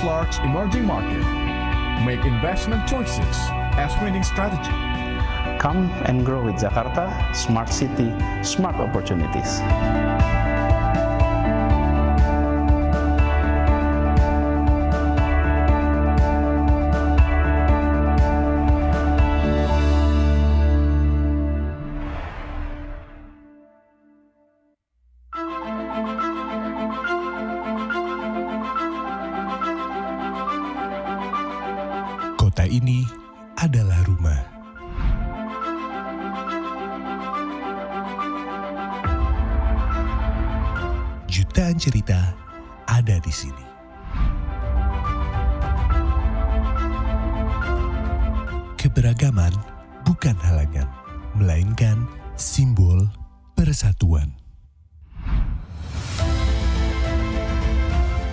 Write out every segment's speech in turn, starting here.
world's large emerging market. Make investment choices as winning strategy. Come and grow with Jakarta, smart city, smart opportunities. Kota ini adalah rumah. Jutaan cerita ada di sini. Keberagaman bukan halangan, melainkan simbol persatuan.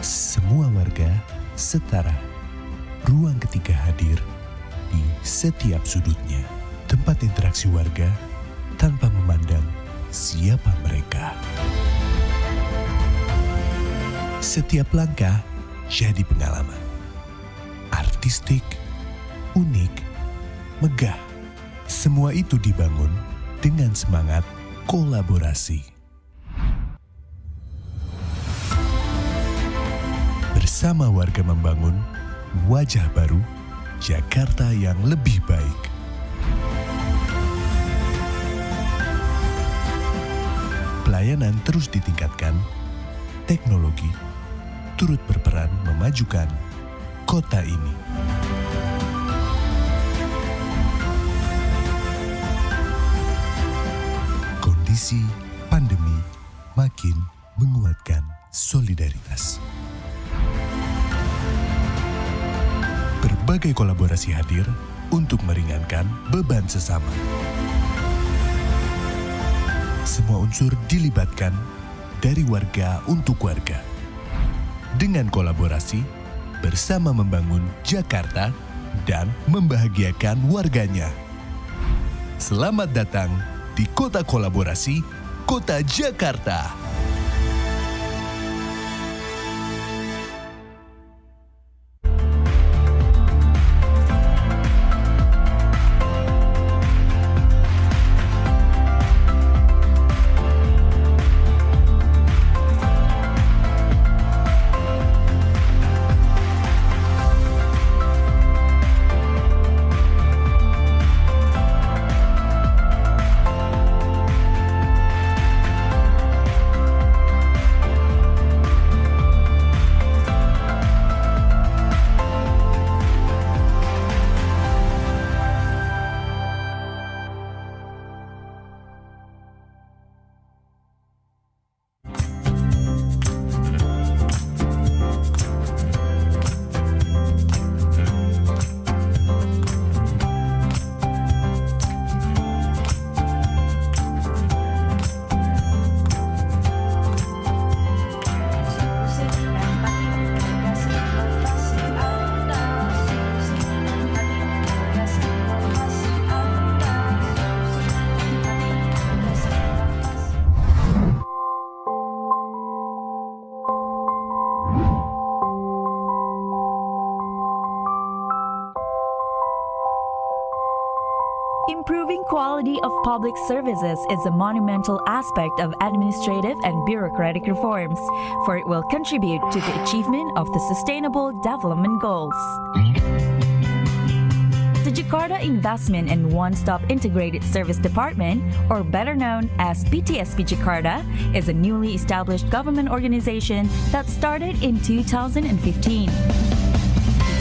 Semua warga setara. Ruang ketiga hadir di setiap sudutnya. Tempat interaksi warga tanpa memandang siapa mereka. Setiap langkah jadi pengalaman. Artistik, unik, megah. Semua itu dibangun dengan semangat kolaborasi. Bersama warga membangun wajah baru Jakarta yang lebih baik. Pelayanan terus ditingkatkan, teknologi turut berperan memajukan kota ini. Kondisi pandemi makin menguatkan solidaritas. Berbagai kolaborasi hadir untuk meringankan beban sesama. Semua unsur dilibatkan dari warga untuk warga. Dengan kolaborasi, bersama membangun Jakarta dan membahagiakan warganya. Selamat datang di Kota Kolaborasi, Kota Jakarta. Improving quality of public services is a monumental aspect of administrative and bureaucratic reforms, for it will contribute to the achievement of the Sustainable Development Goals. The Jakarta Investment and One-Stop Integrated Service Department, or better known as PTSP Jakarta, is a newly established government organization that started in 2015.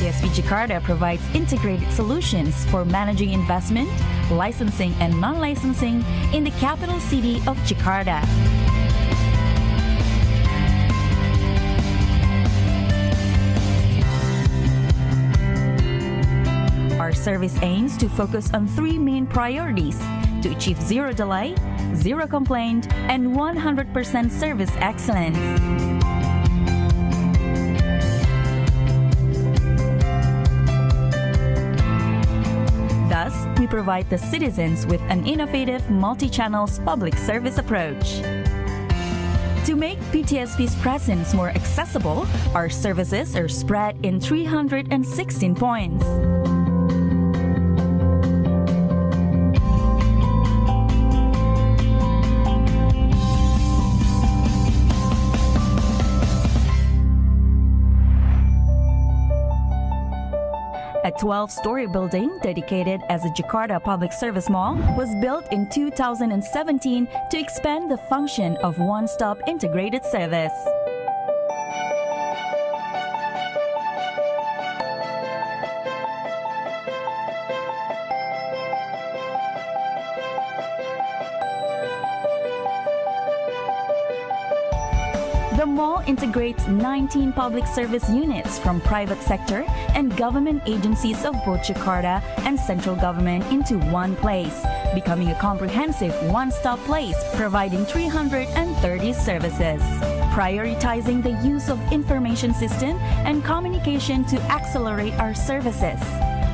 PTSP Jakarta provides integrated solutions for managing investment, licensing, and non-licensing in the capital city of Jakarta. Our service aims to focus on three main priorities to achieve zero delay, zero complaint, and 100% service excellence. Thus, we provide the citizens with an innovative multi-channels public service approach. To make PTSP's presence more accessible, our services are spread in 316 points. A 12-story building dedicated as a Jakarta Public Service Mall was built in 2017 to expand the function of one-stop integrated service. The mall integrates 19 public service units from private sector and government agencies of both Jakarta and central government into one place, becoming a comprehensive one-stop place providing 330 services. Prioritizing the use of information system and communication to accelerate our services.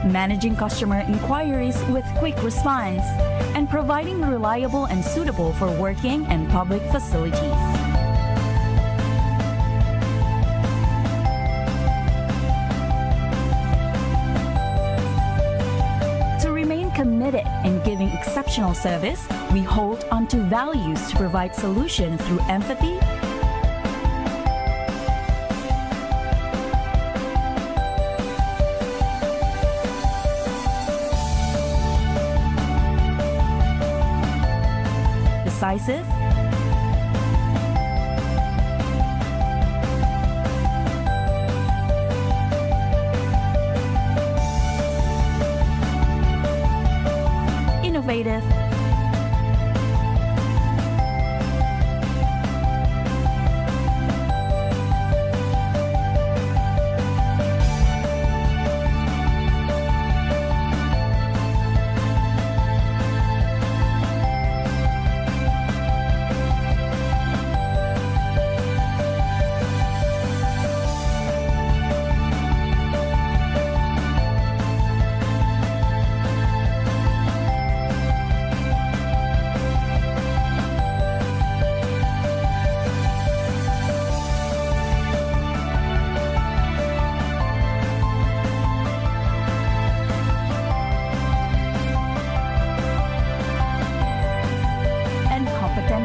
Managing customer inquiries with quick response, and providing reliable and suitable for working and public facilities. Committed in giving exceptional service, we hold onto values to provide solutions through empathy, decisive, innovative,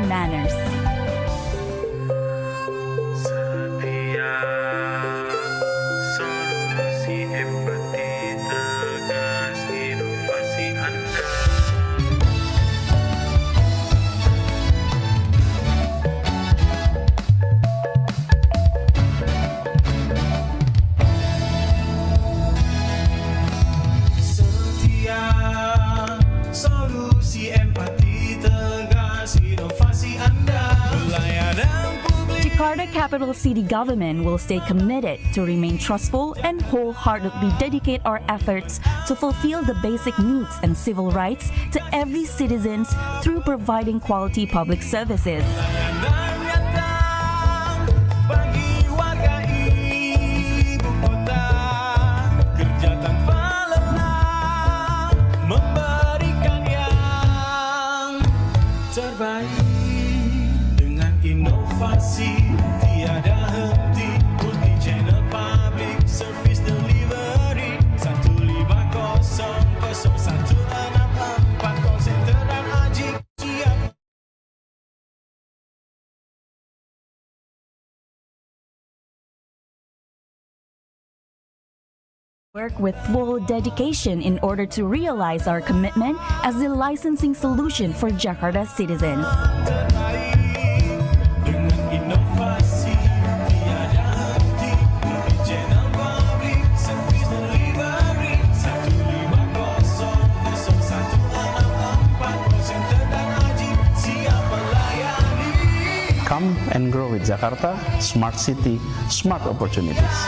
manners. Setiap solusi empati tegas inovasi Anda. Setiap solusi empati tegas inovasi Anda. Jakarta Capital City Government will stay committed to remain trustful and wholeheartedly dedicate our efforts to fulfill the basic needs and civil rights to every citizen through providing quality public services. Bagi warga ibu kota, kerja tanpa lelah, memberikan yang terbaik dengan inovasi tiada henti, multi channel public service delivery 1500164 call center dan ajik siap. Work with full dedication in order to realize our commitment as the licensing solution for Jakarta citizens. Dengan inovasi tiada henti, multi channel public service delivery 1500164 call center dan ajik siap melayani. Come and grow with Jakarta, smart city, smart opportunities.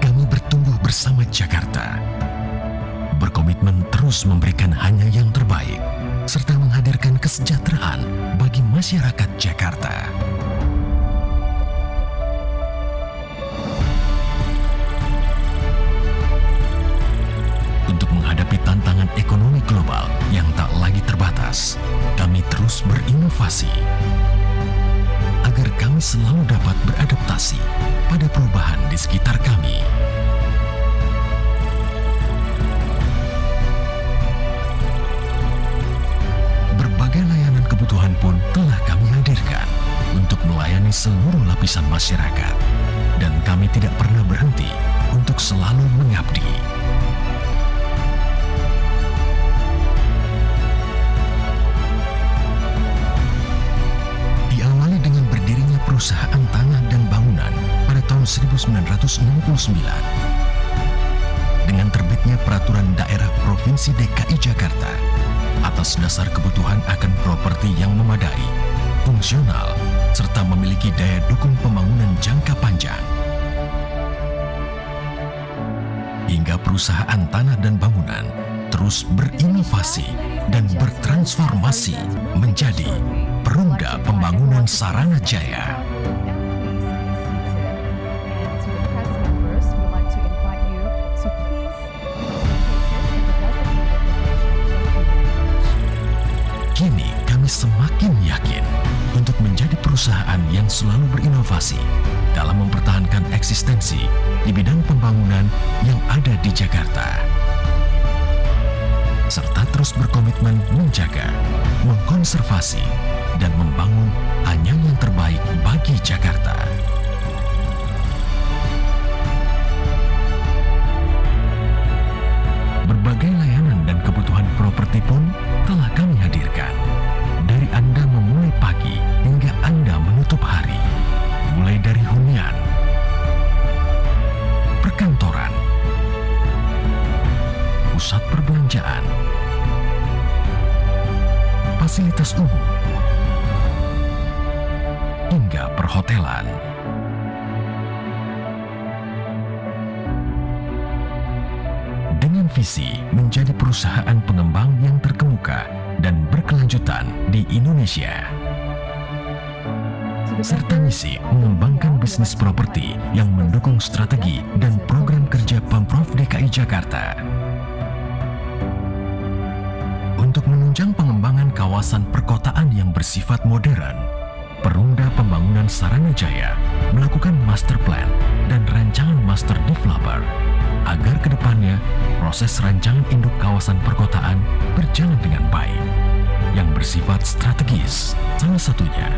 Kami bertumbuh bersama Jakarta, berkomitmen terus memberikan hanya yang terbaik, serta menghadirkan kesejahteraan bagi masyarakat Jakarta. Untuk menghadapi tantangan ekonomi global yang tak lagi terbatas, kami terus berinovasi agar kami selalu dapat beradaptasi pada perubahan di sekitar kami. Berbagai layanan kebutuhan pun telah kami hadirkan untuk melayani seluruh lapisan masyarakat, dan kami tidak pernah berhenti untuk selalu mengabdi. Diawali dengan berdirinya perusahaan tanah dan bangunan pada tahun 1969. Dengan terbitnya Peraturan Daerah Provinsi DKI Jakarta atas dasar kebutuhan akan properti yang memadai, fungsional, serta memiliki daya dukung pembangunan jangka panjang. Hingga perusahaan tanah dan bangunan terus berinovasi dan bertransformasi menjadi Perumda Pembangunan Sarana Jaya. Kini kami semakin yakin untuk menjadi perusahaan yang selalu berinovasi dalam mempertahankan eksistensi di bidang pembangunan yang ada di Jakarta, serta terus berkomitmen menjaga, mengkonservasi, dan membangun hanya yang terbaik bagi Jakarta. Berbagai layanan dan kebutuhan properti pun telah kami hadirkan. Dari Anda memulai pagi hingga Anda menutup hari. Mulai dari hunian, perkantoran, pusat perbelanjaan, fasilitas umum, hingga perhotelan. Dengan visi menjadi perusahaan pengembang yang terkemuka dan berkelanjutan di Indonesia, serta misi mengembangkan bisnis properti yang mendukung strategi dan program kerja Pemprov DKI Jakarta. Untuk menunjang pengembangan kawasan perkotaan yang bersifat modern, Perumda Pembangunan Sarana Jaya melakukan master plan dan rancangan master developer agar kedepannya proses rancangan induk kawasan perkotaan berjalan dengan baik yang bersifat strategis. Salah satunya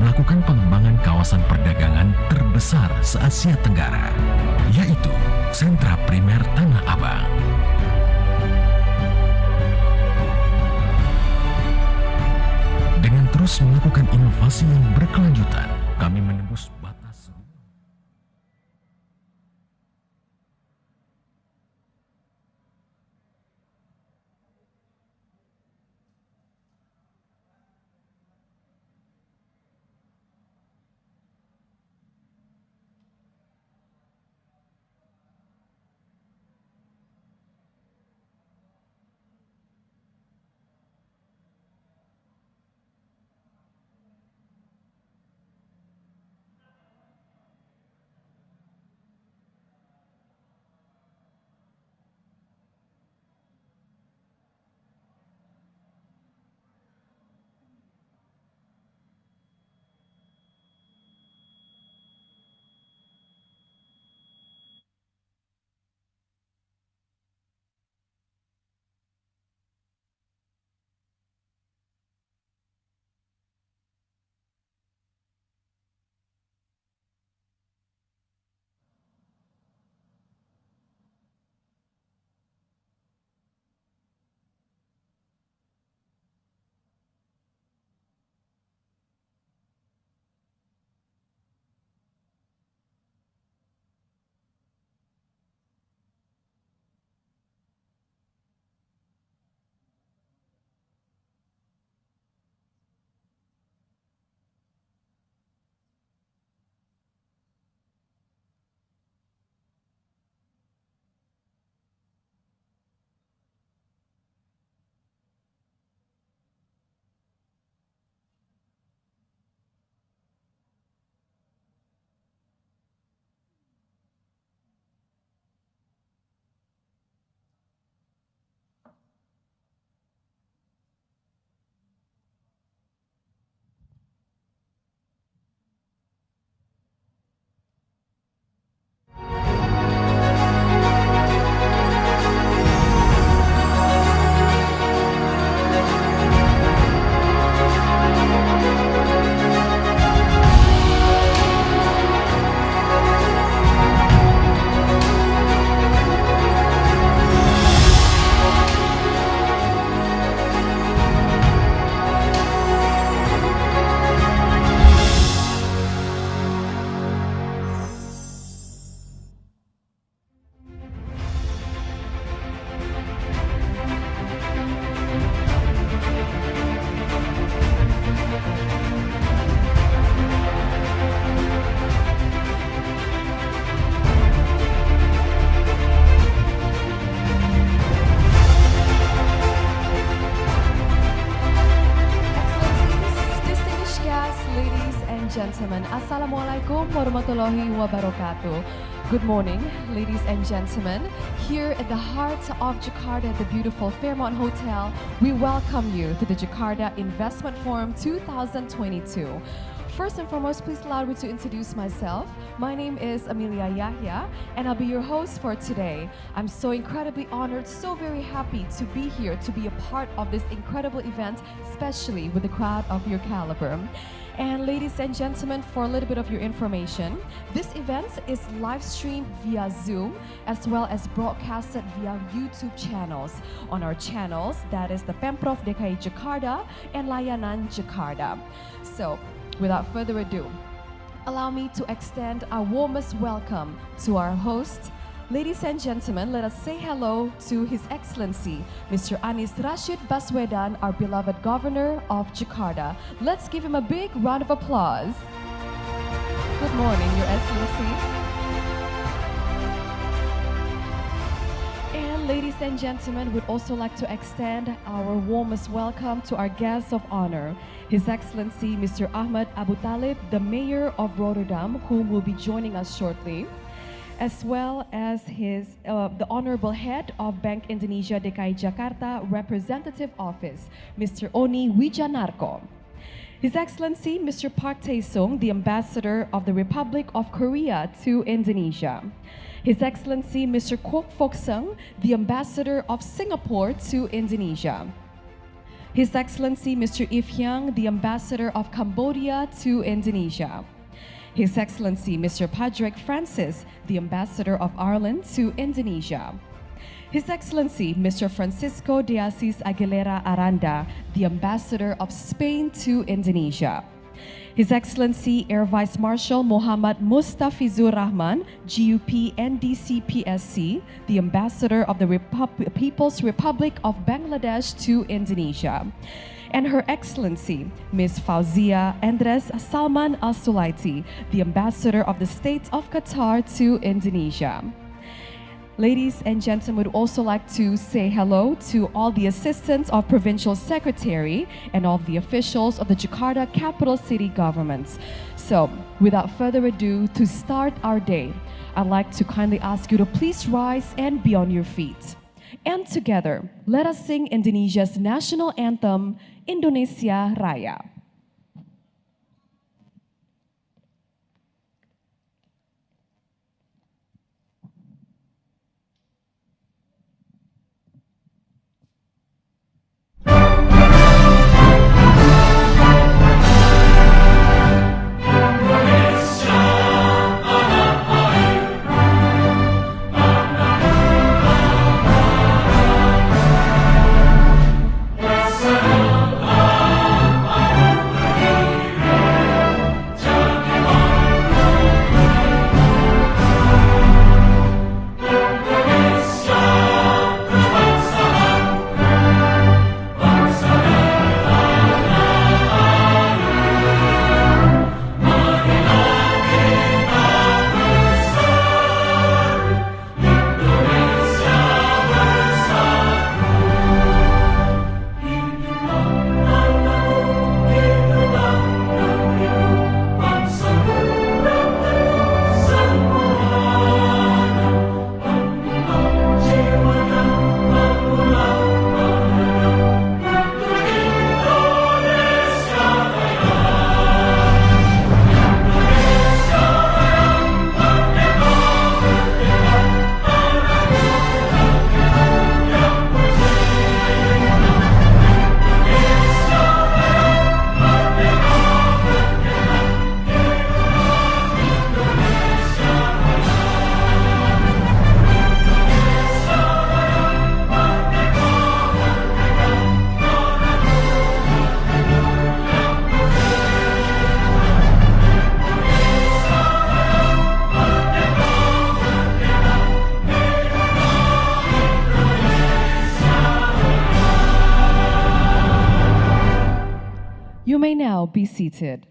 melakukan pengembangan kawasan perdagangan terbesar se-Asia Tenggara, yaitu sentra primer Tanah Abang. Dengan terus melakukan inovasi yang berkelanjutan, kami menembus batas. and gentlemen, Assalamualaikum warahmatullahi wabarakatuh. Good morning, ladies and gentlemen. Here at the heart of Jakarta, at the beautiful Fairmont Hotel, we welcome you to the Jakarta Investment Forum 2022. First and foremost, please allow me to introduce myself. My name is Amelia Yahya, and I'll be your host for today. I'm so incredibly honored, so very happy to be here, to be a part of this incredible event, especially with a crowd of your caliber. And ladies and gentlemen, for a little bit of your information, this event is live streamed via Zoom as well as broadcasted via YouTube channels. On our channels, that is the Pemprov DKI Jakarta and Layanan Jakarta. So, without further ado, allow me to extend our warmest welcome to our host. Ladies and gentlemen, let us say hello to His Excellency, Mr. Anies Rashid Baswedan, our beloved Governor of Jakarta. Let's give him a big round of applause. Good morning, Your Excellency. And ladies and gentlemen, we'd also like to extend our warmest welcome to our guest of honor, His Excellency, Mr. Ahmad Abu Talib, the Mayor of Rotterdam, whom will be joining us shortly, as well as the Honorable Head of Bank Indonesia DKI Jakarta Representative Office, Mr. Oni Wijanarko. His Excellency, Mr. Park Tae-sung, the Ambassador of the Republic of Korea to Indonesia. His Excellency, Mr. Kwok Fok-sung, the Ambassador of Singapore to Indonesia. His Excellency, Mr. If Hyang, the Ambassador of Cambodia to Indonesia. His Excellency, Mr. Padraig Francis, the Ambassador of Ireland to Indonesia. His Excellency, Mr. Francisco de Assis Aguilera Aranda, the Ambassador of Spain to Indonesia. His Excellency, Air Vice Marshal Muhammad Mustafizur Rahman, GUP NDC PSC, the Ambassador of the People's Republic of Bangladesh to Indonesia. And Her Excellency, Ms. Fauzia Andres Salman Al-Sulaiti, the Ambassador of the State of Qatar to Indonesia. Ladies and gentlemen, we'd also like to say hello to all the assistants of Provincial Secretary and all the officials of the Jakarta Capital City governments. So, without further ado, to start our day, I'd like to kindly ask you to please rise and be on your feet. And together, let us sing Indonesia's national anthem, Indonesia Raya. You may now be seated.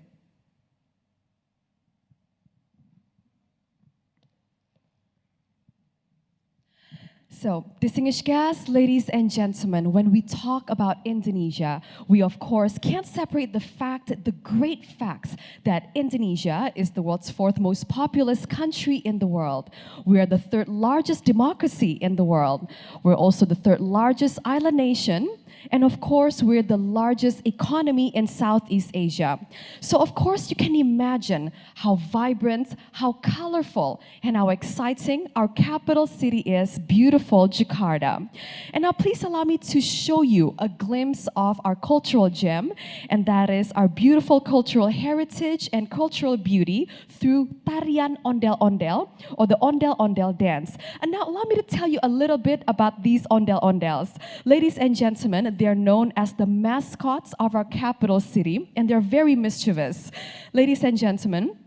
So, distinguished guests, ladies and gentlemen, when we talk about Indonesia, we of course can't separate the great facts that Indonesia is the world's fourth most populous country in the world. We are the third largest democracy in the world. We're also the third largest island nation. And of course, we're the largest economy in Southeast Asia. So of course, you can imagine how vibrant, how colorful, and how exciting our capital city is, beautiful Jakarta. And now please allow me to show you a glimpse of our cultural gem, and that is our beautiful cultural heritage and cultural beauty through tarian ondel-ondel, or the ondel-ondel dance. And now allow me to tell you a little bit about these ondel-ondels. Ladies and gentlemen, they're known as the mascots of our capital city, and they're very mischievous. Ladies and gentlemen,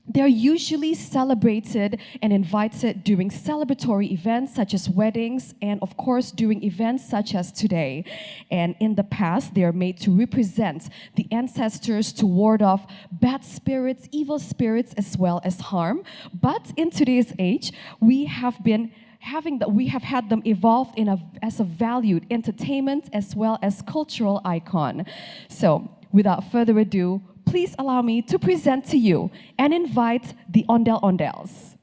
they're usually celebrated and invited during celebratory events such as weddings and, of course, during events such as today. And in the past, they are made to represent the ancestors to ward off bad spirits, evil spirits, as well as harm. But in today's age, we have had them evolved as a valued entertainment as well as cultural icon. So, without further ado, please allow me to present to you and invite the ondel-ondels.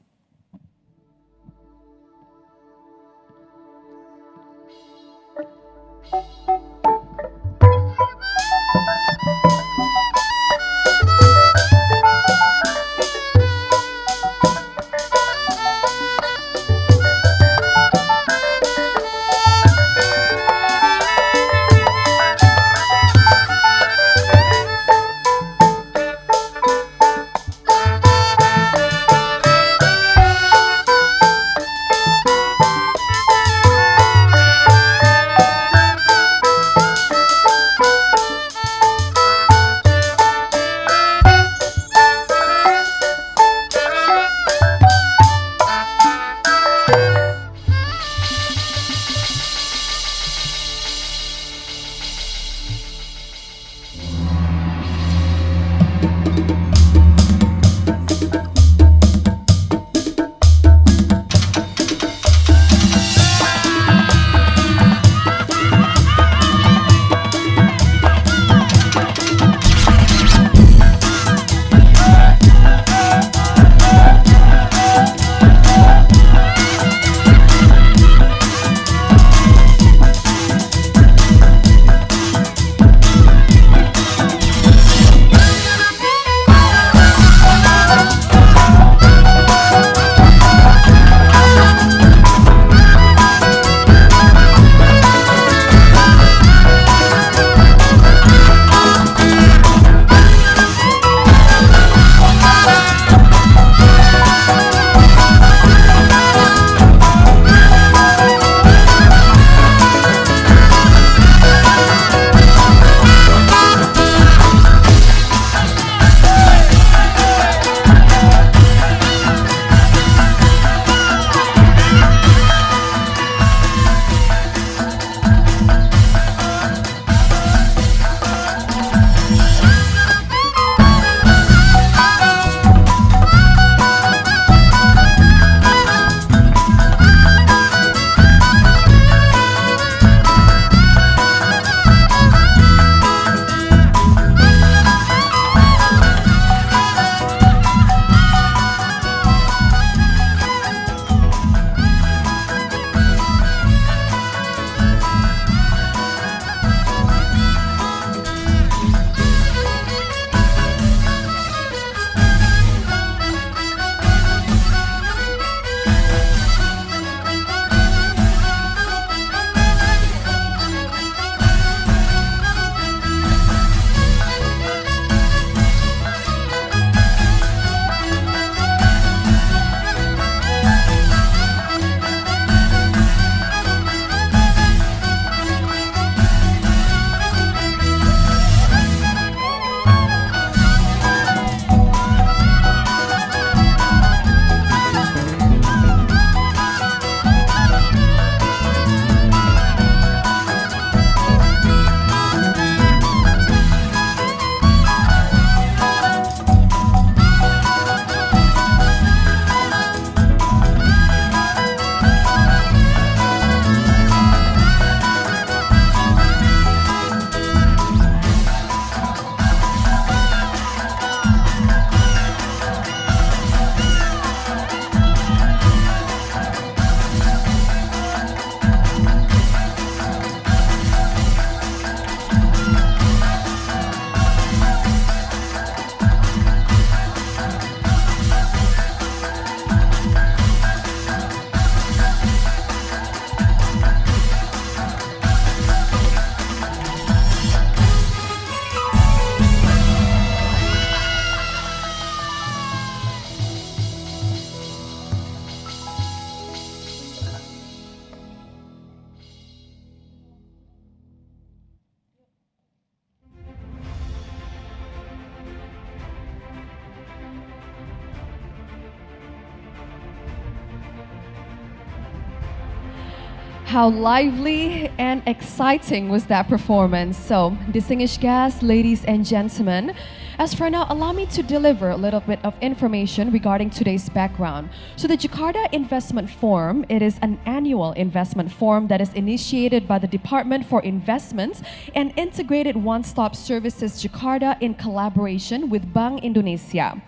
How lively and exciting was that performance? So, distinguished guests, ladies and gentlemen, as for now, allow me to deliver a little bit of information regarding today's background. So the Jakarta Investment Forum, it is an annual investment forum that is initiated by the Department for Investments and Integrated One-Stop Services Jakarta in collaboration with Bank Indonesia.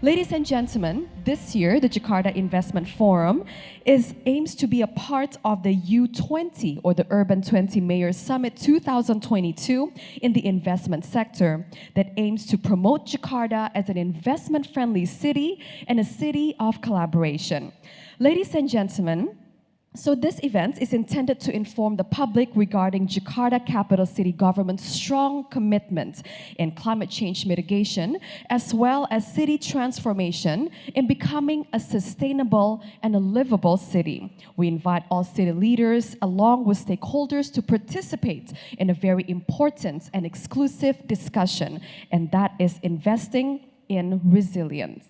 Ladies and gentlemen, this year the Jakarta Investment Forum aims to be a part of the U20 or the Urban 20 Mayor Summit 2022 in the investment sector that aims to promote Jakarta as an investment-friendly city and a city of collaboration. Ladies and gentlemen, so this event is intended to inform the public regarding Jakarta capital city government's strong commitment in climate change mitigation, as well as city transformation in becoming a sustainable and a livable city. We invite all city leaders along with stakeholders to participate in a very important and exclusive discussion, and that is investing in resilience.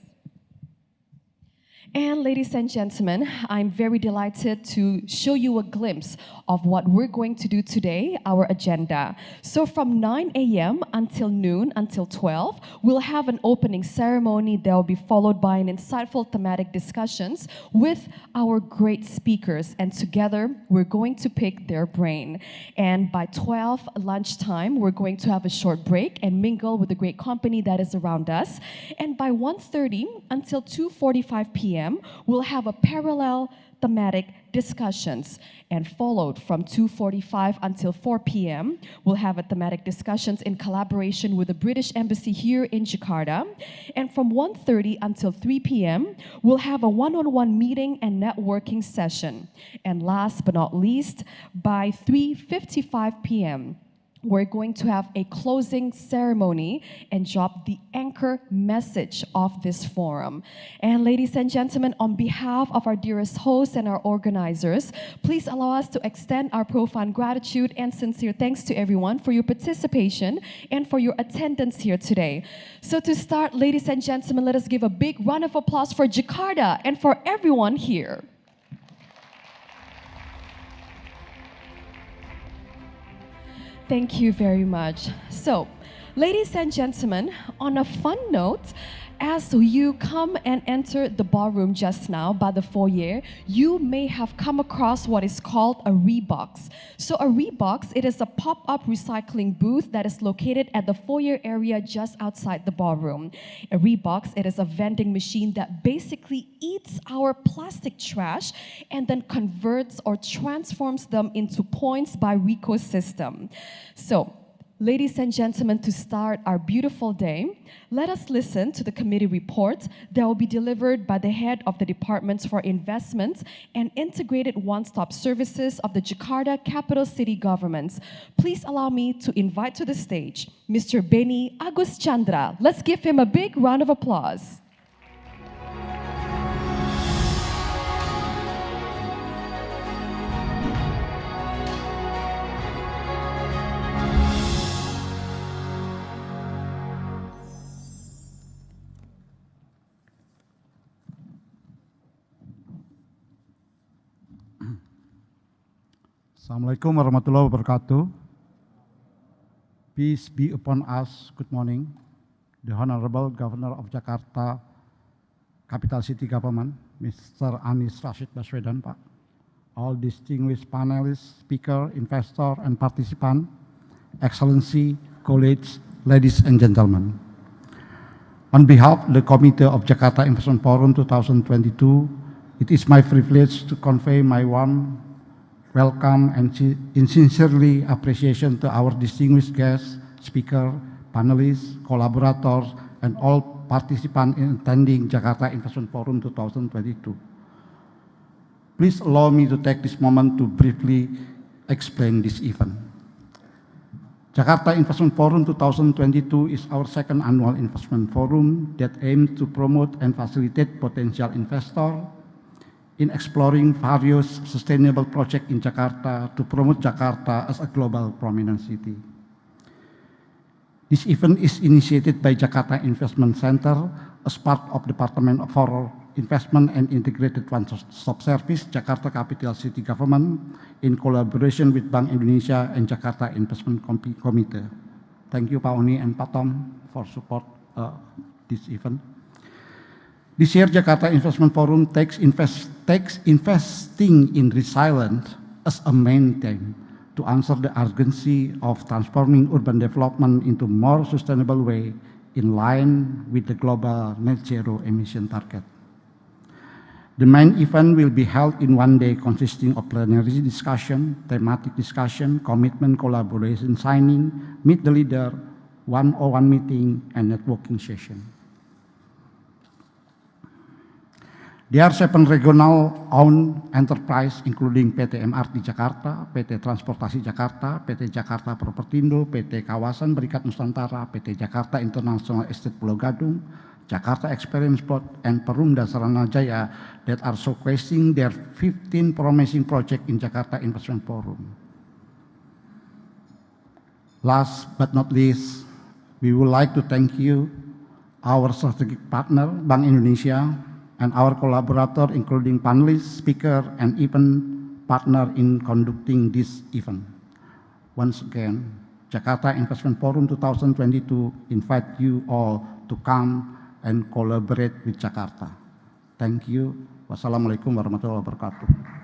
And ladies and gentlemen, I'm very delighted to show you a glimpse of what we're going to do today, our agenda. So from 9 a.m. until noon, until 12, we'll have an opening ceremony that will be followed by an insightful thematic discussions with our great speakers. And together, we're going to pick their brain. And by 12 lunchtime, we're going to have a short break and mingle with the great company that is around us. And by 1:30 until 2:45 p.m., we'll have a parallel thematic discussions, and followed from 2:45 until 4 p.m. we'll have a thematic discussions in collaboration with the British Embassy here in Jakarta, and from 1:30 until 3 p.m. we'll have a one-on-one meeting and networking session, and last but not least, by 3:55 p.m. we're going to have a closing ceremony and drop the anchor message of this forum. And ladies and gentlemen, on behalf of our dearest hosts and our organizers, please allow us to extend our profound gratitude and sincere thanks to everyone for your participation and for your attendance here today. So to start, ladies and gentlemen, let us give a big round of applause for Jakarta and for everyone here. Thank you very much. So, ladies and gentlemen, on a fun note, as you come and enter the ballroom just now by the foyer, you may have come across what is called a Rebox. So a Rebox, it is a pop-up recycling booth that is located at the foyer area just outside the ballroom. A Rebox, it is a vending machine that basically eats our plastic trash and then converts or transforms them into points by Ricoh system. So, ladies and gentlemen, to start our beautiful day, let us listen to the committee report that will be delivered by the head of the Departments for Investments and Integrated One-Stop Services of the Jakarta Capital City Governments. Please allow me to invite to the stage Mr. Beni Agus Chandra. Let's give him a big round of applause. Assalamualaikum warahmatullahi wabarakatuh. Peace be upon us. Good morning. The Honorable Governor of Jakarta Capital City Government, Mr. Anies Rashid Baswedan, Pak. All distinguished panelists, speaker, investor, and participant, Excellency, colleagues, ladies and gentlemen. On behalf of the Committee of Jakarta Investment Forum 2022, it is my privilege to convey my warm welcome and sincerely appreciation to our distinguished guests, speaker, panelists, collaborators, and all participants in attending Jakarta Investment Forum 2022. Please allow me to take this moment to briefly explain this event. Jakarta Investment Forum 2022 is our second annual investment forum that aims to promote and facilitate potential investors in exploring various sustainable projects in Jakarta to promote Jakarta as a global prominent city. This event is initiated by Jakarta Investment Center as part of Department for Investment and Integrated One-Stop Service, Jakarta Capital City Government, in collaboration with Bank Indonesia and Jakarta Investment Committee. Thank you, Pak Oni and Pak Tom, for support this event. This year, Jakarta Investment Forum takes investing in resilience as a main theme to answer the urgency of transforming urban development into more sustainable way in line with the global net zero emission target. The main event will be held in one day consisting of plenary discussion, thematic discussion, commitment collaboration signing, meet the leader, one-on-one meeting, and networking session. There are 7 regional-owned enterprises, including PT MRT Jakarta, PT Transportasi Jakarta, PT Jakarta Propertindo, PT Kawasan Berikat Nusantara, PT Jakarta International Estate Pulau Gadung, Jakarta Experience Board, and Perumda Saranajaya that are showcasing their 15 promising projects in Jakarta Investment Forum. Last but not least, we would like to thank you, our strategic partner, Bank Indonesia, and our collaborator, including panelists, speaker, and even partner in conducting this event. Once again, Jakarta Investment Forum 2022 invite you all to come and collaborate with Jakarta. Thank you. Wassalamualaikum warahmatullahi wabarakatuh.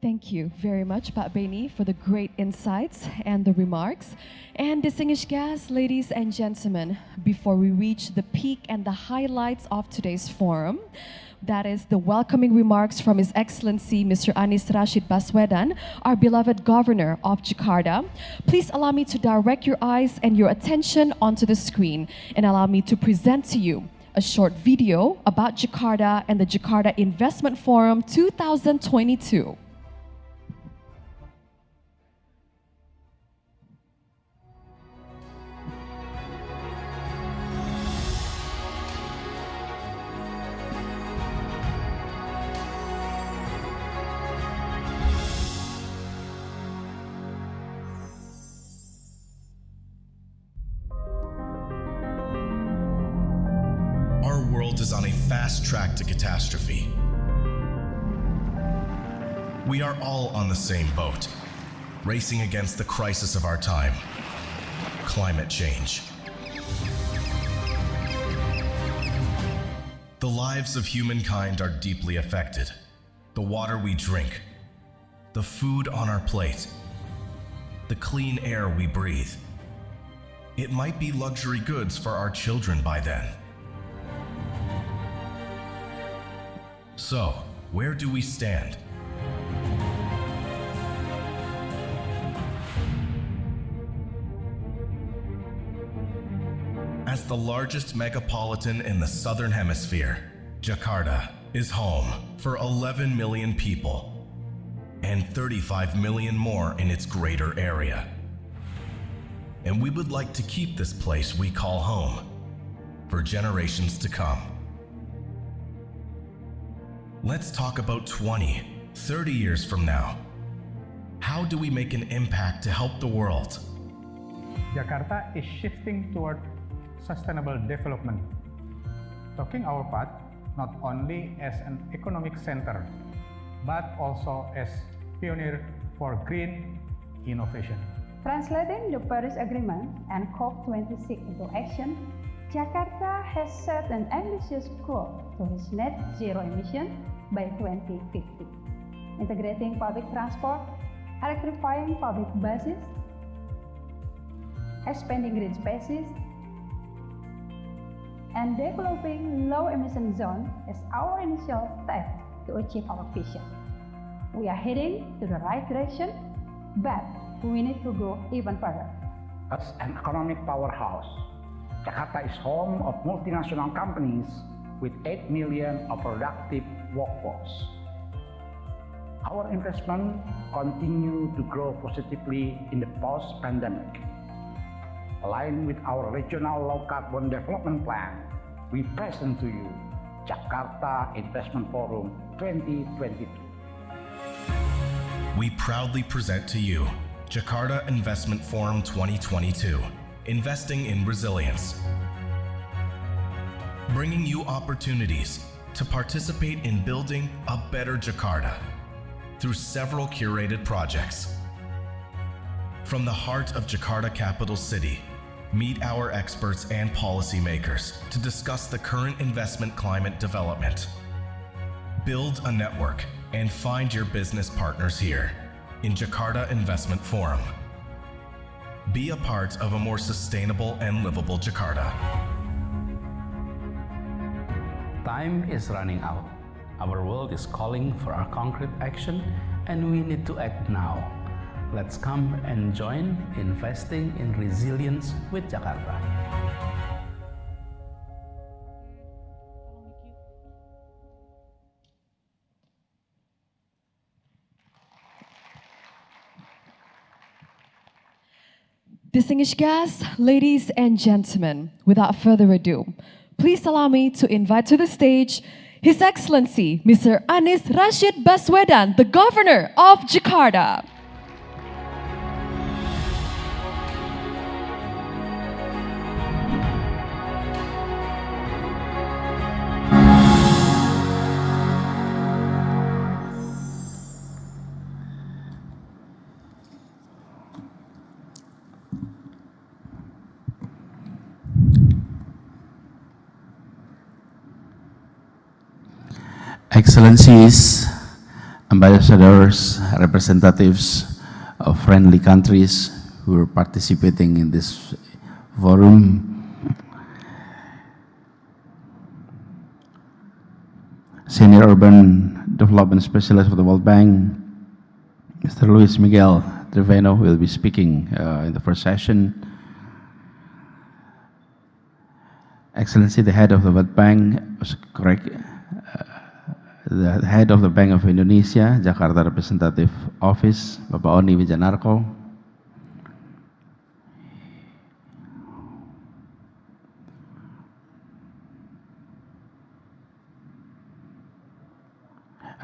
Thank you very much, Pak Beni, for the great insights and the remarks. And distinguished guests, ladies and gentlemen, before we reach the peak and the highlights of today's forum, that is the welcoming remarks from His Excellency Mr. Anies Rashid Baswedan, our beloved Governor of Jakarta. Please allow me to direct your eyes and your attention onto the screen and allow me to present to you a short video about Jakarta and the Jakarta Investment Forum 2022. Our world is on a fast track to catastrophe. We are all on the same boat, racing against the crisis of our time, climate change. The lives of humankind are deeply affected. The water we drink, the food on our plate, the clean air we breathe. It might be luxury goods for our children by then. So, where do we stand? As the largest megapolitan in the Southern Hemisphere, Jakarta is home for 11 million people and 35 million more in its greater area. And we would like to keep this place we call home for generations to come. Let's talk about 20, 30 years from now. How do we make an impact to help the world? Jakarta is shifting toward sustainable development, talking our path not only as an economic center, but also as pioneer for green innovation. Translating the Paris Agreement and COP26 into action, Jakarta has set an ambitious goal to reach net zero emission by 2050, integrating public transport, electrifying public buses, expanding green spaces, and developing low-emission zones as our initial step to achieve our vision. We are heading to the right direction, but we need to go even further. As an economic powerhouse, Jakarta is home of multinational companies with 8 million of productive workforce. Our investment continue to grow positively in the post-pandemic. Aligned with our regional low-carbon development plan, we present to you Jakarta Investment Forum 2022. We proudly present to you Jakarta Investment Forum 2022, Investing in Resilience. Bringing you opportunities to participate in building a better Jakarta through several curated projects. From the heart of Jakarta capital city, meet our experts and policymakers to discuss the current investment climate development. Build a network and find your business partners here in Jakarta Investment Forum. Be a part of a more sustainable and livable Jakarta. Time is running out. Our world is calling for our concrete action, and we need to act now. Let's come and join investing in resilience with Jakarta. Distinguished guests, ladies and gentlemen, without further ado, please allow me to invite to the stage His Excellency Mr. Anies Rashid Baswedan, the Governor of Jakarta. Excellencies, ambassadors, representatives of friendly countries who are participating in this forum, Senior Urban Development Specialist of the World Bank, Mr. Luis Miguel Treveno will be speaking in the first session. Excellency, the head of the World Bank, the head of the Bank of Indonesia, Jakarta Representative Office, Bapak Oni Wijanarko,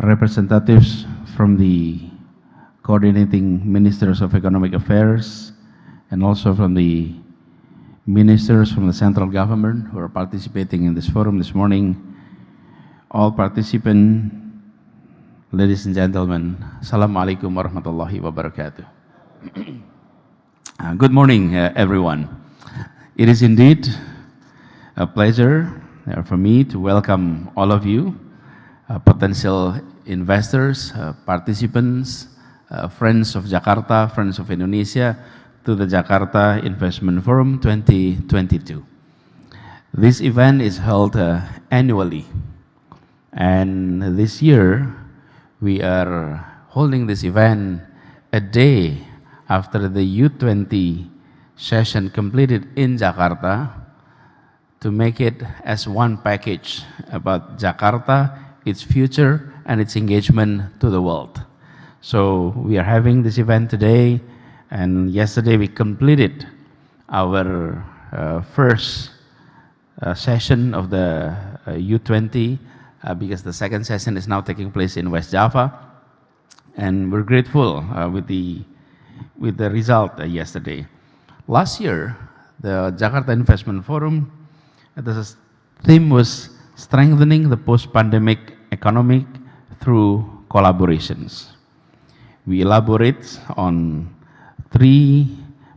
representatives from the coordinating ministers of economic affairs, and also from the ministers from the central government who are participating in this forum this morning. All participants, ladies and gentlemen, Assalamualaikum warahmatullahi wabarakatuh. Good morning, everyone. It is indeed a pleasure for me to welcome all of you, potential investors, participants, friends of Jakarta, friends of Indonesia, to the Jakarta Investment Forum 2022. This event is held annually. And this year, we are holding this event a day after the U20 session completed in Jakarta to make it as one package about Jakarta, its future, and its engagement to the world. So we are having this event today, and yesterday we completed our first session of the U20 because the second session is now taking place in West Java, and we're grateful with the result yesterday. Last year, the Jakarta Investment Forum, the theme was strengthening the post-pandemic economic through collaborations. We elaborate on three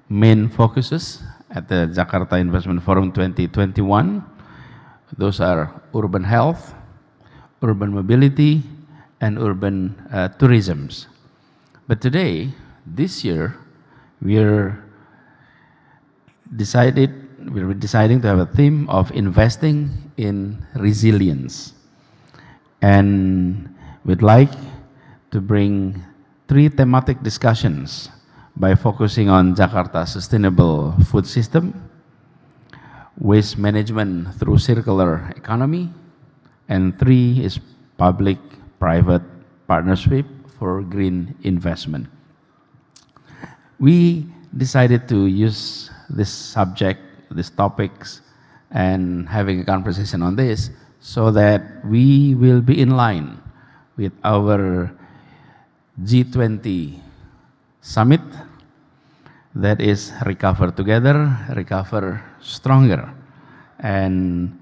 main focuses at the Jakarta Investment Forum 2021. Those are urban health, urban mobility, and urban tourism. But today, this year, we're deciding to have a theme of investing in resilience. And we'd like to bring three thematic discussions by focusing on Jakarta's sustainable food system, waste management through circular economy, and three is public-private partnership for green investment. We decided to use this subject, these topics, and having a conversation on this so that we will be in line with our G20 summit that is recover together, recover stronger. And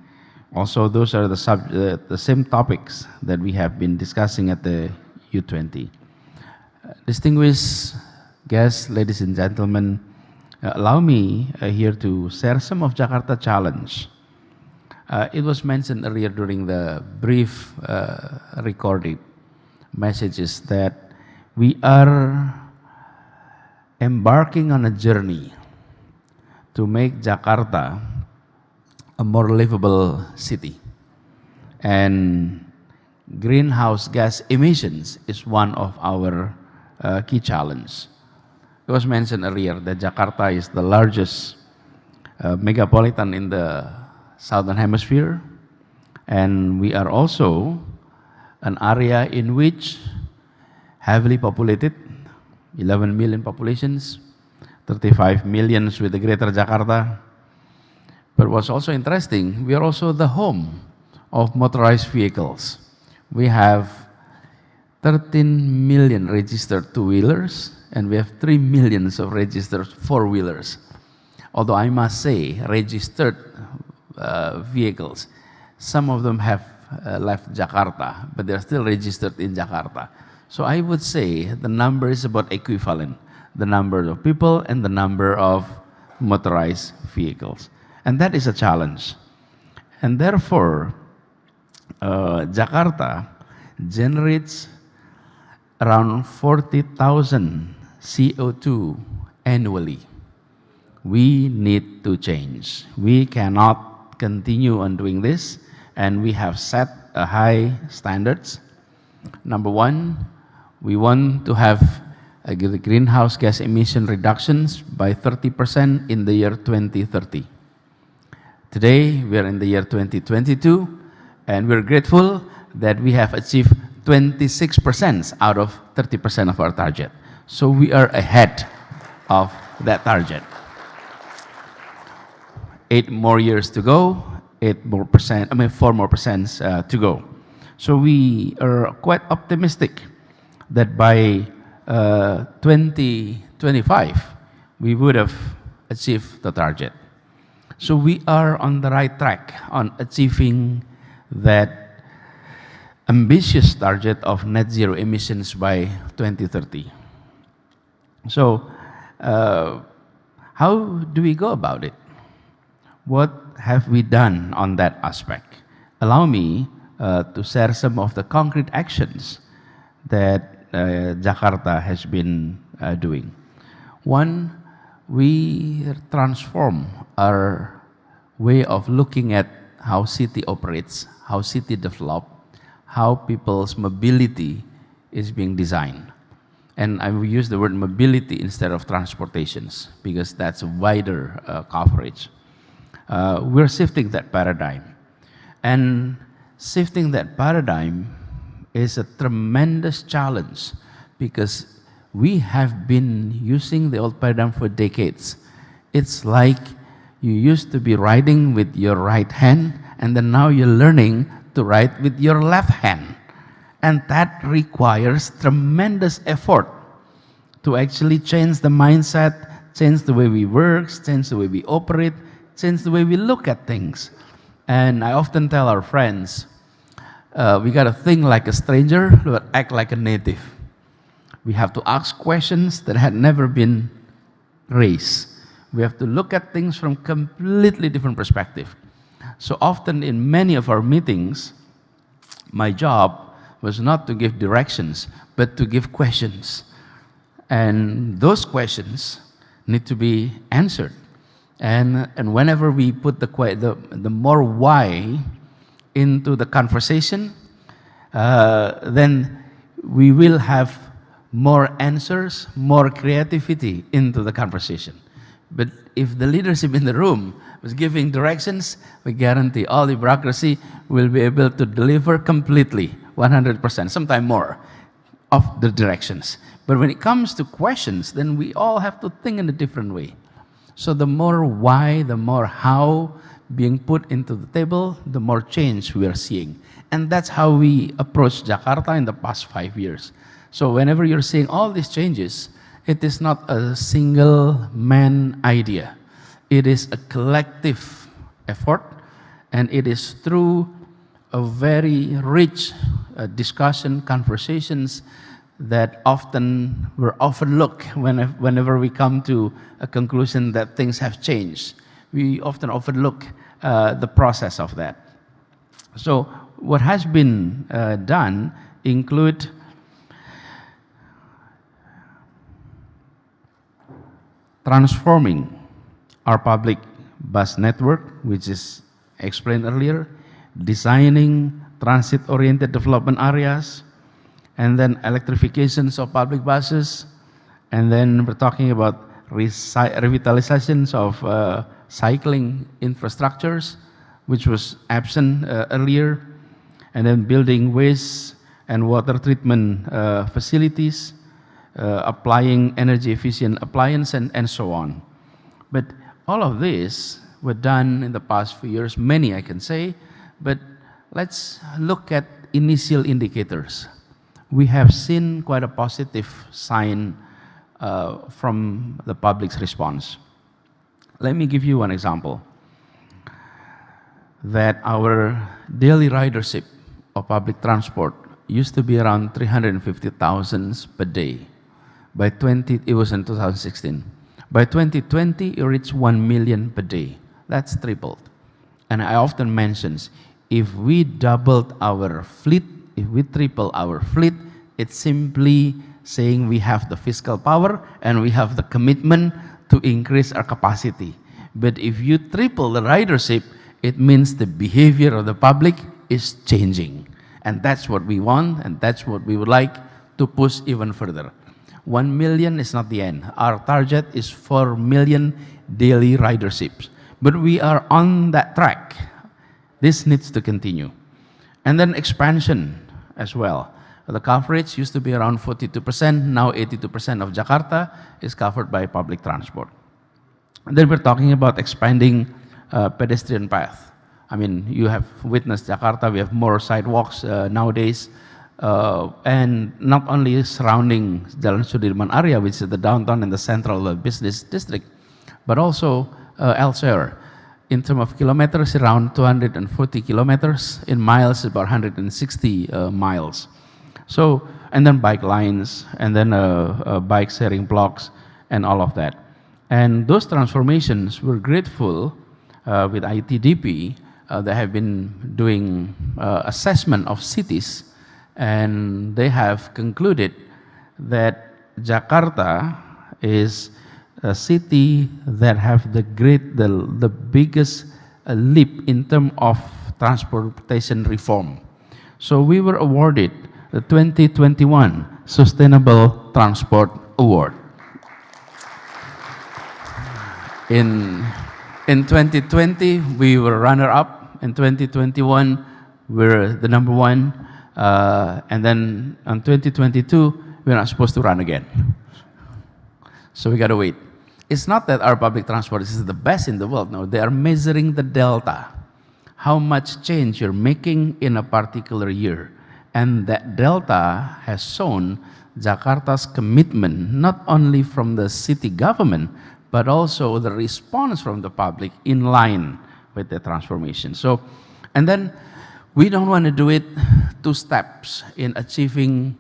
also those are the same topics that we have been discussing at the U20. Distinguished guests, ladies and gentlemen, allow me here to share some of Jakarta challenge. It was mentioned earlier during the brief recorded messages that we are embarking on a journey to make Jakarta a more livable city. And greenhouse gas emissions is one of our key challenges. It was mentioned earlier that Jakarta is the largest megapolitan in the Southern Hemisphere, and we are also an area in which heavily populated, 11 million populations, 35 millions with the greater Jakarta. But what's also interesting, we are also the home of motorized vehicles. We have 13 million registered two-wheelers, and we have 3 million of registered four-wheelers. Although I must say, registered vehicles, some of them have left Jakarta, but they're still registered in Jakarta. So I would say the number is about equivalent, the number of people and the number of motorized vehicles. And that is a challenge. And therefore, Jakarta generates around 40,000 CO2 annually. We need to change. We cannot continue on doing this, and we have set a high standards. Number one, we want to have the greenhouse gas emission reductions by 30% in the year 2030. Today, we are in the year 2022, and we're grateful that we have achieved 26% out of 30% of our target. So we are ahead of that target. 8 more years to go, 4 more percent to go. So we are quite optimistic that by 2025, we would have achieved the target. So we are on the right track on achieving that ambitious target of net zero emissions by 2030. So how do we go about it? What have we done on that aspect? Allow me to share some of the concrete actions that Jakarta has been doing. One, we transform our way of looking at how city operates, how city develop, how people's mobility is being designed. And I will use the word mobility instead of transportations because that's a wider coverage. We're shifting that paradigm. And shifting that paradigm is a tremendous challenge because we have been using the old paradigm for decades. It's like you used to be writing with your right hand, and then now you're learning to write with your left hand. And that requires tremendous effort to actually change the mindset, change the way we work, change the way we operate, change the way we look at things. And I often tell our friends, we got to think like a stranger, but act like a native. We have to ask questions that had never been raised. We have to look at things from completely different perspective. So often in many of our meetings, my job was not to give directions, but to give questions. And those questions need to be answered. And whenever we put the more why into the conversation, then we will have more answers, more creativity into the conversation. But if the leadership in the room was giving directions, we guarantee all the bureaucracy will be able to deliver completely, 100%, sometimes more, of the directions. But when it comes to questions, then we all have to think in a different way. So the more why, the more how being put into the table, the more change we are seeing. And that's how we approach Jakarta in the past 5 years. So whenever you're seeing all these changes, It is not a single man idea. It is a collective effort, and it is through a very rich discussion, conversations that often were overlooked whenever we come to a conclusion that things have changed. We often overlook the process of that. So what has been done include transforming our public bus network, which is explained earlier, designing transit-oriented development areas, and then electrifications of public buses, and then we're talking about revitalizations of cycling infrastructures, which was absent earlier, and then building waste and water treatment facilities, applying energy efficient appliance, and so on. But all of this were done in the past few years, many I can say, but let's look at initial indicators. We have seen quite a positive sign from the public's response. Let me give you one example. That our daily ridership of public transport used to be around 350,000 per day. It was in 2016. By 2020, it reached 1 million per day. That's tripled. And I often mention, if we doubled our fleet, if we triple our fleet, it's simply saying we have the fiscal power and we have the commitment to increase our capacity. But if you triple the ridership, it means the behavior of the public is changing. And that's what we want, and that's what we would like to push even further. 1 million is not the end. Our target is 4 million daily riderships. But we are on that track. This needs to continue. And then expansion as well. The coverage used to be around 42%, now 82% of Jakarta is covered by public transport. And then we're talking about expanding pedestrian path. I mean, you have witnessed Jakarta, we have more sidewalks nowadays, and not only surrounding Jalan Sudirman area, which is the downtown and the central business district, but also elsewhere. In terms of kilometers, around 240 kilometers. In miles, about 160 miles. So, and then bike lines, and then bike sharing blocks, and all of that. And those transformations, we're grateful with ITDP. They have been doing assessment of cities, and they have concluded that Jakarta is a city that have the biggest leap in terms of transportation reform. So we were awarded the 2021 Sustainable Transport Award. In 2020, we were runner-up. In 2021, we're the number one. And then in 2022, we're not supposed to run again. So we got to wait. It's not that our public transport is the best in the world. No, they are measuring the delta. How much change you're making in a particular year. And that delta has shown Jakarta's commitment, not only from the city government, but also the response from the public in line with the transformation. So, and then we don't want to do it two steps in achieving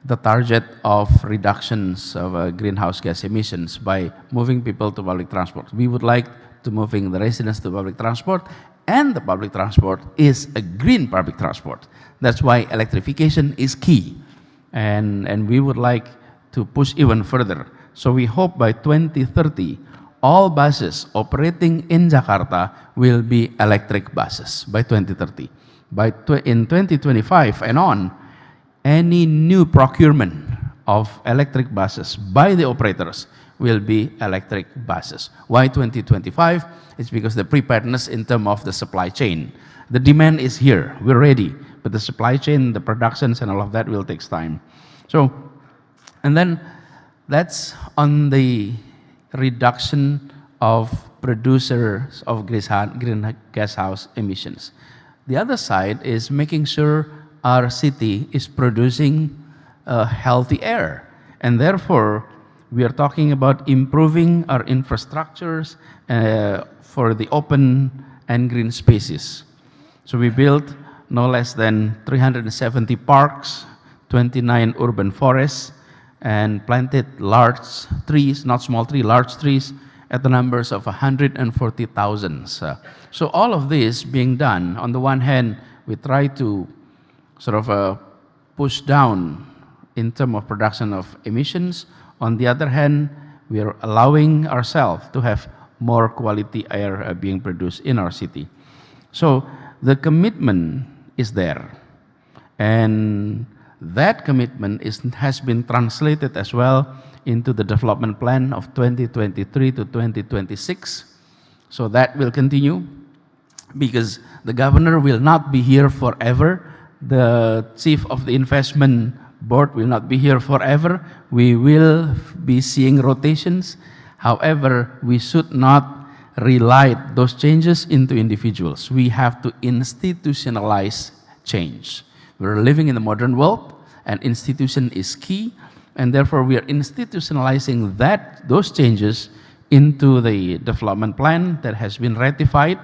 the target of reductions of greenhouse gas emissions by moving people to public transport. We would like to moving the residents to public transport, and the public transport is a green public transport. That's why electrification is key. And we would like to push even further. So we hope by 2030, all buses operating in Jakarta will be electric buses by 2030. In 2025 and on, any new procurement of electric buses by the operators will be electric buses. Why 2025? It's because the preparedness in terms of the supply chain. The demand is here, we're ready, but the supply chain, the productions and all of that will take time. So, and then that's on the reduction of producers of greenhouse gas emissions. The other side is making sure our city is producing healthy air. And therefore, we are talking about improving our infrastructures for the open and green spaces. So we built no less than 370 parks, 29 urban forests, and planted large trees, not small trees, large trees, at the numbers of 140,000. So all of this being done, on the one hand, we try to sort of push down in terms of production of emissions. On the other hand, we are allowing ourselves to have more quality air being produced in our city. So the commitment is there. And that commitment has been translated as well into the development plan of 2023 to 2026. So that will continue because the governor will not be here forever. The chief of the investment board will not be here forever. We will be seeing rotations. However, we should not rely those changes into individuals. We have to institutionalize change. We're living in the modern world, and institution is key, and therefore we are institutionalizing those changes into the development plan that has been ratified,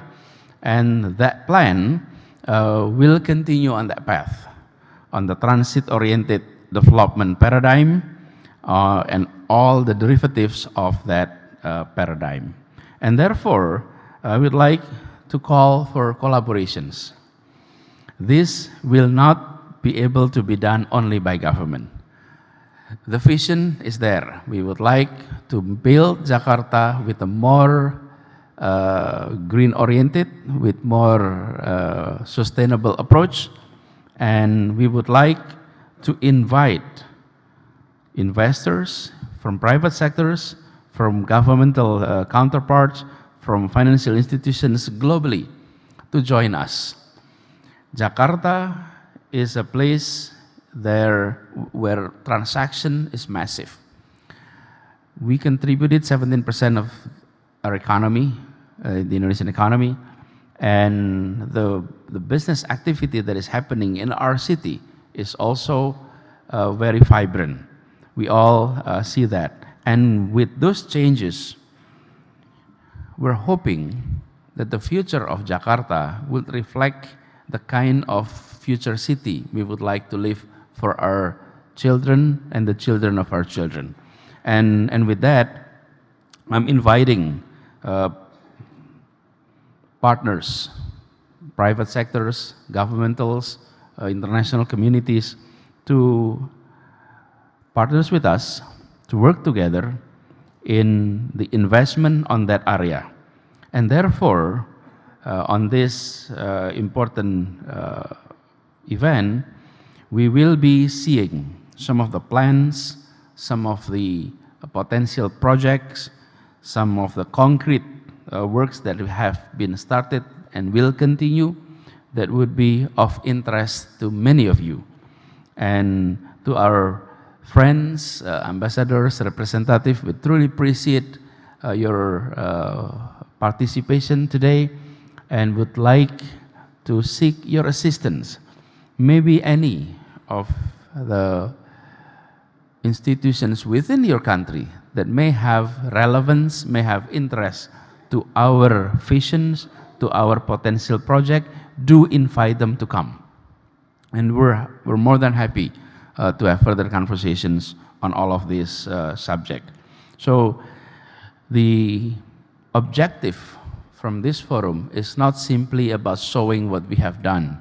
and that plan will continue on that path, on the transit-oriented development paradigm, and all the derivatives of that paradigm. And therefore, I would like to call for collaborations. This will not be able to be done only by government. The vision is there. We would like to build Jakarta with a more green-oriented, with more sustainable approach, and we would like to invite investors from private sectors, from governmental counterparts, from financial institutions globally to join us. Jakarta is a place there where transaction is massive. We contributed 17% of our economy, the Indonesian economy, and the business activity that is happening in our city is also very vibrant. We all see that. And with those changes, we're hoping that the future of Jakarta will reflect the kind of future city we would like to live for our children and the children of our children. And with that, I'm inviting partners, private sectors, governmentals, international communities to partners with us to work together in the investment on that area. And therefore, on this important event, we will be seeing some of the plans, some of the potential projects, some of the concrete works that have been started and will continue that would be of interest to many of you. And to our friends, ambassadors, representatives, we truly appreciate your participation today and would like to seek your assistance. Maybe any of the institutions within your country that may have relevance, may have interest to our visions, to our potential project, do invite them to come. And we're more than happy to have further conversations on all of this subject. So the objective from this forum is not simply about showing what we have done,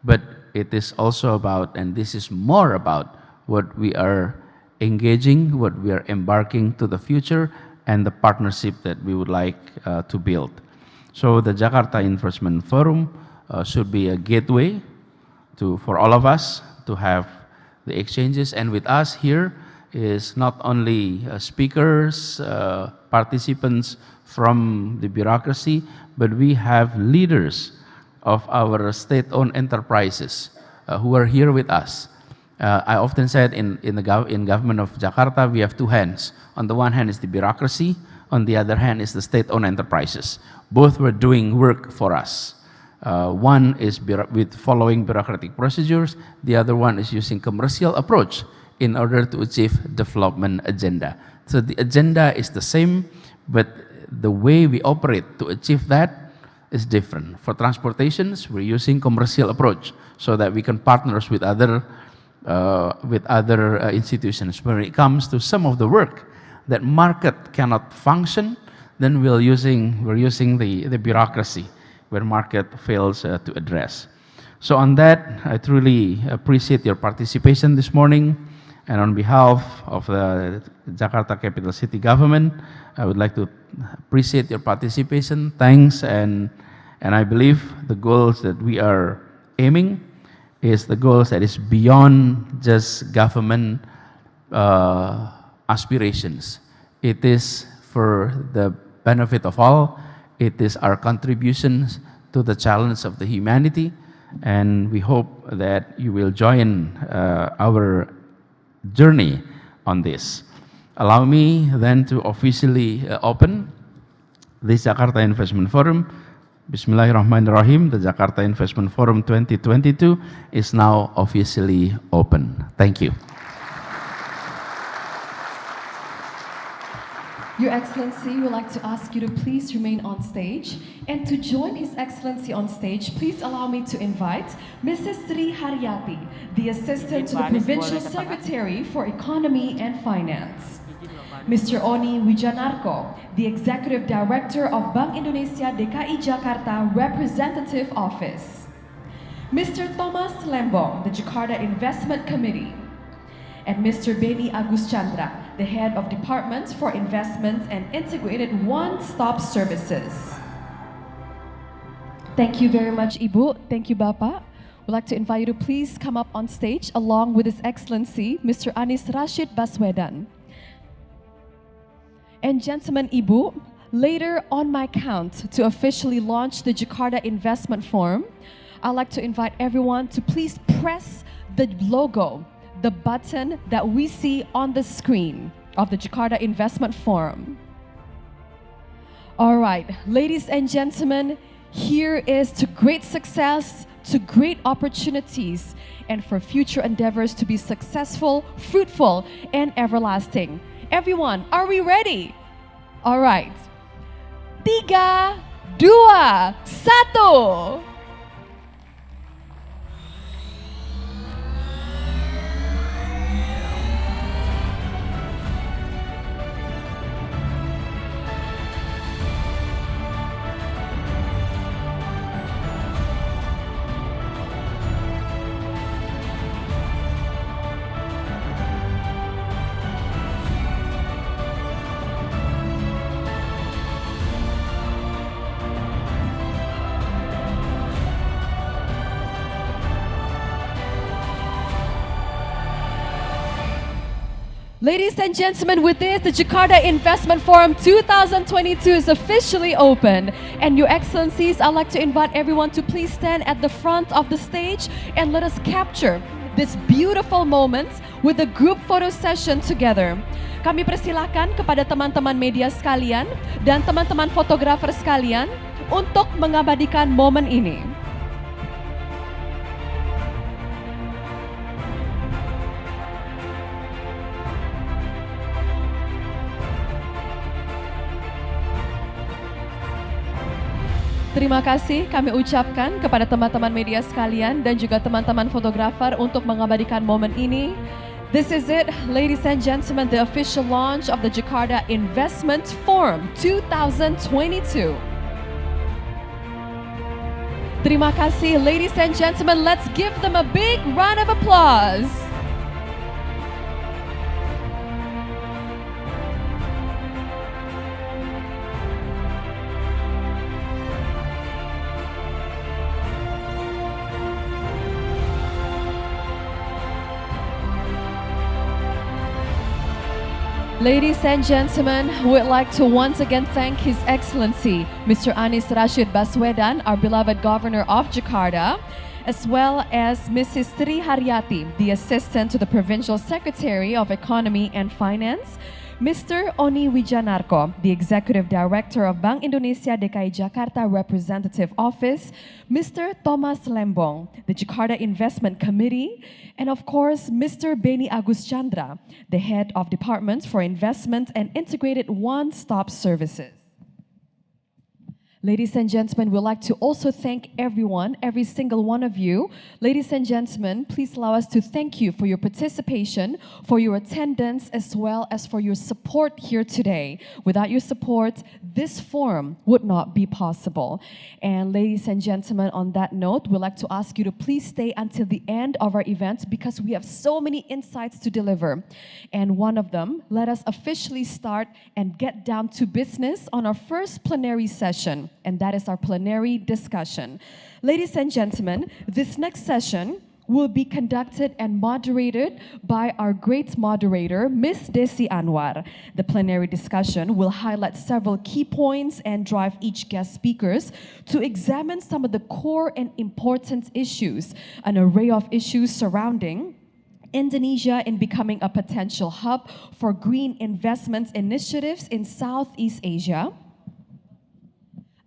but it is also about, and this is more about, what we are engaging, what we are embarking to the future, and the partnership that we would like to build. So the Jakarta Investment Forum should be a gateway for all of us to have the exchanges. And with us here is not only speakers, participants from the bureaucracy, but we have leaders of our state-owned enterprises who are here with us. I often said in government of Jakarta, we have two hands. On the one hand is the bureaucracy, on the other hand is the state-owned enterprises. Both were doing work for us. One is with following bureaucratic procedures, the other one is using commercial approach in order to achieve development agenda. So the agenda is the same, but the way we operate to achieve that is different. For transportations, we're using commercial approach so that we can partner with other institutions. When it comes to some of the work that market cannot function, then we're using the bureaucracy where market fails to address. So on that, I truly appreciate your participation this morning. And on behalf of the Jakarta Capital City Government, I would like to appreciate your participation. Thanks, and I believe the goals that we are aiming is the goals that is beyond just government aspirations. It is for the benefit of all. It is our contributions to the challenge of the humanity, and we hope that you will join our journey on this. Allow me then to officially open this Jakarta Investment Forum. Bismillahirrahmanirrahim. The Jakarta Investment Forum 2022 is now officially open. Thank you. Your Excellency, we would like to ask you to please remain on stage. And to join His Excellency on stage, please allow me to invite Mrs. Sri Haryati, the Assistant to the Provincial Secretary for Economy and Finance. Mr. Oni Wijanarko, the Executive Director of Bank Indonesia DKI Jakarta Representative Office. Mr. Thomas Lembong, the Jakarta Investment Committee. And Mr. Beni Agus Chandra, the Head of Department for Investments and Integrated One-Stop Services. Thank you very much, Ibu. Thank you, Bapak. We'd like to invite you to please come up on stage along with His Excellency, Mr. Anies Rashid Baswedan. And gentlemen, Ibu, later on my count to officially launch the Jakarta Investment Forum, I'd like to invite everyone to please press the logo, the button that we see on the screen of the Jakarta Investment Forum. All right, ladies and gentlemen, here is to great success, to great opportunities, and for future endeavors to be successful, fruitful, and everlasting. Everyone, are we ready? All right. 3, 2, 1. Ladies and gentlemen, with this, the Jakarta Investment Forum 2022 is officially open. And Your Excellencies, I'd like to invite everyone to please stand at the front of the stage and let us capture this beautiful moment with a group photo session together. Kami persilahkan kepada teman-teman media sekalian dan teman-teman fotografer sekalian untuk mengabadikan momen ini. Terima kasih kami ucapkan kepada teman-teman media sekalian dan juga teman-teman fotografer untuk mengabadikan momen ini. This is it, ladies and gentlemen, the official launch of the Jakarta Investment Forum 2022. Terima kasih, ladies and gentlemen. Let's give them a big round of applause. Ladies and gentlemen, we'd like to once again thank His Excellency, Mr. Anies Rashid Baswedan, our beloved Governor of Jakarta, as well as Mrs. Sri Haryati, the Assistant to the Provincial Secretary of Economy and Finance, Mr. Oni Wijanarko, the Executive Director of Bank Indonesia DKI Jakarta Representative Office, Mr. Thomas Lembong, the Jakarta Investment Committee, and of course, Mr. Beni Agus Chandra, the Head of Departments for Investment and Integrated One-Stop Services. Ladies and gentlemen, we'd like to also thank everyone, every single one of you. Ladies and gentlemen, please allow us to thank you for your participation, for your attendance, as well as for your support here today. Without your support, this forum would not be possible. And ladies and gentlemen, on that note, we'd like to ask you to please stay until the end of our event because we have so many insights to deliver. And one of them, let us officially start and get down to business on our first plenary session. And that is our plenary discussion. Ladies and gentlemen, this next session will be conducted and moderated by our great moderator, Ms. Desi Anwar. The plenary discussion will highlight several key points and drive each guest speakers to examine some of the core and important issues, an array of issues surrounding Indonesia in becoming a potential hub for green investment initiatives in Southeast Asia,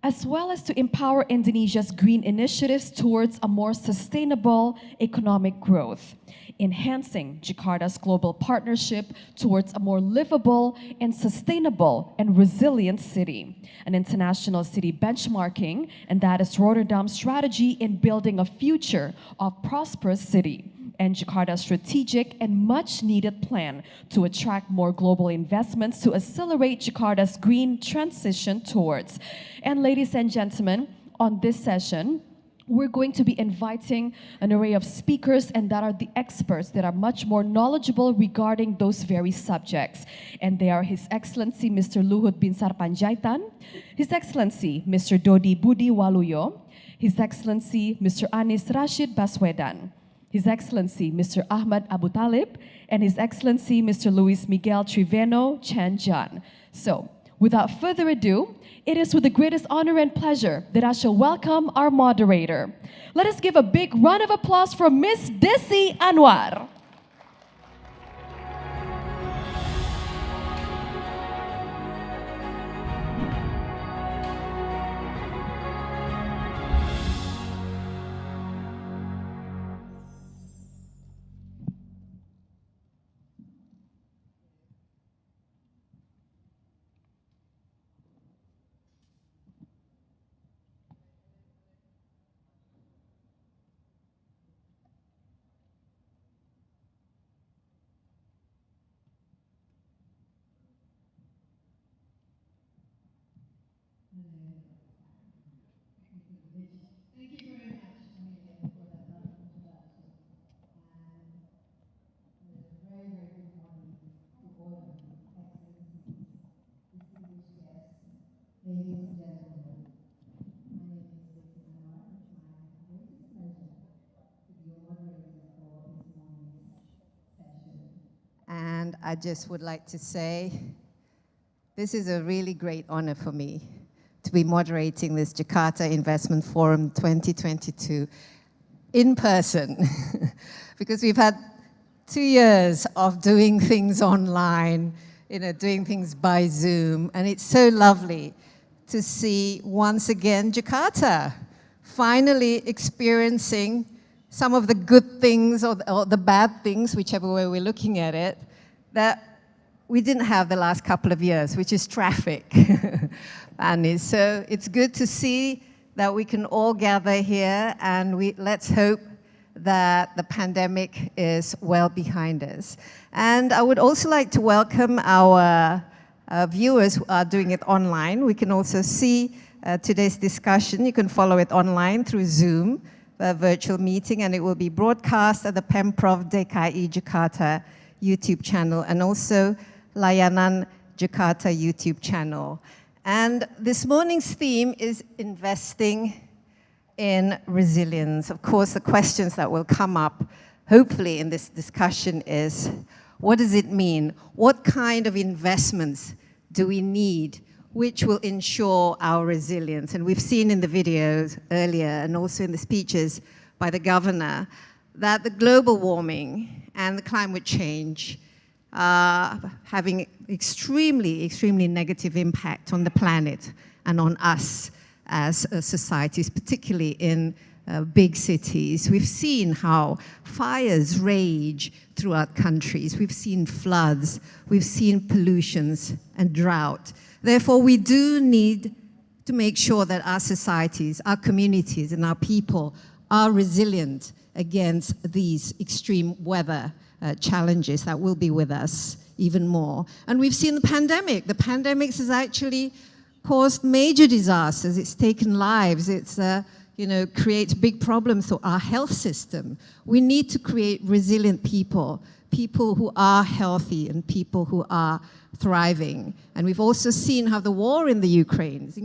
as well as to empower Indonesia's green initiatives towards a more sustainable economic growth, enhancing Jakarta's global partnership towards a more livable and sustainable and resilient city, an international city benchmarking, and that is Rotterdam's strategy in building a future of prosperous city, and Jakarta's strategic and much-needed plan to attract more global investments to accelerate Jakarta's green transition towards. And ladies and gentlemen, on this session, we're going to be inviting an array of speakers, and that are the experts that are much more knowledgeable regarding those very subjects. And they are His Excellency Mr. Luhut Binsar Panjaitan, His Excellency Mr. Dodi Budi Waluyo, His Excellency Mr. Anies Rashid Baswedan, His Excellency Mr. Ahmad Abu Talib, and His Excellency Mr. Luis Miguel Triveno Chanjan. So, without further ado, it is with the greatest honor and pleasure that I shall welcome our moderator. Let us give a big round of applause for Ms. Desi Anwar. Ladies and gentlemen, my name is Desi Anwar. It's my greatest pleasure to be your moderator for this morning's session. And I just would like to say, this is a really great honor for me to be moderating this Jakarta Investment Forum 2022 in person, because we've had 2 years of doing things online, doing things by Zoom, and it's so lovely to see once again Jakarta finally experiencing some of the good things or the bad things, whichever way we're looking at it, that we didn't have the last couple of years, which is traffic. And so it's good to see that we can all gather here, and let's hope that the pandemic is well behind us. And I would also like to welcome our viewers who are doing it online. We can also see today's discussion. You can follow it online through Zoom, a virtual meeting, and it will be broadcast at the Pemprov DKI Jakarta YouTube channel and also Layanan Jakarta YouTube channel. And this morning's theme is investing in resilience. Of course, the questions that will come up, hopefully in this discussion, is what does it mean? What kind of investments do we need which will ensure our resilience? And we've seen in the videos earlier and also in the speeches by the governor that the global warming and the climate change having extremely negative impact on the planet and on us as societies, particularly in big cities. We've seen how fires rage throughout countries. We've seen floods. We've seen pollutions and drought. Therefore, we do need to make sure that our societies, our communities, and our people are resilient against these extreme weather challenges that will be with us even more. And we've seen the pandemic. The pandemic has actually caused major disasters. It's taken lives. It's creates big problems for our health system. We need to create resilient people who are healthy and people who are thriving. And we've also seen how the war in the Ukraine is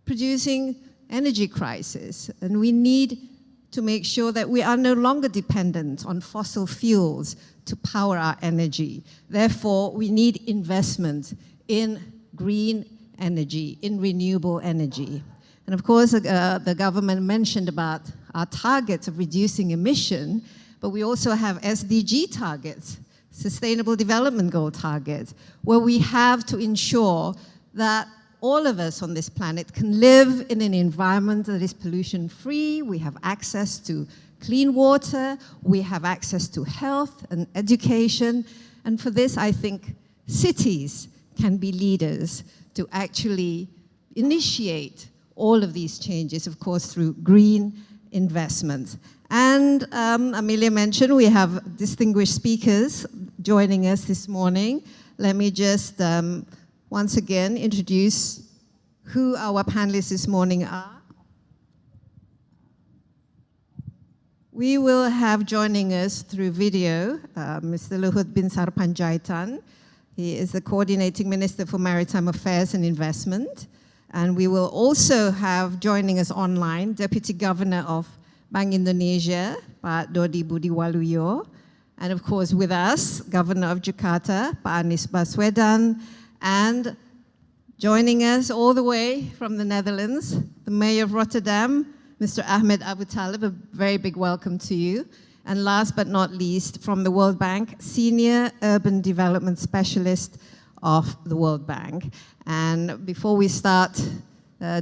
producing energy crisis. And we need to make sure that we are no longer dependent on fossil fuels to power our energy. Therefore, we need investment in green energy, in renewable energy. And of course, the government mentioned about our targets of reducing emission, but we also have SDG targets, Sustainable Development Goal targets, where we have to ensure that all of us on this planet can live in an environment that is pollution-free. We have access to clean water. We have access to health and education. And for this, I think cities can be leaders to actually initiate all of these changes, of course, through green investment. And Amelia mentioned we have distinguished speakers joining us this morning. Let me just once again introduce who our panelists this morning are. We will have joining us through video Mr. Luhut Binsar Panjaitan. He is the Coordinating Minister for Maritime Affairs and Investment. And we will also have joining us online Deputy Governor of Bank Indonesia, Pak Dodi Budi Waluyo. And of course with us, Governor of Jakarta, Pak Anies Baswedan. And joining us all the way from the Netherlands, the Mayor of Rotterdam, Mr. Ahmed Abu Talib, a very big welcome to you. And last but not least, from the World Bank, Senior Urban Development Specialist of the World Bank. And before we start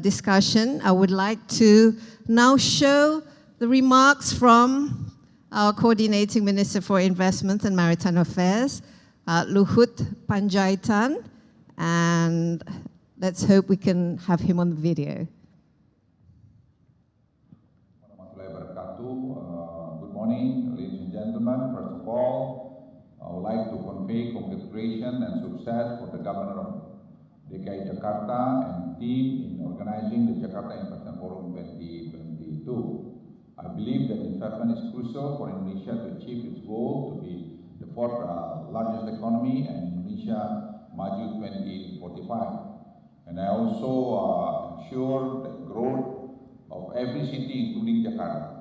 discussion, I would like to now show the remarks from our Coordinating Minister for Investment and Maritime Affairs, Luhut Panjaitan. And let's hope we can have him on the video. Good morning, ladies and gentlemen. First of all, I would like to convey congratulations and success for the Governor of DKI Jakarta and team in organizing the Jakarta Investment Forum 2022. I believe that investment is crucial for Indonesia to achieve its goal to be the fourth largest economy and Indonesia Maju 2045. And I also ensure the growth of every city, including Jakarta.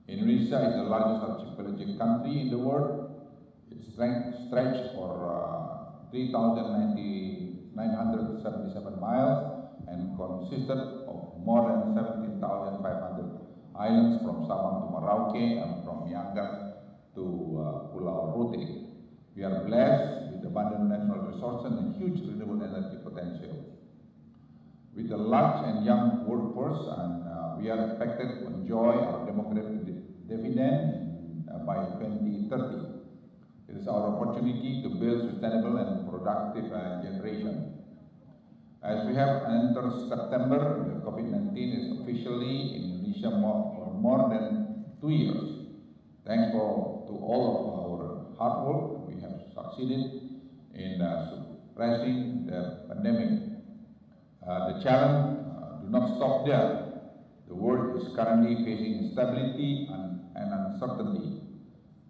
Indonesia is the largest archipelagic country in the world. Its stretched for 3,977 miles and consisted of more than 17,500 islands from Sabang to Merauke and from Miangas to Pulau Rote. We are blessed with abundant natural resources and huge renewable energy potential. With a large and young workforce, and we are expected to enjoy our demographic dividend by 2030. It is our opportunity to build sustainable and productive generation. As we have entered September, COVID-19 is officially in Indonesia for more than 2 years. Thanks to all of our hard work, we have succeeded in suppressing the pandemic. The challenge do not stop there. The world is currently facing instability and uncertainty.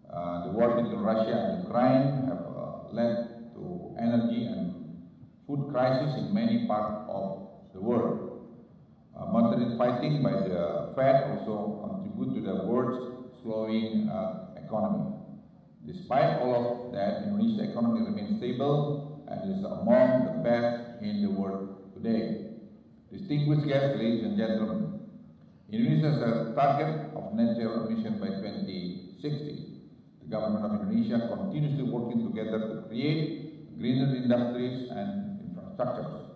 The war between Russia and Ukraine have led to energy and food crisis in many parts of the world. Monetary fighting by the Fed also contribute to the world's slowing economy. Despite all of that, Indonesia's economy remains stable and is among the best in the world today. Distinguished guests, ladies and gentlemen, Indonesia has a target of net zero emission by 2060. The The government of Indonesia continuously working together to create greener industries and infrastructures.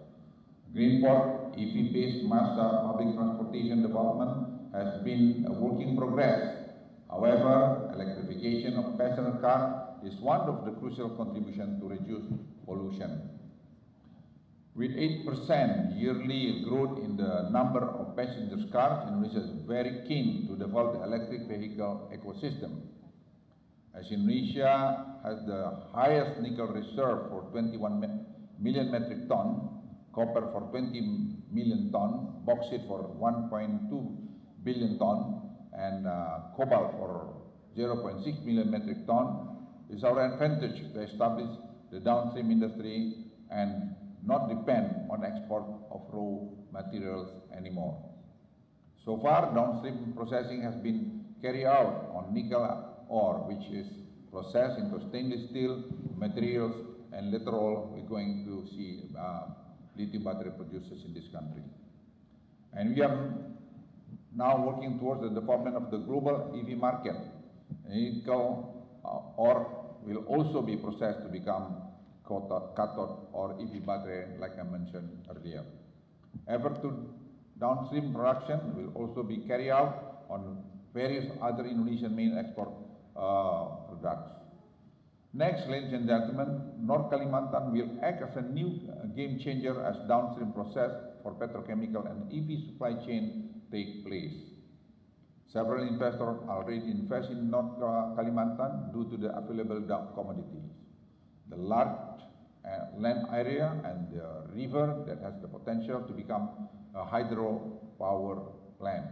Greenport EV-based mass public transportation development has been a work in progress. However, electrification of passenger car is one of the crucial contributions to reduce pollution. With 8% yearly growth in the number of passenger cars, Indonesia is very keen to develop the electric vehicle ecosystem. As Indonesia has the highest nickel reserve for 21 million metric ton, copper for 20 million ton, bauxite for 1.2 billion ton, and cobalt for 0.6 million metric ton, it's our advantage to establish the downstream industry and not depend on export of raw materials anymore. So far, downstream processing has been carried out on nickel ore, which is processed into stainless steel materials, and later on we're going to see lithium battery producers in this country. And we are now working towards the development of the global EV market. Nickel ore will also be processed to become cathode or EV battery, like I mentioned earlier. Effort to downstream production will also be carried out on various other Indonesian main export products. Next, ladies and gentlemen, North Kalimantan will act as a new game changer as downstream process for petrochemical and EV supply chain take place. Several investors already invest in North Kalimantan due to the available commodities, the large land area and the river that has the potential to become a hydropower plant.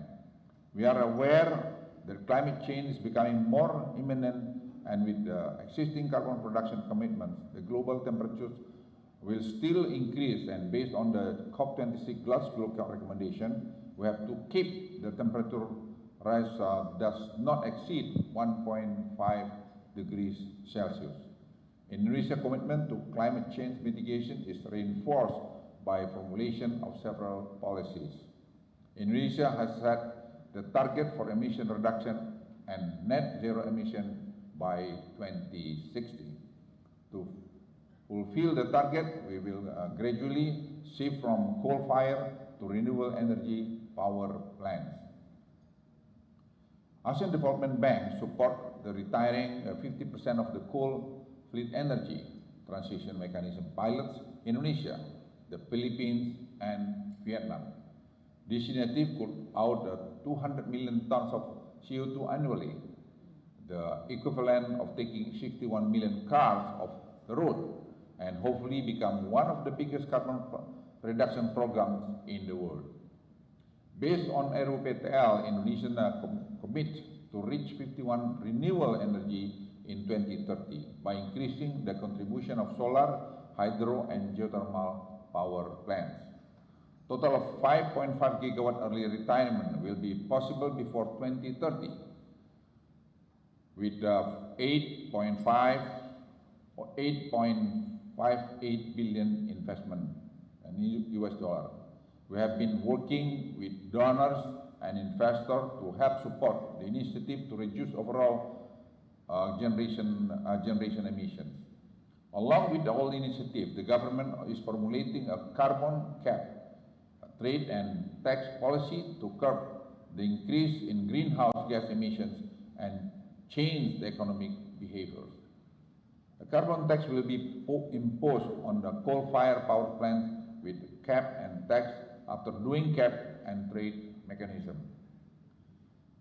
We are aware that climate change is becoming more imminent, and with the existing carbon production commitments, the global temperatures will still increase, and based on the COP26 Glasgow recommendation, we have to keep the temperature rise does not exceed 1.5 degrees Celsius. Indonesia's commitment to climate change mitigation is reinforced by formulation of several policies. Indonesia has set the target for emission reduction and net zero emission by 2060. To fulfill the target, we will gradually shift from coal-fired to renewable energy power plants. Asian Development Bank support the retiring 50% of the coal fleet energy transition mechanism pilots in Indonesia, the Philippines, and Vietnam. This initiative could out 200 million tons of CO2 annually, the equivalent of taking 61 million cars off the road, and hopefully become one of the biggest carbon reduction programs in the world. Based on RUPTL, Indonesia commits to reach 51 renewable energy in 2030 by increasing the contribution of solar, hydro, and geothermal power plants. Total of 5.5 gigawatt early retirement will be possible before 2030, with 8.58 billion investment in US dollar. We have been working with donors and investors to help support the initiative to reduce overall generation emissions. Along with the whole initiative, the government is formulating a carbon cap, trade and tax policy to curb the increase in greenhouse gas emissions and change the economic behaviors. The carbon tax will be imposed on the coal-fired power plants with cap and tax after doing cap and trade mechanism.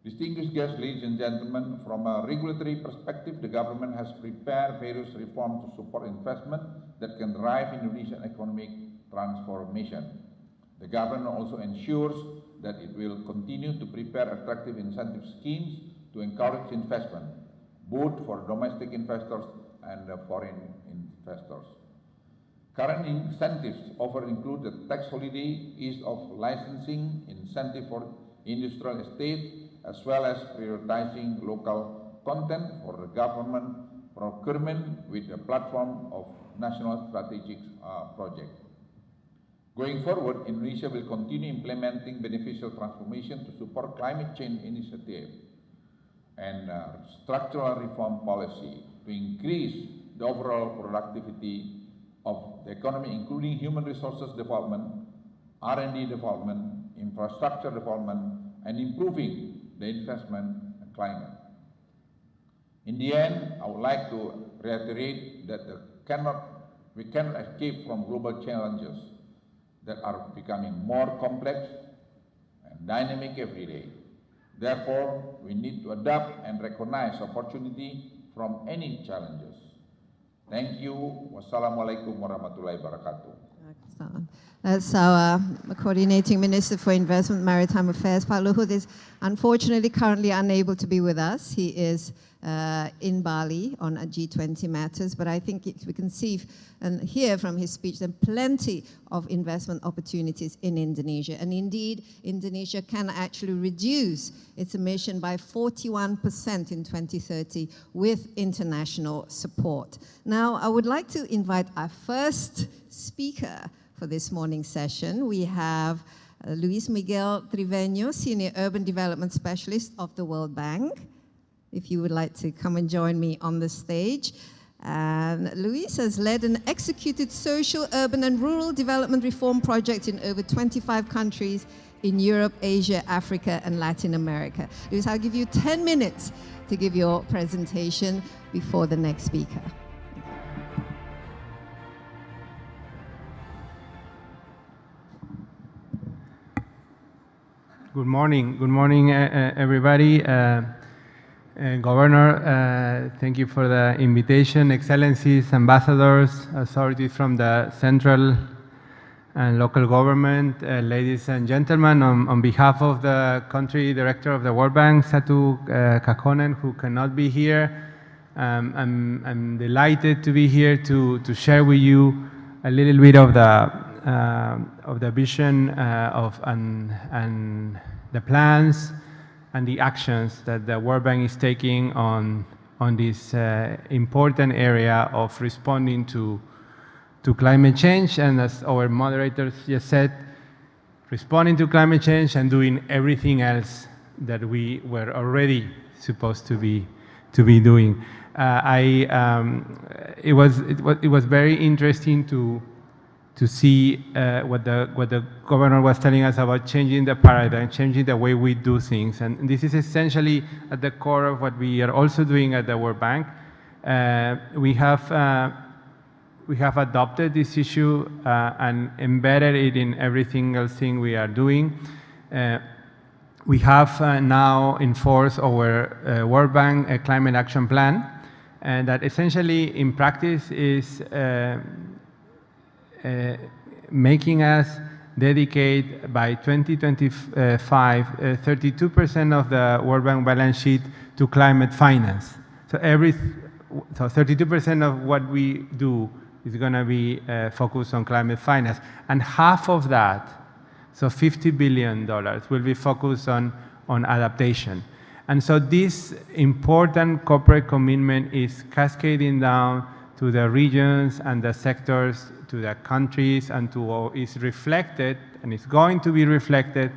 Distinguished guests, ladies and gentlemen, from a regulatory perspective, the government has prepared various reforms to support investment that can drive Indonesian economic transformation. The government also ensures that it will continue to prepare attractive incentive schemes to encourage investment, both for domestic investors and foreign investors. Current incentives offered include the tax holiday, ease of licensing, incentive for industrial estates, as well as prioritizing local content for the government procurement with a platform of national strategic projects. Going forward, Indonesia will continue implementing beneficial transformation to support climate change initiatives. and structural reform policy to increase the overall productivity of the economy, including human resources development, R&D development, infrastructure development, and improving the investment climate. In the end, I would like to reiterate that we cannot escape from global challenges that are becoming more complex and dynamic every day. Therefore, we need to adapt and recognize opportunity from any challenges. Thank you. Wassalamualaikum warahmatullahi wabarakatuh. That's our Coordinating Minister for Investment and Maritime Affairs, Pak Luhut, is unfortunately currently unable to be with us. He is in Bali on a G20 matters, but I think we can see and hear from his speech there are plenty of investment opportunities in Indonesia. And indeed, Indonesia can actually reduce its emission by 41% in 2030 with international support. Now, I would like to invite our first speaker for this morning's session. We have Luis Miguel Triveño, Senior Urban Development Specialist of the World Bank. If you would like to come and join me on the stage. And Luis has led and executed social, urban and rural development reform projects in over 25 countries in Europe, Asia, Africa and Latin America. Luis, I'll give you 10 minutes to give your presentation before the next speaker. Good morning, everybody. Governor, thank you for the invitation. Excellencies, ambassadors, authorities from the central and local government, ladies and gentlemen, on behalf of the country director of the World Bank, Satu Kakonen, who cannot be here, I'm delighted to be here to share with you a little bit of the vision and the plans and the actions that the World Bank is taking on this important area of responding to climate change, and as our moderators just said, responding to climate change and doing everything else that we were already supposed to be doing. It was very interesting to see what the governor was telling us about changing the paradigm, changing the way we do things. And this is essentially at the core of what we are also doing at the World Bank. We have adopted this issue and embedded it in every single thing we are doing. We have now enforced our World Bank Climate Action Plan, and that essentially in practice is making us dedicate by 2025 32% of the World Bank balance sheet to climate finance. So 32% of what we do is going to be focused on climate finance, and half of that, so $50 billion, will be focused on adaptation. And so this important corporate commitment is cascading down to the regions and the sectors, to the countries, and is reflected, and it's going to be reflected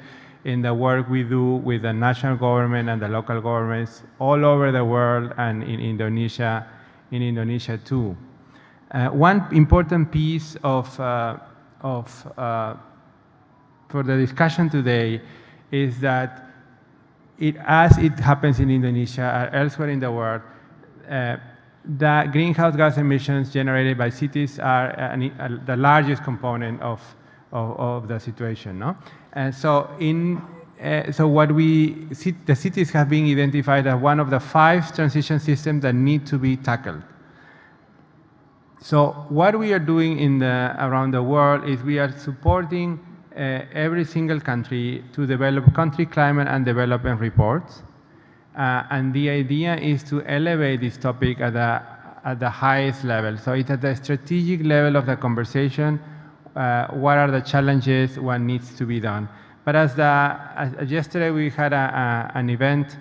in the work we do with the national government and the local governments all over the world, and in Indonesia too. One important piece for the discussion today is that as it happens in Indonesia or elsewhere in the world, the greenhouse gas emissions generated by cities are the largest component of the situation, no? And so the cities have been identified as one of the 5 transition systems that need to be tackled. So what we are doing around the world is we are supporting every single country to develop country climate and development reports. And the idea is to elevate this topic at the highest level. So it's at the strategic level of the conversation. What are the challenges? What needs to be done? But as yesterday we had an event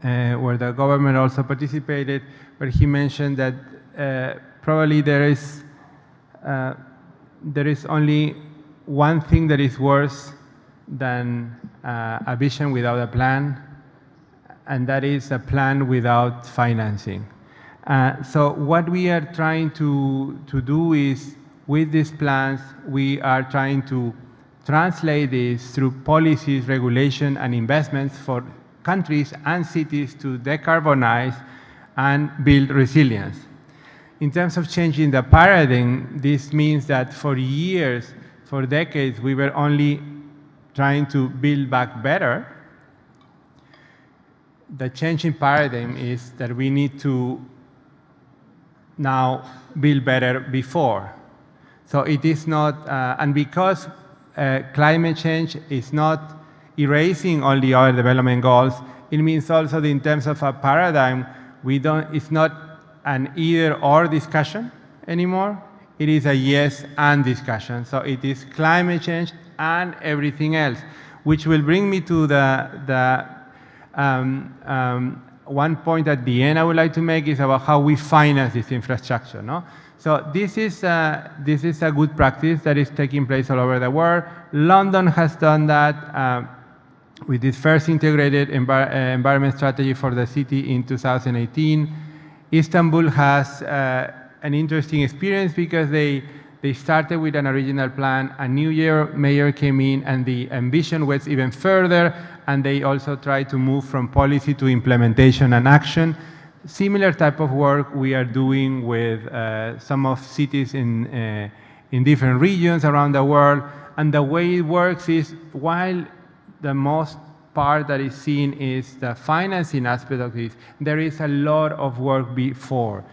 where the government also participated, where he mentioned that probably there is only one thing that is worse than a vision without a plan, and that is a plan without financing. So what we are trying to do is, with these plans, we are trying to translate this through policies, regulation, and investments for countries and cities to decarbonize and build resilience. In terms of changing the paradigm, this means that for years, for decades, we were only trying to build back better. The changing paradigm is that we need to now build better before. So it is not, and because climate change is not erasing all the other development goals, it means also that in terms of a paradigm, it's not an either-or discussion anymore. It is a yes and discussion. So it is climate change and everything else, which will bring me to one point at the end I would like to make is about how we finance this infrastructure. No? So this is a good practice that is taking place all over the world. London has done that with its first integrated environment strategy for the city in 2018. Istanbul has an interesting experience because they started with an original plan, a new mayor came in, and the ambition went even further, and they also tried to move from policy to implementation and action. Similar type of work we are doing with some of cities in different regions around the world, and the way it works is, while the most part that is seen is the financing aspect of this, there is a lot of work before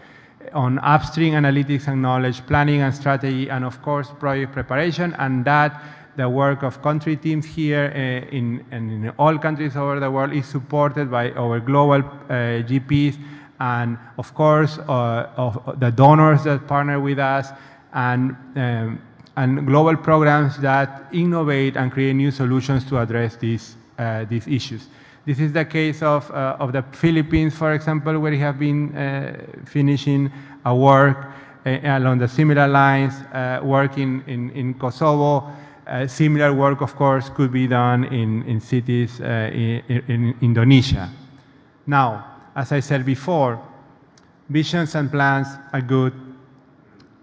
on upstream analytics and knowledge, planning and strategy, and of course project preparation, and that the work of country teams here in all countries over the world is supported by our global GPs, and of course of the donors that partner with us, and global programs that innovate and create new solutions to address these issues. This is the case of the Philippines, for example, where we have been finishing a work along the similar lines, work in Kosovo. Similar work, of course, could be done in cities in Indonesia. Now, as I said before, visions and plans are good,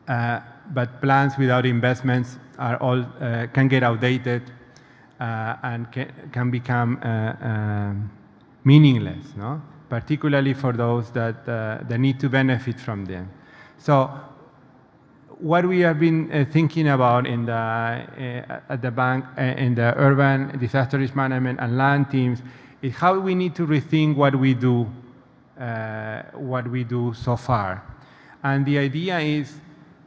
but plans without investments are all can get outdated and can become meaningless, no? Particularly for those that need to benefit from them. So what we have been thinking about at the bank, in the urban disaster risk management and land teams, is how we need to rethink what we do so far. And the idea is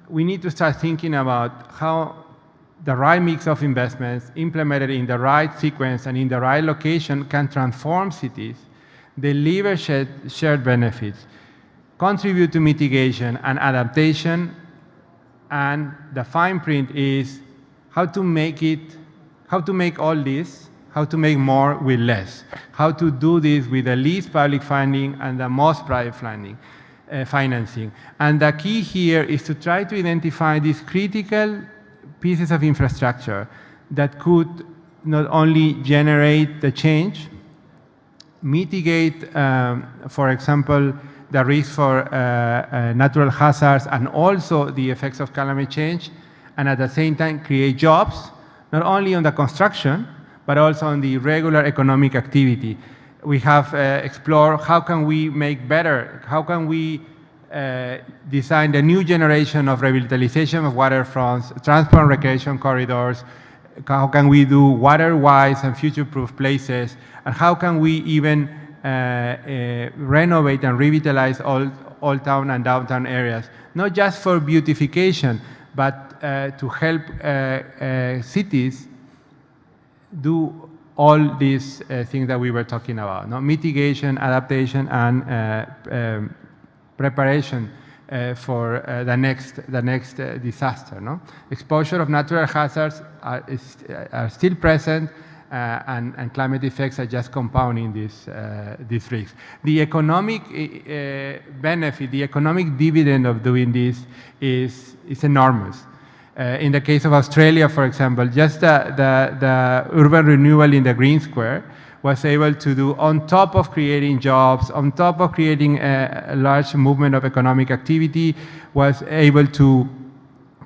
we need to start thinking about how the right mix of investments implemented in the right sequence and in the right location can transform cities, deliver shared benefits, contribute to mitigation and adaptation. And the fine print is how to make all this, how to make more with less, how to do this with the least public funding and the most private financing. And the key here is to try to identify these critical pieces of infrastructure that could not only generate the change, mitigate, for example, the risk for natural hazards and also the effects of climate change, and at the same time create jobs, not only on the construction, but also on the regular economic activity. We have explored how can we make better, how can we design the new generation of revitalization of waterfronts, transport and recreation corridors, how can we do water-wise and future-proof places, and how can we even renovate and revitalize all town and downtown areas, not just for beautification, but to help cities do all these things that we were talking about, no? Mitigation, adaptation, and preparation for the next disaster. No? Exposure of natural hazards are still present, and climate effects are just compounding these risks. The economic benefit, the economic dividend of doing this is enormous. In the case of Australia, for example, just the urban renewal in the Green Square was able to do, on top of creating jobs, on top of creating a large movement of economic activity, was able to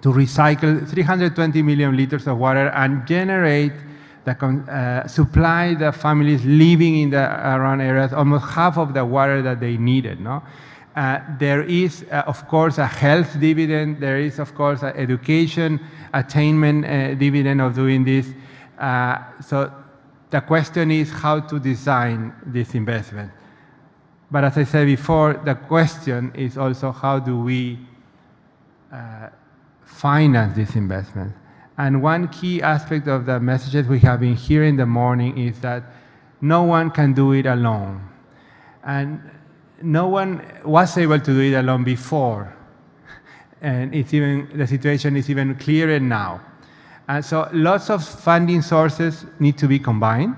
recycle 320 million liters of water and generate supply the families living in the around areas almost half of the water that they needed. No? There is, of course, a health dividend. There is, of course, an education attainment dividend of doing this. So the question is how to design this investment. But as I said before, the question is also how do we finance this investment. And one key aspect of the messages we have been hearing in the morning is that no one can do it alone. And no one was able to do it alone before. And the situation is even clearer now. And so lots of funding sources need to be combined,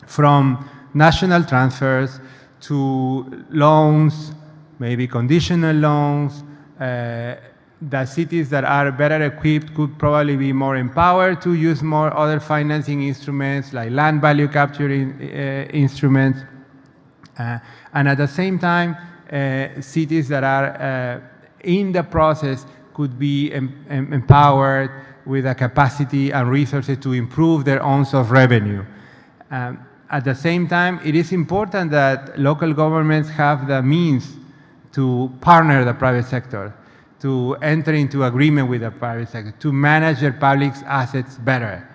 from national transfers to loans, maybe conditional loans. The cities that are better equipped could probably be more empowered to use more other financing instruments like land value capturing instruments. And at the same time, cities that are in the process could be empowered with a capacity and resources to improve their own source of revenue. At the same time, it is important that local governments have the means to partner the private sector, to enter into agreement with the private sector, to manage their public assets better.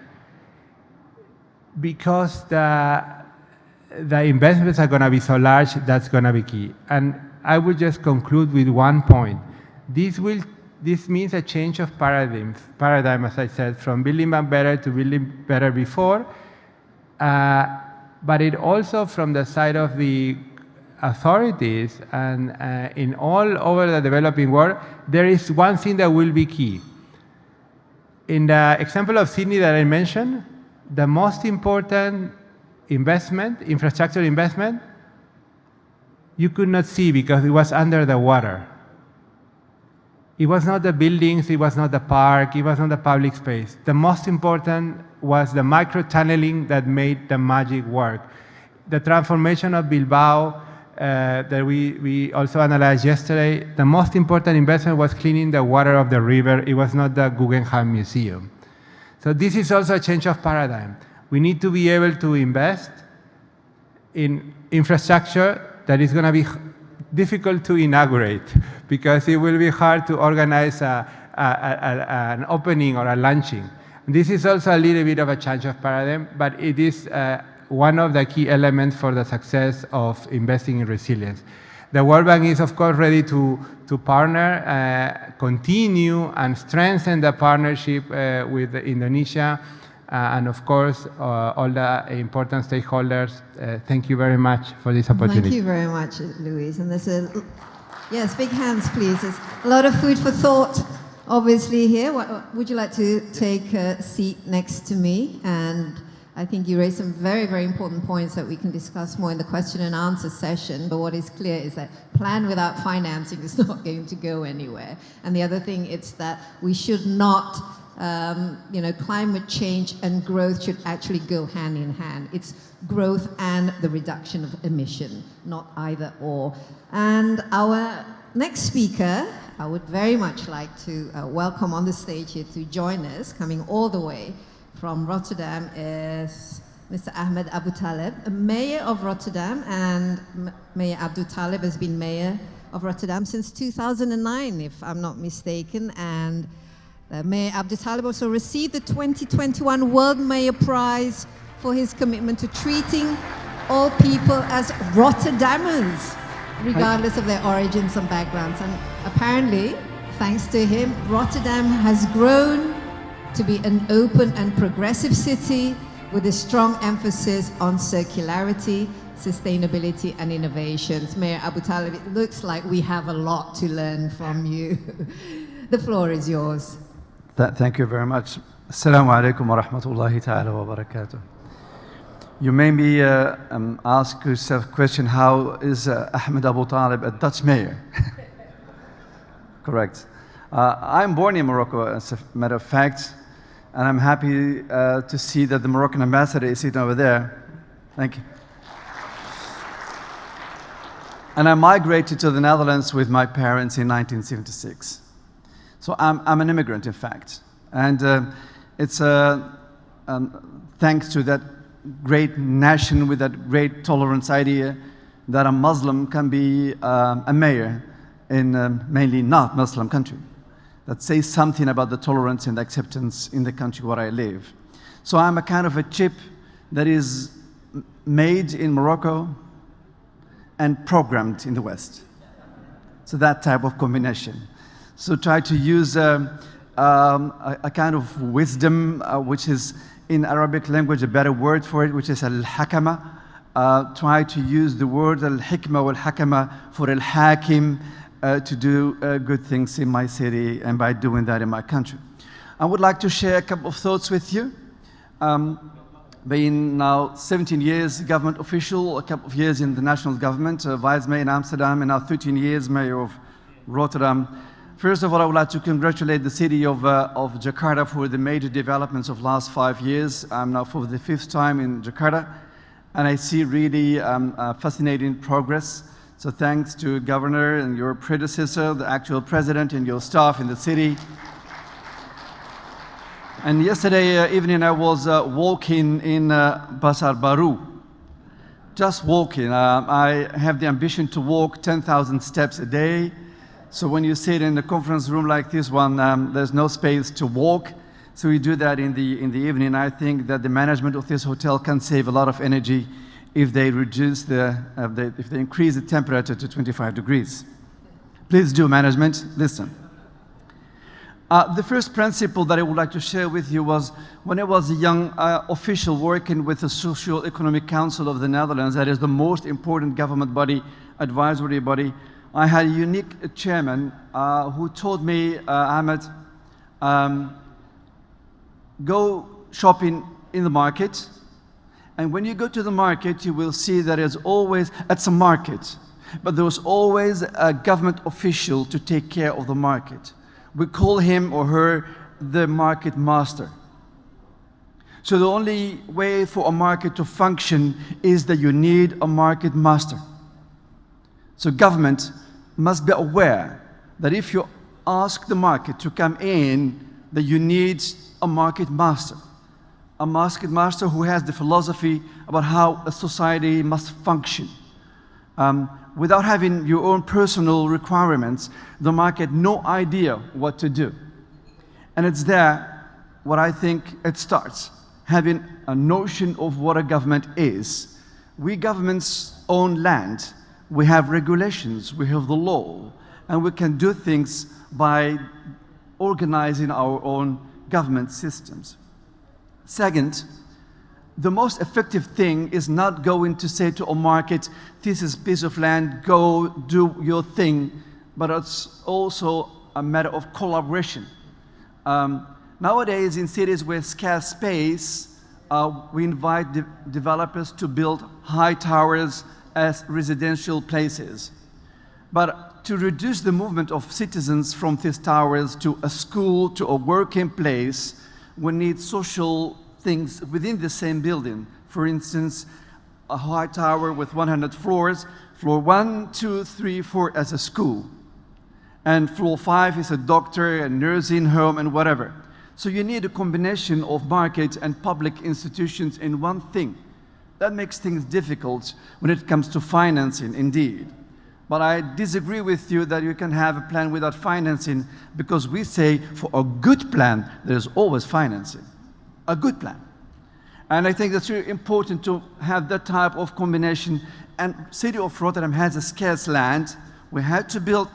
Because the investments are going to be so large, that's going to be key. And I would just conclude with one point. This means a change of paradigm, as I said, from building back better to building better before. But it also, from the side of the authorities and in all over the developing world, there is one thing that will be key. In the example of Sydney that I mentioned, the most important investment, infrastructure investment, you could not see because it was under the water. It was not the buildings, it was not the park, it was not the public space. The most important was the micro-tunneling that made the magic work. The transformation of Bilbao that we also analyzed yesterday, the most important investment was cleaning the water of the river. It was not the Guggenheim Museum. So this is also a change of paradigm. We need to be able to invest in infrastructure that is going to be difficult to inaugurate because it will be hard to organize an opening or a launching. This is also a little bit of a change of paradigm, but it is one of the key elements for the success of investing in resilience. The World Bank is, of course, ready to partner, continue and strengthen the partnership with Indonesia, and of course, all the important stakeholders. Thank you very much for this opportunity. Thank you very much, Luis. And there's yes, big hands, please. There's a lot of food for thought, obviously, here. Would you like to take a seat next to me? And I think you raised some very, very important points that we can discuss more in the question and answer session. But what is clear is that plan without financing is not going to go anywhere. And the other thing is that we should not, climate change and growth should actually go hand in hand. It's growth and the reduction of emission, not either or. And our next speaker, I would very much like to welcome on the stage here to join us, coming all the way from Rotterdam, is Mr. Ahmed Abu Taleb, Mayor of Rotterdam, and Mayor Abu Taleb has been Mayor of Rotterdam since 2009, if I'm not mistaken, and Mayor Abu Taleb also received the 2021 World Mayor Prize for his commitment to treating all people as Rotterdammers, regardless of their origins and backgrounds. And apparently, thanks to him, Rotterdam has grown to be an open and progressive city with a strong emphasis on circularity, sustainability, and innovations. Mayor Abu Taleb, it looks like we have a lot to learn from you. The floor is yours. Thank you very much. Assalamu alaikum wa rahmatullahi ta'ala wa barakatuh. You may be ask yourself a question, how is Ahmed Abu Taleb a Dutch mayor? Correct. I'm born in Morocco, as a matter of fact, and I'm happy to see that the Moroccan ambassador is sitting over there. Thank you. And I migrated to the Netherlands with my parents in 1976. So I'm an immigrant, in fact. And it's thanks to that great nation with that great tolerance idea that a Muslim can be a mayor in a mainly not Muslim country. That says something about the tolerance and acceptance in the country where I live. So I'm a kind of a chip that is made in Morocco and programmed in the West. So that type of combination. So try to use a kind of wisdom, which is in Arabic language a better word for it, which is al-hakama. Try to use the word al-hikma wal-hakama for al-hakim to do good things in my city and by doing that in my country. I would like to share a couple of thoughts with you. Being now 17 years government official, a couple of years in the national government, vice mayor in Amsterdam, and now 13 years mayor of Rotterdam. First of all, I would like to congratulate the city of Jakarta for the major developments of last 5 years. I'm now for the 5th time in Jakarta, and I see really fascinating progress. So thanks to Governor and your predecessor, the actual president, and your staff in the city. And yesterday evening I was walking in Pasar Baru. Just walking. I have the ambition to walk 10,000 steps a day. So when you sit in a conference room like this one, there's no space to walk. So we do that in the evening. I think that the management of this hotel can save a lot of energy if they reduce if they increase the temperature to 25 degrees. Please do, management, listen. The first principle that I would like to share with you was when I was a young official working with the Social Economic Council of the Netherlands, that is the most important government body, advisory body. I had a unique chairman who told me, Ahmed, go shopping in the market, and when you go to the market, you will see that it's a market, but there's always a government official to take care of the market. We call him or her the market master. So the only way for a market to function is that you need a market master. So government must be aware that if you ask the market to come in, that you need a market master. A market master who has the philosophy about how a society must function. Without having your own personal requirements, the market no idea what to do. And it's there what I think it starts, having a notion of what a government is. We governments own land, we have regulations, we have the law, and we can do things by organizing our own government systems. Second, the most effective thing is not going to say to a market, this is a piece of land, go do your thing, but it's also a matter of collaboration. Nowadays, in cities with scarce space, we invite developers to build high towers as residential places. But to reduce the movement of citizens from these towers to a school, to a working place, we need social things within the same building. For instance, a high tower with 100 floors, floor 1, 2, 3, 4 as a school. And floor 5 is a doctor, a nursing home, and whatever. So you need a combination of market and public institutions in one thing. That makes things difficult when it comes to financing, indeed. But I disagree with you that you can have a plan without financing, because we say for a good plan, there's always financing. A good plan. And I think that's really important to have that type of combination. And city of Rotterdam has a scarce land. We had to build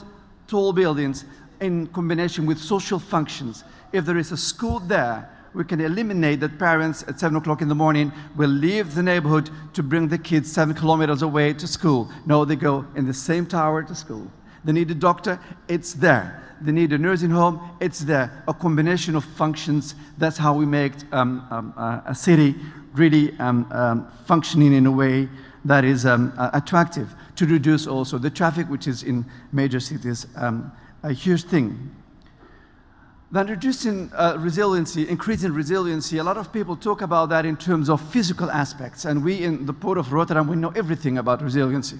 tall buildings in combination with social functions. If there is a school there, we can eliminate that parents at 7 o'clock in the morning will leave the neighborhood to bring the kids 7 kilometers away to school. No, they go in the same tower to school. They need a doctor, it's there. They need a nursing home, it's there. A combination of functions, that's how we make a city really functioning in a way that is attractive, to reduce also the traffic, which is in major cities a huge thing. Then reducing resiliency, increasing resiliency, a lot of people talk about that in terms of physical aspects. And we in the Port of Rotterdam, we know everything about resiliency.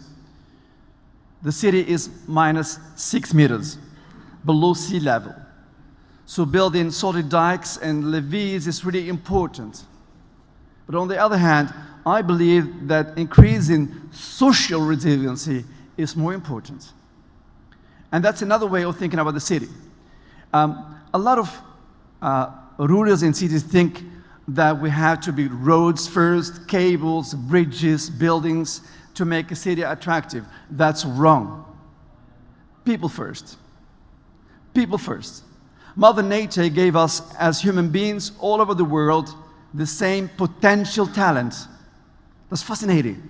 The city is -6 meters below sea level. So building solid dikes and levees is really important. But on the other hand, I believe that increasing social resiliency is more important. And that's another way of thinking about the city. A lot of rulers in cities think that we have to be roads first, cables, bridges, buildings to make a city attractive. That's wrong. People first. People first. Mother Nature gave us, as human beings all over the world, the same potential talent. That's fascinating.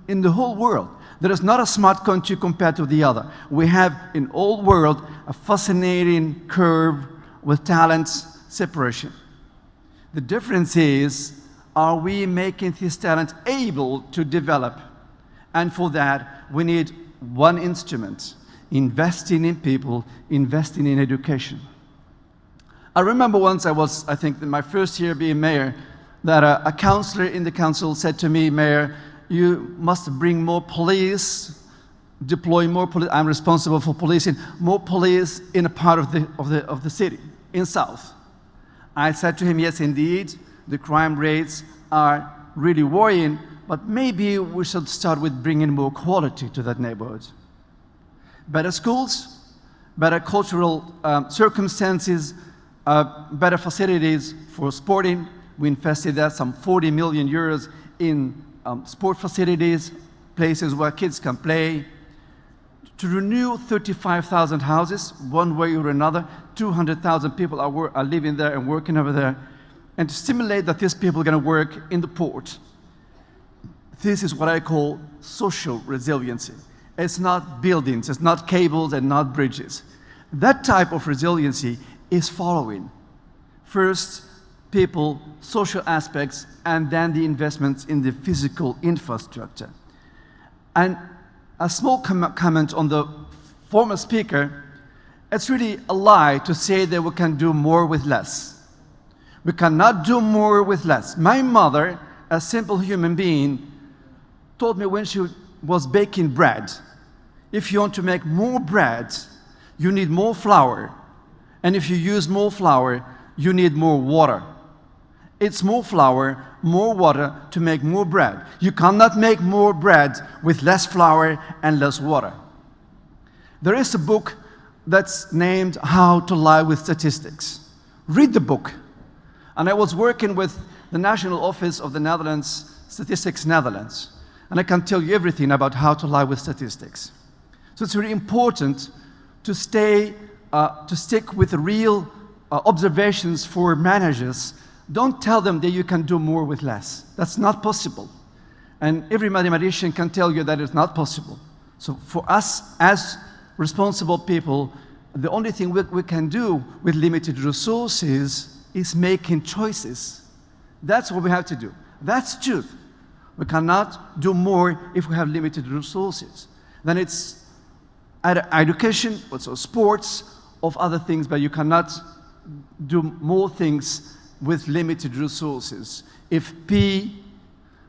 In the whole world, there is not a smart country compared to the other. We have in all world a fascinating curve with talents separation. The difference is, are we making this talent able to develop? And for that, we need one instrument: investing in people, investing in education. I remember once I think in my first year being mayor, that a councillor in the council said to me, "Mayor, you must bring more police, deploy more police. I'm responsible for policing, more police in a part of the city, in South." I said to him, "Yes, indeed, the crime rates are really worrying, but maybe we should start with bringing more quality to that neighborhood. Better schools, better cultural circumstances, better facilities for sporting." We invested there some 40 million euros in sport facilities, places where kids can play. To renew 35,000 houses, one way or another, 200,000 people are living there and working over there, and to stimulate that these people are going to work in the port. This is what I call social resiliency. It's not buildings, it's not cables and not bridges. That type of resiliency is following. First, people, social aspects, and then the investments in the physical infrastructure. And a small comment on the former speaker, it's really a lie to say that we can do more with less. We cannot do more with less. My mother, a simple human being, told me when she was baking bread, if you want to make more bread, you need more flour. And if you use more flour, you need more water. It's more flour, more water to make more bread. You cannot make more bread with less flour and less water. There is a book that's named How to Lie with Statistics. Read the book. And I was working with the National Office of the Netherlands, Statistics Netherlands. And I can tell you everything about how to lie with statistics. So it's really important to stick with the real observations for managers. Don't tell them that you can do more with less. That's not possible. And every mathematician can tell you that it's not possible. So for us as responsible people, the only thing we can do with limited resources is making choices. That's what we have to do. That's truth. We cannot do more if we have limited resources. Then it's either education, also sports, of other things, but you cannot do more things with limited resources. If P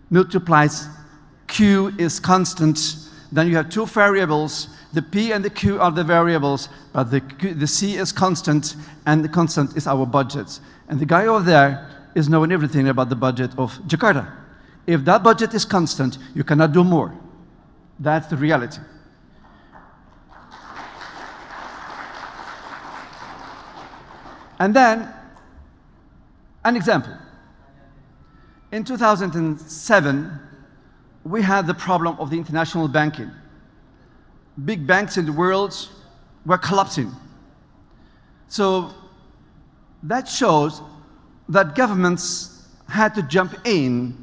multiplies Q is constant, then you have two variables. The P and the Q are the variables, but the C is constant, and the constant is our budget. And the guy over there is knowing everything about the budget of Jakarta. If that budget is constant, you cannot do more. That's the reality. And then, an example. In 2007, we had the problem of the international banking. Big banks in the world were collapsing. So that shows that governments had to jump in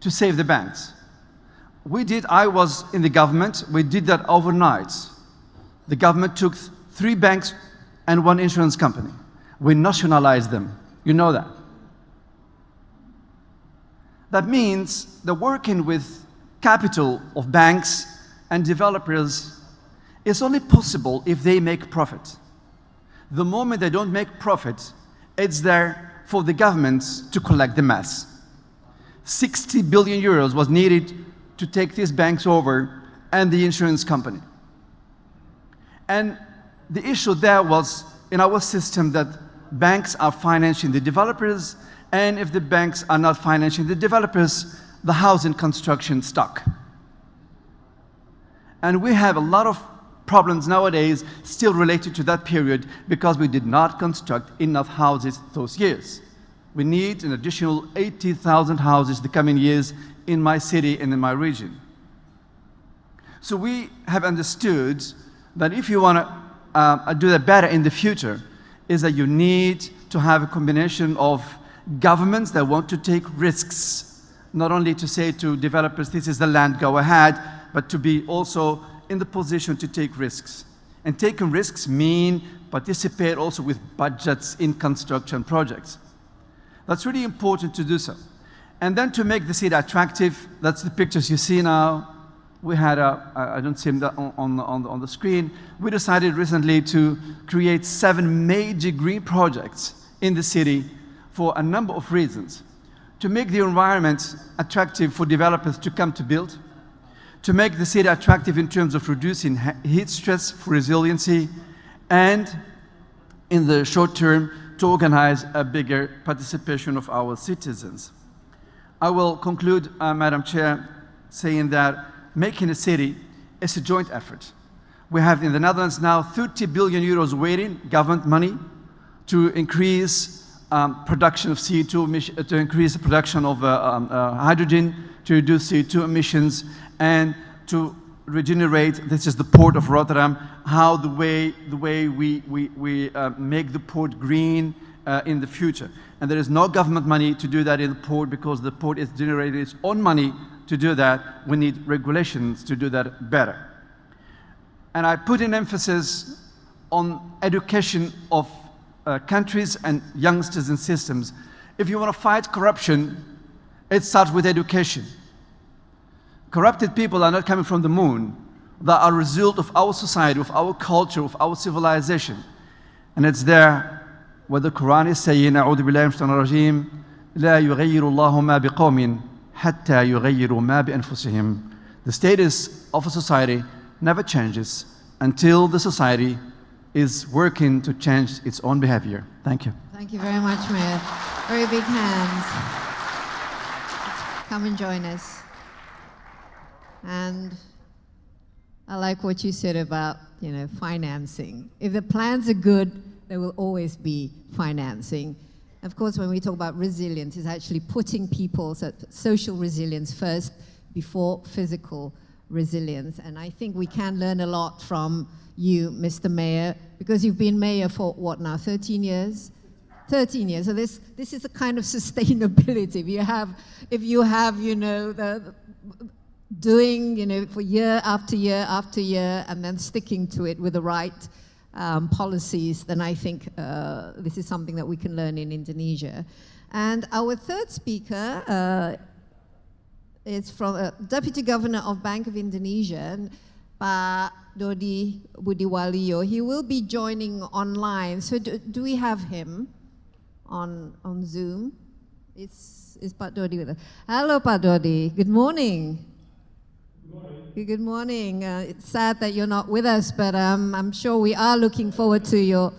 to save the banks. I was in the government, we did that overnight. The government took 3 banks and 1 insurance company. We nationalized them. You know that. That means that working with capital of banks and developers is only possible if they make profit. the moment they don't make profits, it's there for the governments to collect the mess. 60 billion euros was needed to take these banks over and the insurance company. And the issue there was in our system that banks are financing the developers, and if the banks are not financing the developers, the housing construction stuck. And we have a lot of problems nowadays still related to that period because we did not construct enough houses those years. We need an additional 80,000 houses the coming years in my city and in my region. So we have understood that if you want to do that better in the future, is that you need to have a combination of governments that want to take risks, not only to say to developers, this is the land, go ahead, but to be also in the position to take risks. And taking risks mean participate also with budgets in construction projects. That's really important to do so. And then to make the city attractive, that's the pictures you see now. We had I don't see them on the screen. We decided recently to create 7 major green projects in the city for a number of reasons. To make the environment attractive for developers to come to build, to make the city attractive in terms of reducing heat stress for resiliency, and in the short term, to organize a bigger participation of our citizens. I will conclude, Madam Chair, saying that making a city is a joint effort. We have in the Netherlands now 30 billion euros waiting, government money, to increase production of CO2, to increase the production of hydrogen, to reduce CO2 emissions, and to regenerate, this is the port of Rotterdam, how the way we make the port green in the future. And there is no government money to do that in the port because the port is generating its own money to do that. We need regulations to do that better. And I put an emphasis on education of countries and youngsters and systems. If you want to fight corruption, it starts with education. Corrupted people are not coming from the moon. They are a result of our society, of our culture, of our civilization. And it's there where the Quran is saying, أعوذ بالله من الشيطان الرجيم لا يغير الله ما بقوم حتى يغيروا ما بأنفسهم. The status of a society never changes until the society is working to change its own behavior. Thank you. Thank you very much, Mayor. Very big hands. Come and join us. And I like what you said about, financing. If the plans are good, there will always be financing. Of course, when we talk about resilience, it's actually putting people's social resilience first before physical resilience. And I think we can learn a lot from you, Mr. Mayor, because you've been mayor for what now, 13 years? 13 years. So this is a kind of sustainability. If you have, doing, for year after year after year, and then sticking to it with the right policies, then I think this is something that we can learn in Indonesia. And our third speaker is from Deputy Governor of Bank of Indonesia, Pak Dodi Budiwaluyo. He will be joining online. So do we have him on Zoom? Is Pak Dodi with us? Hello, Pak Dodi. Good morning. Good morning. It's sad that you're not with us, but I'm sure we are looking forward to your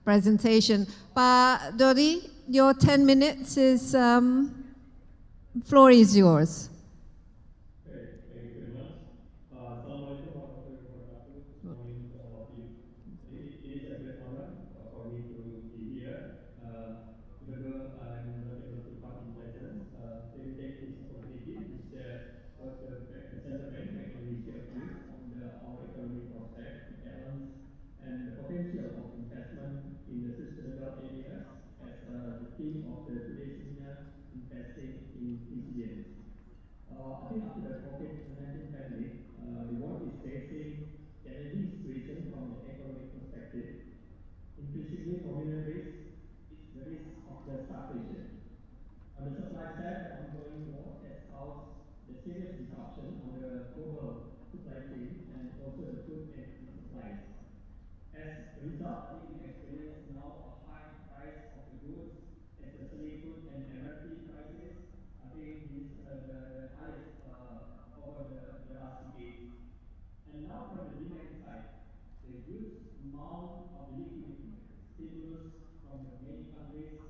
presentation. Pak Dodi, your 10 minutes is, floor is yours. I think after the COVID-19 pandemic, the world is facing challenging situation from the economic perspective. Increasingly prominent risk is the risk of the starvation. On the supply side, the ongoing war has caused the serious disruption on the global supply chain and also the food and supplies. As a result, I think we experience now a high price of the goods, especially food and energy prices. I think this is the highest over the last decade. And now for the demand side, the huge amount of the liquidity, the stimulus from the many countries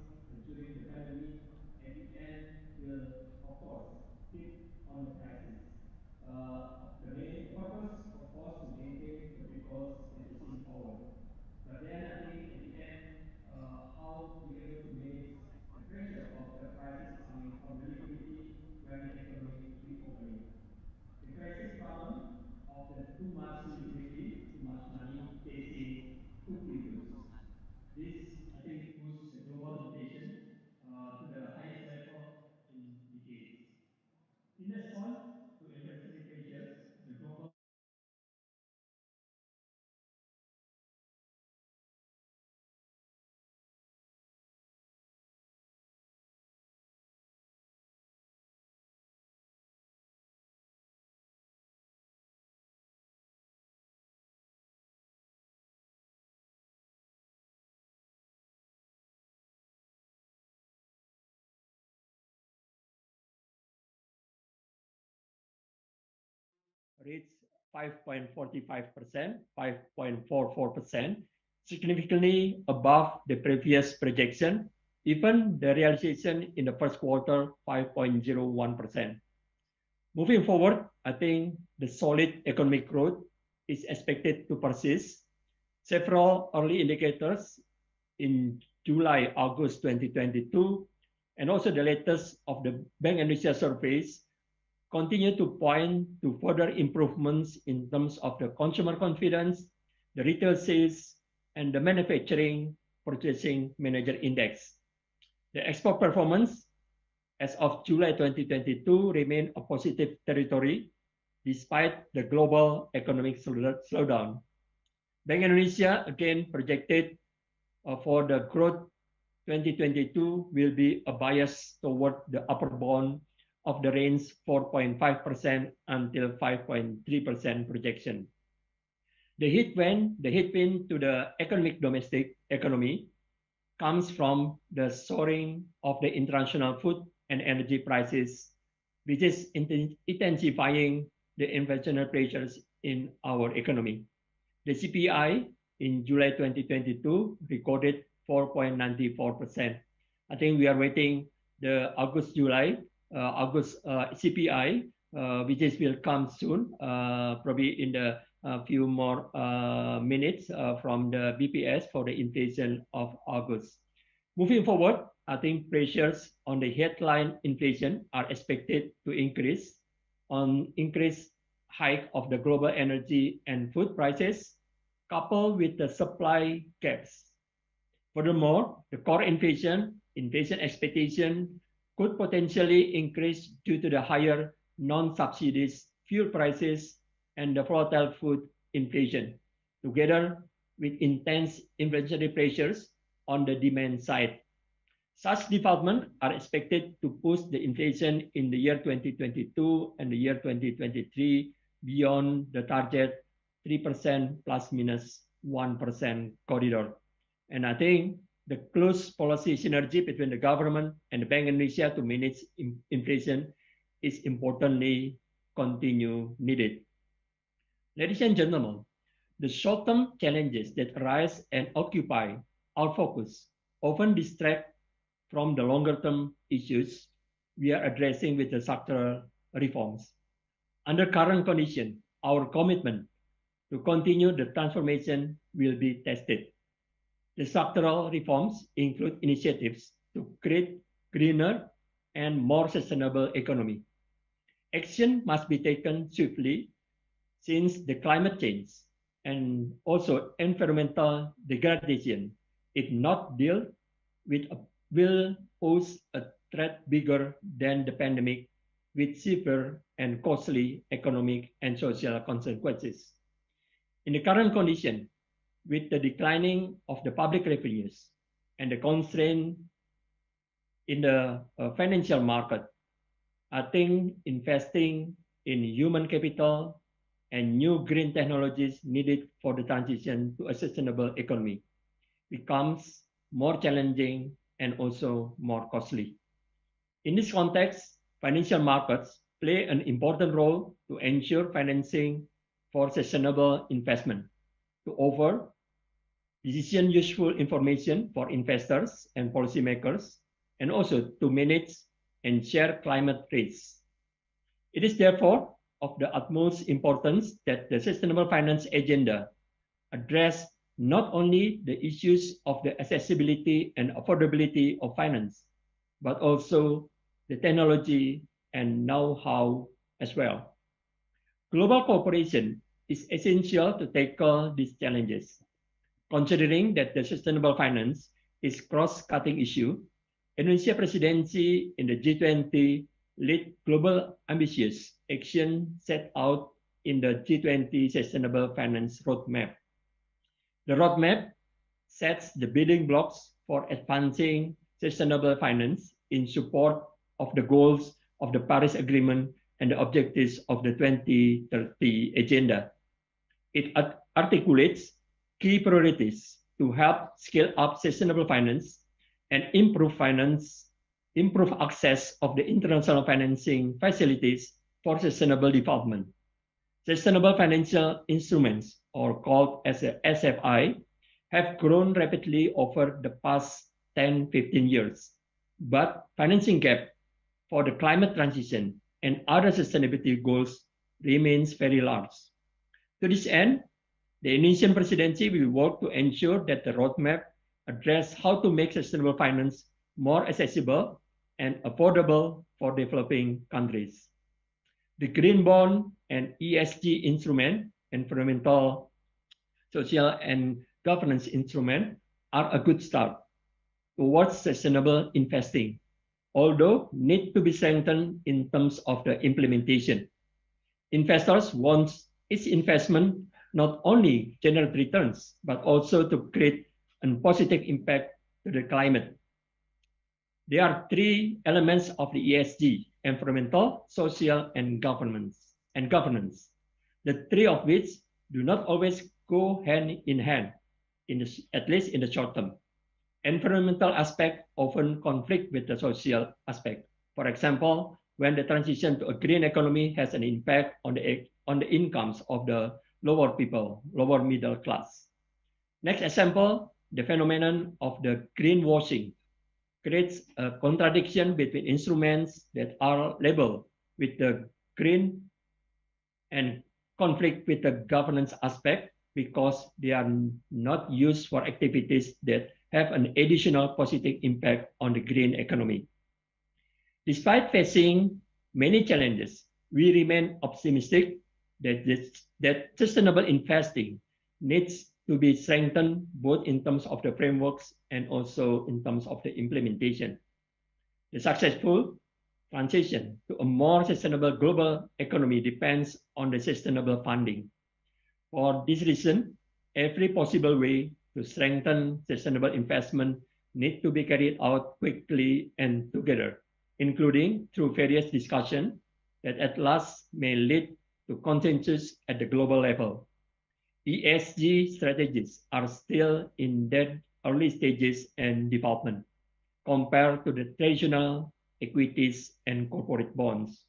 during the pandemic at the end will, of course, hit on the prices. The main purpose, of course, to maintain the people's purchasing power. But then I think at the end, how we able to manage the pressure of the prices coming from the liquidity when the economy reopening. The basic problem of the too much liquidity, too much money chasing quickly goods. This, I think, pushed the global inflation to the highest level in decades. In response to inflationary pressures, the global reached 5.45%, 5.44%, significantly above the previous projection. Even the realization in the first quarter, 5.01%. Moving forward, I think the solid economic growth is expected to persist. Several early indicators in July, August 2022, and also the latest of the Bank Indonesia surveys continue to point to further improvements in terms of the consumer confidence, the retail sales, and the manufacturing purchasing manager index. The export performance as of July 2022 remain a positive territory despite the global economic slowdown. Bank Indonesia again projected for the growth 2022 will be a bias toward the upper bound of the range 4.5% until 5.3% projection. The headwind to the domestic economy comes from the soaring of the international food and energy prices, which is intensifying the inflationary pressures in our economy. The CPI in July 2022 recorded 4.94%. I think we are waiting the August CPI, which will come soon, probably in the few more minutes from the BPS for the inflation of August. Moving forward, I think pressures on the headline inflation are expected to increase on increased hike of the global energy and food prices, coupled with the supply gaps. Furthermore, the core inflation expectation could potentially increase due to the higher non-subsidies fuel prices and the volatile food inflation, together with intense inflationary pressures on the demand side. Such developments are expected to push the inflation in the year 2022 and the year 2023 beyond the target 3% plus minus 1% corridor. And I think the close policy synergy between the government and the Bank Indonesia to manage inflation is importantly continue needed. Ladies and gentlemen, the short-term challenges that arise and occupy our focus often distract from the longer-term issues we are addressing with the structural reforms. Under current conditions, our commitment to continue the transformation will be tested. The structural reforms include initiatives to create greener and more sustainable economy. Action must be taken swiftly since the climate change and also environmental degradation, if not dealt with, will pose a threat bigger than the pandemic with severe and costly economic and social consequences. In the current condition, with the declining of the public revenues and the constraint in the financial market, I think investing in human capital and new green technologies needed for the transition to a sustainable economy becomes more challenging and also more costly. In this context, financial markets play an important role to ensure financing for sustainable investment, to offer decision-useful information for investors and policymakers, and also to manage and share climate risks. It is therefore of the utmost importance that the Sustainable Finance Agenda address not only the issues of the accessibility and affordability of finance, but also the technology and know-how as well. Global cooperation is essential to tackle these challenges. Considering that the sustainable finance is a cross-cutting issue, Indonesia presidency in the G20 led global ambitious action set out in the G20 Sustainable Finance Roadmap. The roadmap sets the building blocks for advancing sustainable finance in support of the goals of the Paris Agreement and the objectives of the 2030 Agenda. It articulates key priorities to help scale up sustainable finance and improve access of the international financing facilities for sustainable development. Sustainable financial instruments, or called as a SFI, have grown rapidly over the past 10-15 years, but financing gap for the climate transition and other sustainability goals remains very large. To this end, the Indonesian presidency will work to ensure that the roadmap address how to make sustainable finance more accessible and affordable for developing countries. The Green Bond and ESG instrument, environmental, social, and governance instrument, are a good start towards sustainable investing, although need to be strengthened in terms of the implementation. Investors want its investment not only generate returns, but also to create a positive impact to the climate. There are three elements of the ESG: environmental, social, and governance. The three of which do not always go hand in hand, at least in the short term. Environmental aspect often conflict with the social aspect. For example, when the transition to a green economy has an impact on the incomes of the lower middle class. Next example, the phenomenon of the greenwashing creates a contradiction between instruments that are labeled with the green and conflict with the governance aspect because they are not used for activities that have an additional positive impact on the green economy. Despite facing many challenges, we remain optimistic that sustainable investing needs to be strengthened both in terms of the frameworks and also in terms of the implementation. The successful transition to a more sustainable global economy depends on the sustainable funding. For this reason, every possible way to strengthen sustainable investment needs to be carried out quickly and together, including through various discussions that at last may lead to consensus at the global level. ESG strategies are still in their early stages and development compared to the traditional equities and corporate bonds.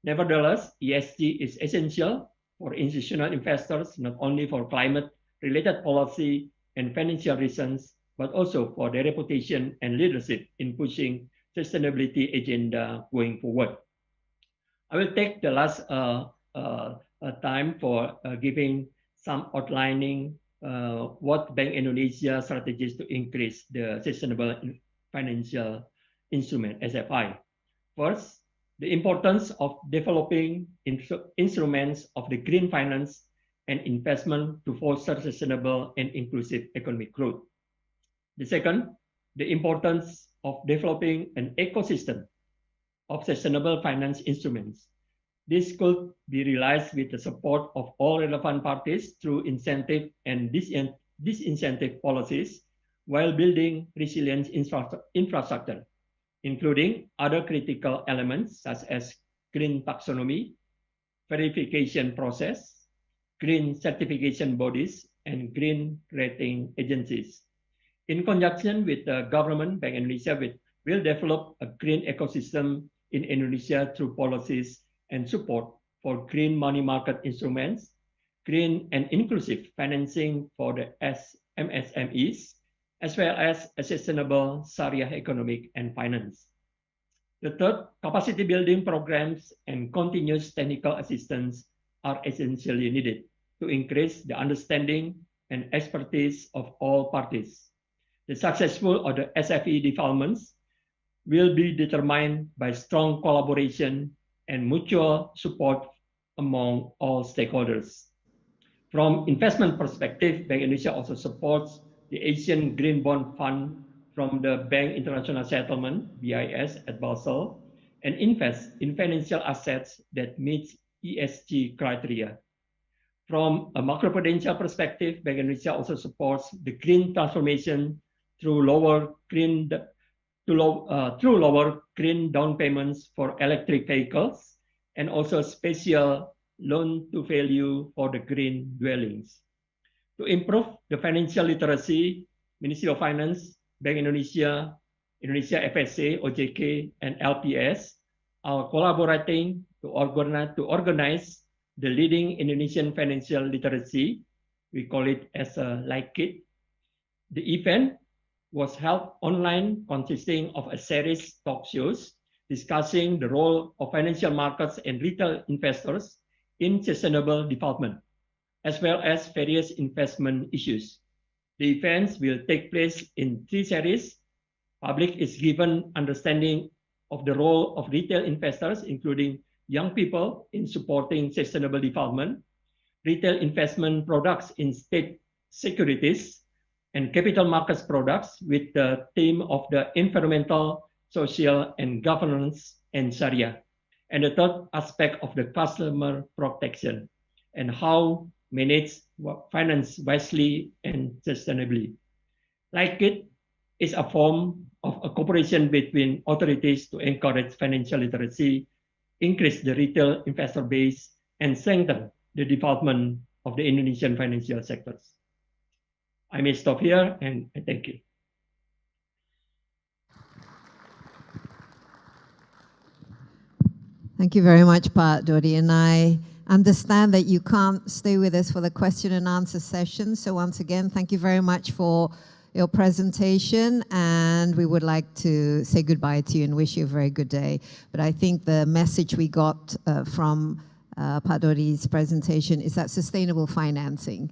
Nevertheless, ESG is essential for institutional investors, not only for climate-related policy and financial reasons, but also for their reputation and leadership in pushing sustainability agenda going forward. I will take the last time for giving some outlining what Bank Indonesia strategies to increase the sustainable financial instrument SFI. First, the importance of developing instruments of the green finance and investment to foster sustainable and inclusive economic growth. The second, the importance of developing an ecosystem of sustainable finance instruments. This could be realized with the support of all relevant parties through incentive and disincentive policies while building resilient infrastructure, including other critical elements such as green taxonomy, verification process, green certification bodies, and green rating agencies. In conjunction with the government, Bank Indonesia will develop a green ecosystem in Indonesia through policies and support for green money market instruments, green and inclusive financing for the MSMEs, as well as a sustainable Sharia economic and finance. The third, capacity building programs and continuous technical assistance are essentially needed to increase the understanding and expertise of all parties. The successful of the SFE developments will be determined by strong collaboration and mutual support among all stakeholders. From investment perspective, Bank Indonesia also supports the Asian Green Bond Fund from the Bank International Settlement, BIS, at Basel, and invest in financial assets that meet ESG criteria. From a macroprudential perspective, Bank Indonesia also supports the green transformation through lower green down payments for electric vehicles, and also special loan to value for the green dwellings. To improve the financial literacy, Ministry of Finance, Bank Indonesia, Indonesia FSA, OJK, and LPS are collaborating to organize the leading Indonesian financial literacy. We call it as a LIKE. The event was held online, consisting of a series of talk shows discussing the role of financial markets and retail investors in sustainable development, as well as various investment issues. The events will take place in 3 series. Public is given understanding of the role of retail investors, including young people, in supporting sustainable development, retail investment products in state securities, and capital markets products with the theme of the environmental, social, and governance and Sharia. And the third aspect of the customer protection and how manage finance wisely and sustainably. Like it is a form of a cooperation between authorities to encourage financial literacy, increase the retail investor base, and strengthen the development of the Indonesian financial sectors. I may stop here and thank you. Thank you very much, Pak Dodi. And I understand that you can't stay with us for the question and answer session. So once again, thank you very much for your presentation. And we would like to say goodbye to you and wish you a very good day. But I think the message we got from Pak Dodi's presentation is that sustainable financing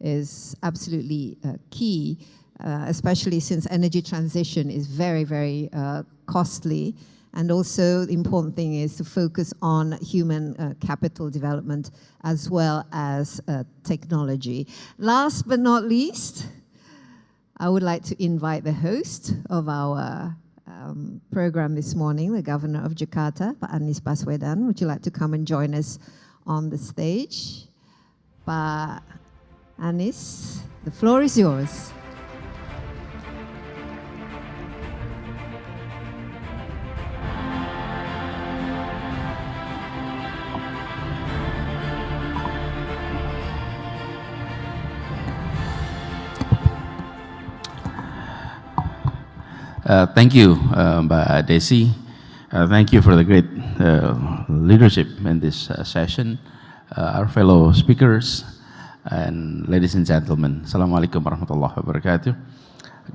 is absolutely key, especially since energy transition is very, very costly. And also the important thing is to focus on human capital development as well as technology. Last but not least, I would like to invite the host of our program this morning, the Governor of Jakarta, Pak Anies Baswedan. Would you like to come and join us on the stage? Pak Anies, the floor is yours. Thank you, Mbak Desi. Thank you for the great leadership in this session. Our fellow speakers and ladies and gentlemen, Assalamualaikum warahmatullahi wabarakatuh.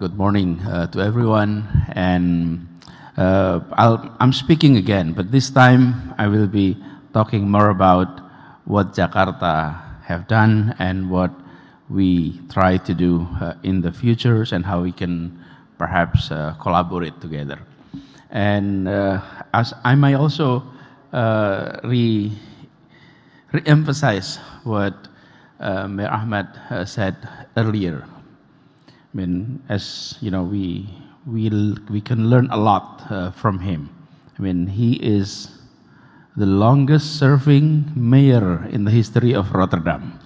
Good morning to everyone. And I'm speaking again, but this time I will be talking more about what Jakarta have done and what we try to do in the futures and how we can perhaps collaborate together. And as I might also re-emphasize what Mayor Ahmad said earlier. I mean, as you know, we can learn a lot from him. I mean, he is the longest serving mayor in the history of Rotterdam.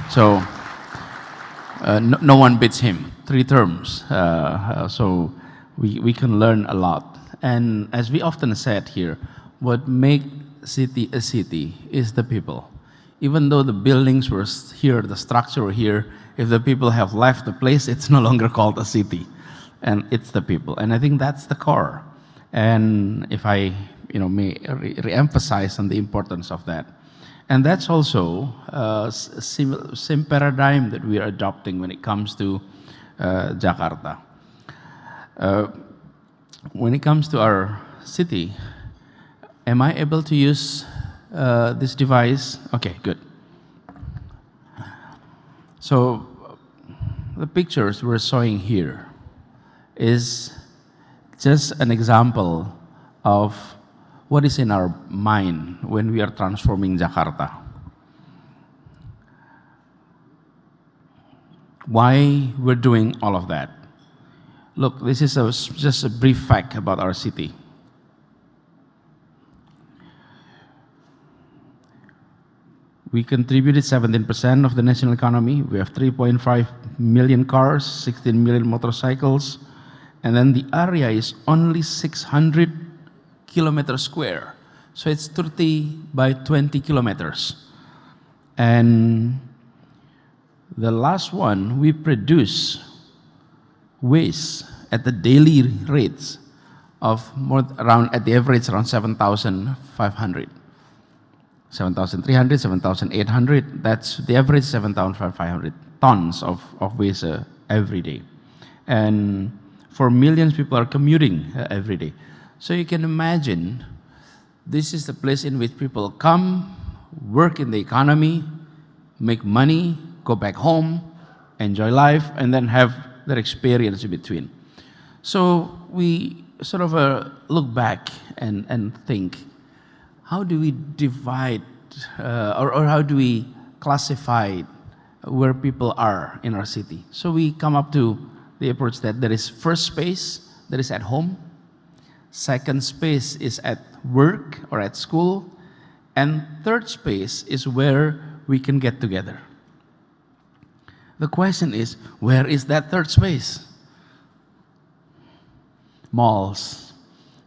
So no one beats him. 3 terms, so we can learn a lot. And as we often said here, what makes city a city is the people. even though the buildings were here, the structure were here, if the people have left the place, it's no longer called a city, and it's the people. And I think that's the core. And if I may re-emphasize on the importance of that. And that's also same paradigm that we are adopting when it comes to Jakarta. When it comes to our city, am I able to use this device? Okay, good. So the pictures we're showing here is just an example of what is in our mind when we are transforming Jakarta. Why we're doing all of that? Look, this is just a brief fact about our city. We contributed 17% of the national economy. We have 3.5 million cars, 16 million motorcycles, and then the area is only 600 kilometers square. So it's 30 by 20 kilometers. And the last one, we produce waste at the daily rates of at the average around 7,500. 7,300, 7,800, that's the average 7,500 tons of waste every day. And for millions people are commuting every day. So you can imagine, this is the place in which people come, work in the economy, make money, go back home, enjoy life, and then have their experience in between. So we sort of look back and think, how do we divide or how do we classify where people are in our city? So we come up to the approach that there is first space that is at home, second space is at work or at school, and third space is where we can get together. The question is, where is that third space? Malls.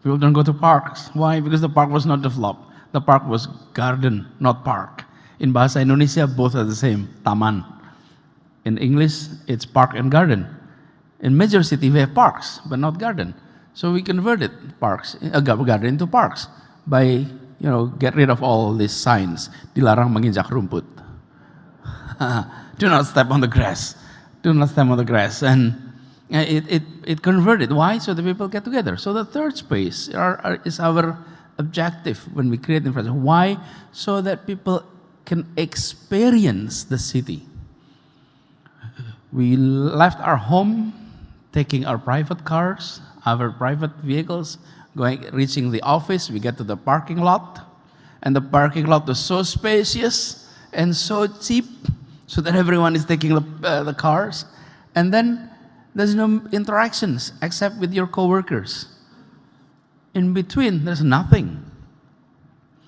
People don't go to parks. Why? Because the park was not developed. The park was garden, not park. In Bahasa Indonesia, both are the same, taman. In English, it's park and garden. In major city, we have parks, but not garden. So we converted garden into parks by, get rid of all these signs. Dilarang menginjak rumput. Do not step on the grass. Do not step on the grass. And it converted. Why? So the people get together. So the third space is our objective when we create infrastructure. Why? So that people can experience the city. We left our home, taking our private cars, our private vehicles, reaching the office. We get to the parking lot, and the parking lot was so spacious and so cheap, so that everyone is taking the cars, and then there's no interactions except with your coworkers. In between, there's nothing.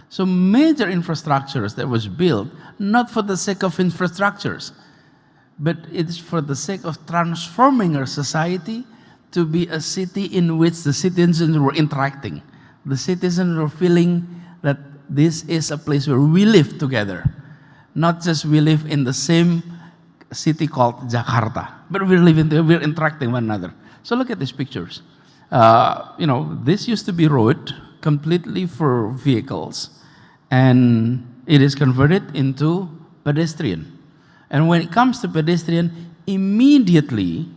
So major infrastructures that was built, not for the sake of infrastructures, but it's for the sake of transforming our society to be a city in which the citizens were interacting. The citizens were feeling that this is a place where we live together. Not just we live in the same city called Jakarta, but we're interacting one another. So look at these pictures. This used to be road completely for vehicles, and it is converted into pedestrian. And when it comes to pedestrian, immediately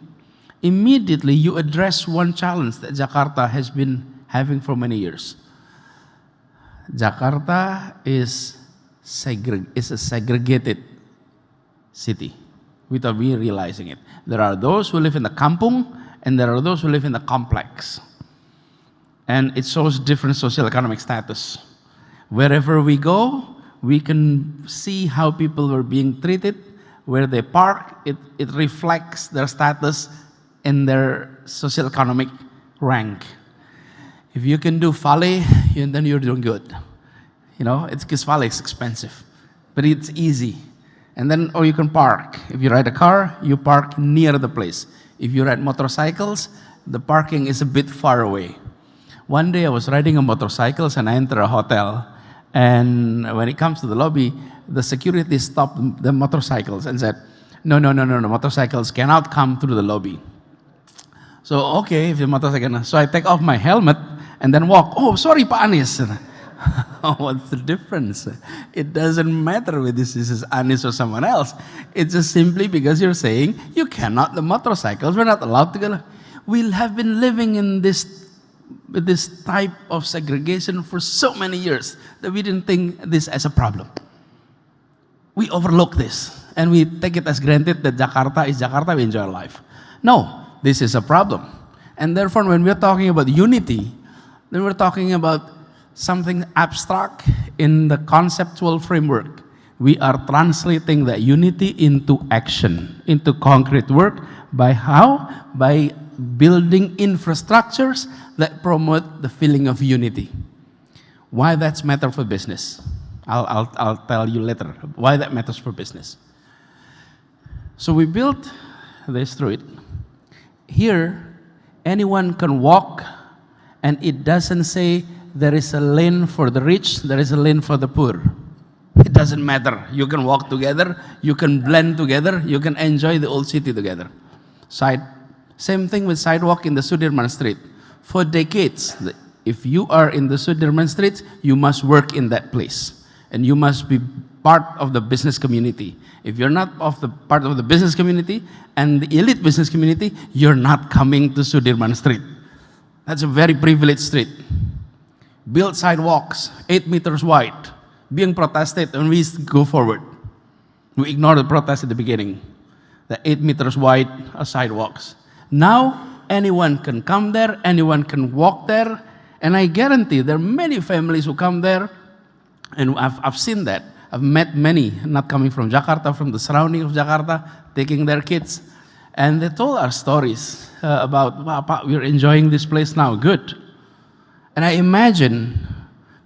you address one challenge that Jakarta has been having for many years. Jakarta is a segregated city without we realizing it. There are those who live in the kampung, and there are those who live in the complex. And it shows different socioeconomic status. Wherever we go, we can see how people were being treated. Where they park, it reflects their status in their socioeconomic rank. If you can do valet, then you're doing good. It's because valet is expensive, but it's easy. And then, or you can park. If you ride a car, you park near the place. If you ride motorcycles, the parking is a bit far away. One day I was riding a motorcycle and I entered a hotel, And when it comes to the lobby, the security stopped the motorcycles and said, no, motorcycles cannot come through the lobby. So, okay, if the motorcycle, so I take off my helmet and then walk. Oh, sorry, Pak Anies. What's the difference? It doesn't matter whether this is Anies or someone else. It's just simply because you're saying you cannot, the motorcycles, we're not allowed to go. We have been living in this type of segregation for so many years that we didn't think this as a problem. We overlook this and we take it as granted that Jakarta is Jakarta, we enjoy life. No, this is a problem. And therefore, when we're talking about unity, then we're talking about something abstract in the conceptual framework. We are translating that unity into action, into concrete work. By how? By building infrastructures that promote the feeling of unity. Why that's matter for business? I'll tell you later why that matters for business. So we built this street. Here, anyone can walk, and it doesn't say there is a lane for the rich, there is a lane for the poor. It doesn't matter. You can walk together, you can blend together, you can enjoy the old city together. Same thing with sidewalk in the Sudirman Street. For decades, if you are in the Sudirman Street, you must work in that place. And you must be part of the business community. If you're not part of the business community and the elite business community, you're not coming to Sudirman Street. That's a very privileged street. Build sidewalks, 8 meters wide, being protested, and we go forward. We ignore the protest at the beginning. The 8 meters wide sidewalks. Now, anyone can come there, anyone can walk there, and I guarantee there are many families who come there, and I've seen that. I've met many, not coming from Jakarta, from the surrounding of Jakarta, taking their kids, and they told us stories about, wow, Pa, we're enjoying this place now, good. And I imagine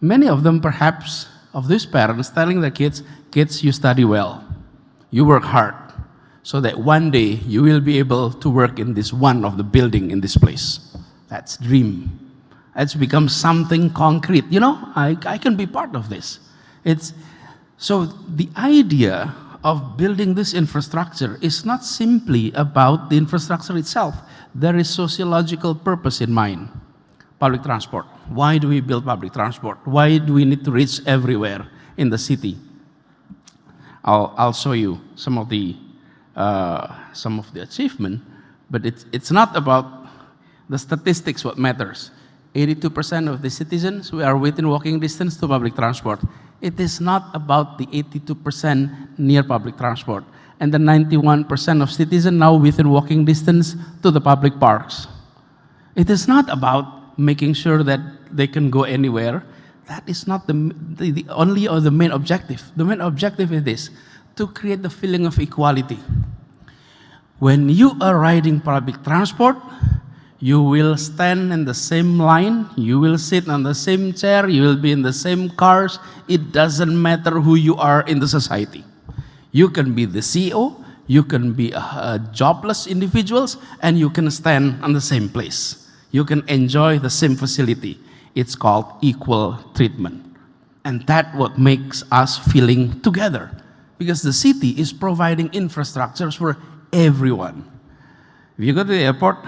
many of them, perhaps, of these parents telling their kids, kids, you study well, you work hard, so that one day you will be able to work in this one of the building in this place. That's dream. It's become something concrete. You know, I can be part of this. So the idea of building this infrastructure is not simply about the infrastructure itself. There is sociological purpose in mind. Public transport. Why do we build public transport? Why do we need to reach everywhere in the city? I'll show you some of the achievement, but it's not about the statistics what matters. 82% of the citizens who are within walking distance to public transport. It is not about the 82% near public transport and the 91% of citizens now within walking distance to the public parks. It is not about making sure that they can go anywhere. That is not the only or the main objective. The main objective is this, to create the feeling of equality. When you are riding public transport, you will stand in the same line, you will sit on the same chair, you will be in the same cars. It doesn't matter who you are in the society. You can be the CEO, you can be jobless individuals, and you can stand on the same place. You can enjoy the same facility. It's called equal treatment. And that's what makes us feeling together. Because the city is providing infrastructures for everyone. If you go to the airport,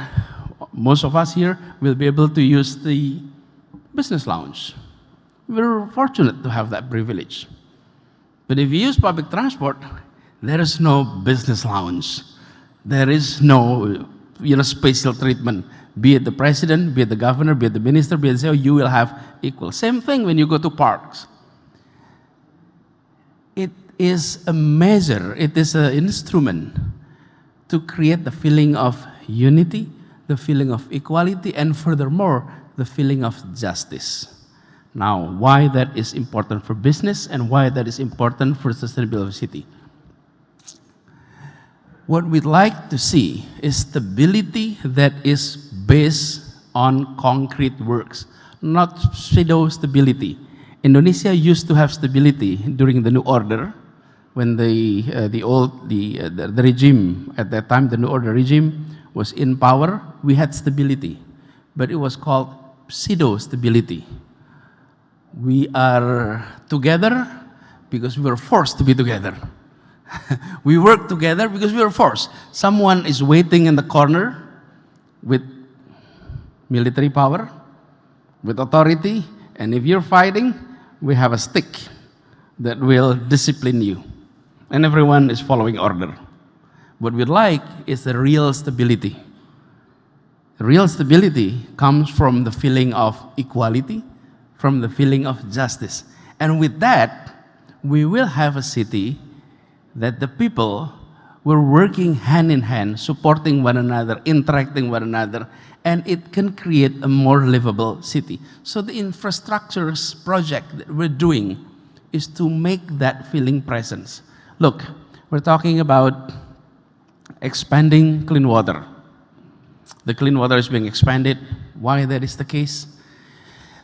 most of us here will be able to use the business lounge. We're fortunate to have that privilege. But if you use public transport, there is no business lounge. There is no special treatment. Be it the president, be it the governor, be it the minister, be it the CEO, you will have equal. Same thing when you go to parks. It is a measure, it is an instrument to create the feeling of unity, the feeling of equality, and furthermore, the feeling of justice. Now, why that is important for business and why that is important for sustainability of the city. What we'd like to see is stability that is based on concrete works, not pseudo stability. Indonesia used to have stability during the New Order, when the regime at that time, the New Order regime, was in power. We had stability, but it was called pseudo stability. We are together because we were forced to be together. We work together because we were forced. Someone is waiting in the corner with military power, with authority, and if you're fighting, we have a stick that will discipline you. And everyone is following order. What we'd like is the real stability. Real stability comes from the feeling of equality, from the feeling of justice. And with that, we will have a city that the people were working hand in hand, supporting one another, interacting one another, and it can create a more livable city. So the infrastructures project that we're doing is to make that feeling presence. Look, we're talking about expanding clean water. The clean water is being expanded. Why that is the case?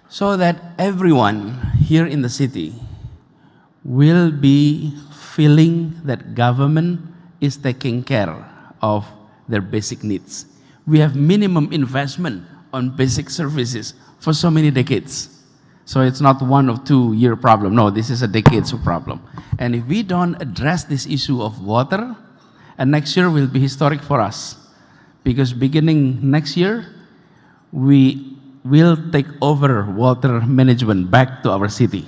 So that everyone here in the city will be feeling that government is taking care of their basic needs. We have minimum investment on basic services for so many decades. So it's not 1 or 2 year problem. No, this is a decades of problem. And if we don't address this issue of water, and next year will be historic for us, because beginning next year, we will take over water management back to our city.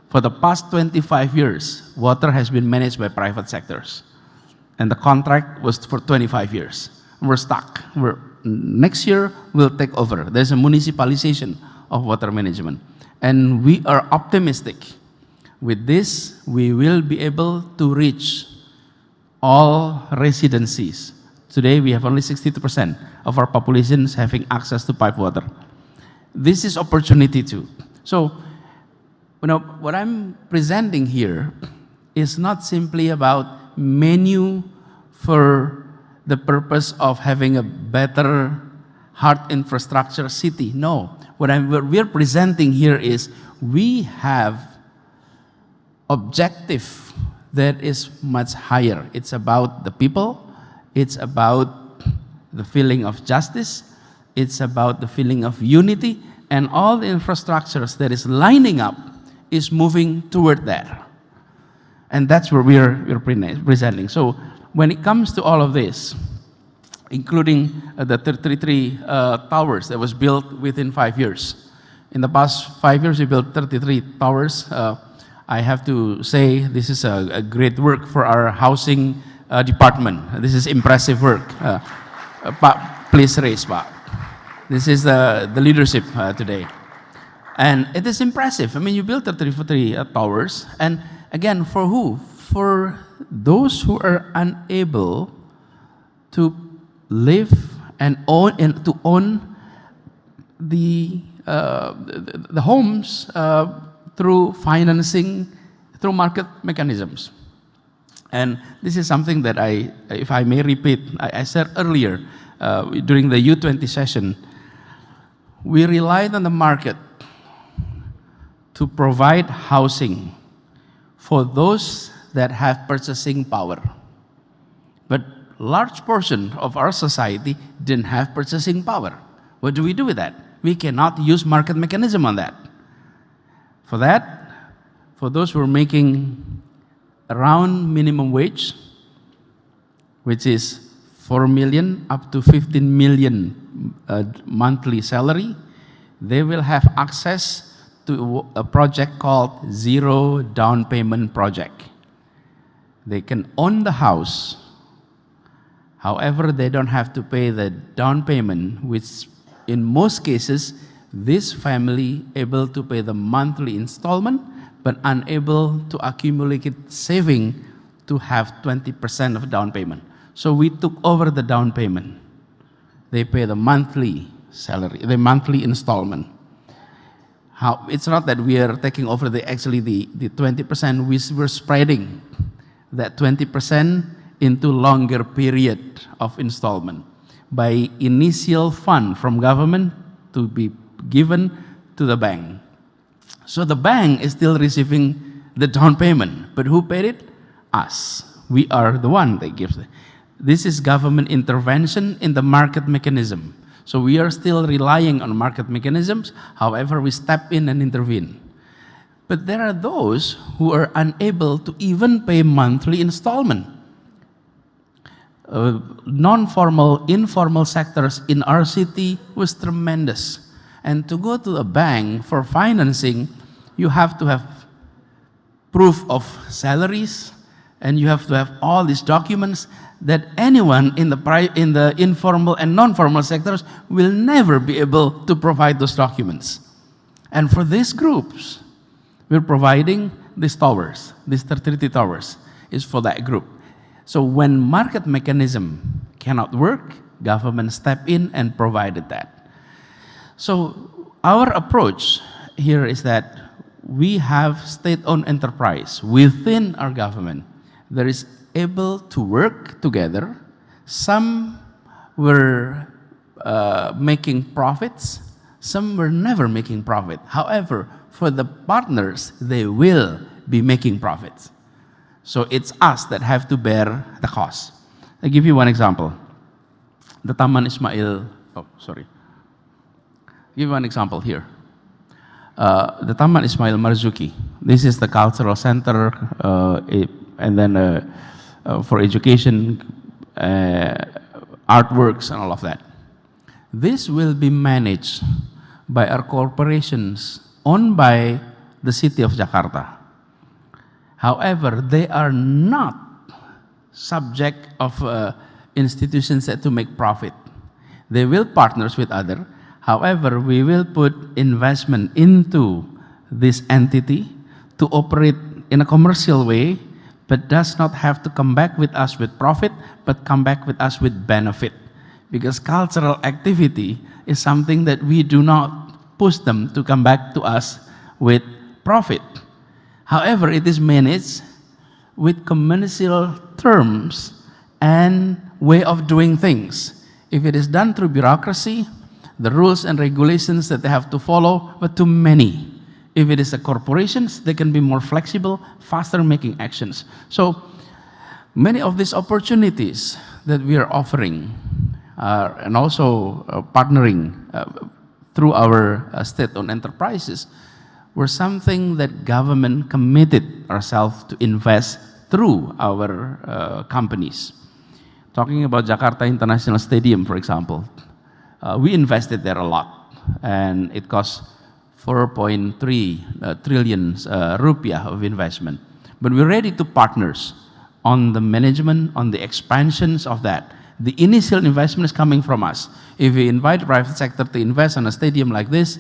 For the past 25 years, water has been managed by private sectors. And the contract was for 25 years. We're stuck. Next year, we'll take over. There's a municipalization of water management. And we are optimistic. With this, we will be able to reach all residencies. Today, we have only 62% of our populations having access to pipe water. This is opportunity too. So, what I'm presenting here is not simply about menu for the purpose of having a better hard infrastructure city. No, what we're presenting here is we have objective that is much higher. It's about the people, it's about the feeling of justice, it's about the feeling of unity, and all the infrastructures that is lining up is moving toward that. And that's where we're presenting. So when it comes to all of this, including the 33 towers that was built within 5 years. In the past 5 years, we built 33 towers. I have to say this is a great work for our housing department. This is impressive work. Please raise, Pa. This is the leadership today. And it is impressive. I mean, you built 33 towers. And again, for who? For those who are unable to live and own to own the homes through financing, through market mechanisms. And this is something that if I may repeat, I said earlier during the U20 session, we relied on the market to provide housing for those that have purchasing power. But large portion of our society didn't have purchasing power. What do we do with that? We cannot use market mechanism on that. For that, for those who are making around minimum wage, which is 4 million up to 15 million monthly salary, they will have access to a project called Zero Down Payment Project. They can own the house. However, they don't have to pay the down payment, which in most cases, this family able to pay the monthly installment, but unable to accumulate saving to have 20% of down payment. So we took over the down payment. They pay the monthly salary, the monthly installment. It's not that we are taking over the 20%, we're spreading that 20% into longer period of installment by initial fund from government to be given to the bank. So the bank is still receiving the down payment, but who paid it? Us. We are the one that gives it. This is government intervention in the market mechanism. So we are still relying on market mechanisms, however we step in and intervene. But there are those who are unable to even pay monthly installment. Non-formal, informal sectors in our city was tremendous. And to go to a bank for financing, you have to have proof of salaries, and you have to have all these documents that anyone in the informal and non-formal sectors will never be able to provide those documents. And for these groups, we're providing these towers, these 33 towers is for that group. So when market mechanism cannot work, government step in and provided that. So our approach here is that we have state-owned enterprise within our government that is able to work together. Some were making profits, some were never making profit. However, for the partners, they will be making profits. So it's us that have to bear the cost. I'll give you one example. The Taman Ismail, I'll give you one example here. The Taman Ismail Marzuki. This is the cultural center, and then for education, artworks, and all of that. This will be managed by our corporations owned by the city of Jakarta. However, they are not subject of institutions that to make profit. They will partners with other. However, we will put investment into this entity to operate in a commercial way, but does not have to come back with us with profit, but come back with us with benefit. Because cultural activity is something that we do not push them to come back to us with profit. However, it is managed with commercial terms and way of doing things. If it is done through bureaucracy, the rules and regulations that they have to follow were too many. If it is a corporations, they can be more flexible, faster making actions. So many of these opportunities that we are offering and also partnering through our state-owned enterprises were something that government committed ourselves to invest through our companies. Talking about Jakarta International Stadium, for example, we invested there a lot, and it cost 4.3 trillion rupiah of investment. But we're ready to partners on the management, on the expansions of that. The initial investment is coming from us. If we invite the private sector to invest on a stadium like this,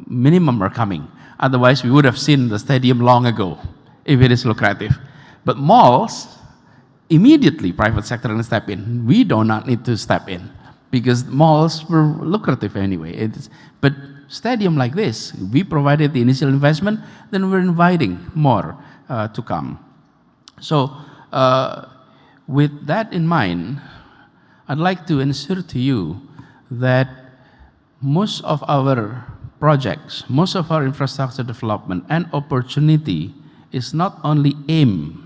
minimum are coming. Otherwise, we would have seen the stadium long ago, if it is lucrative. But malls, immediately private sector can step in. We do not need to step in, because malls were lucrative anyway. But stadium like this, we provided the initial investment, then we're inviting more to come. So with that in mind, I'd like to ensure to you that most of our projects, most of our infrastructure development and opportunity is not only aimed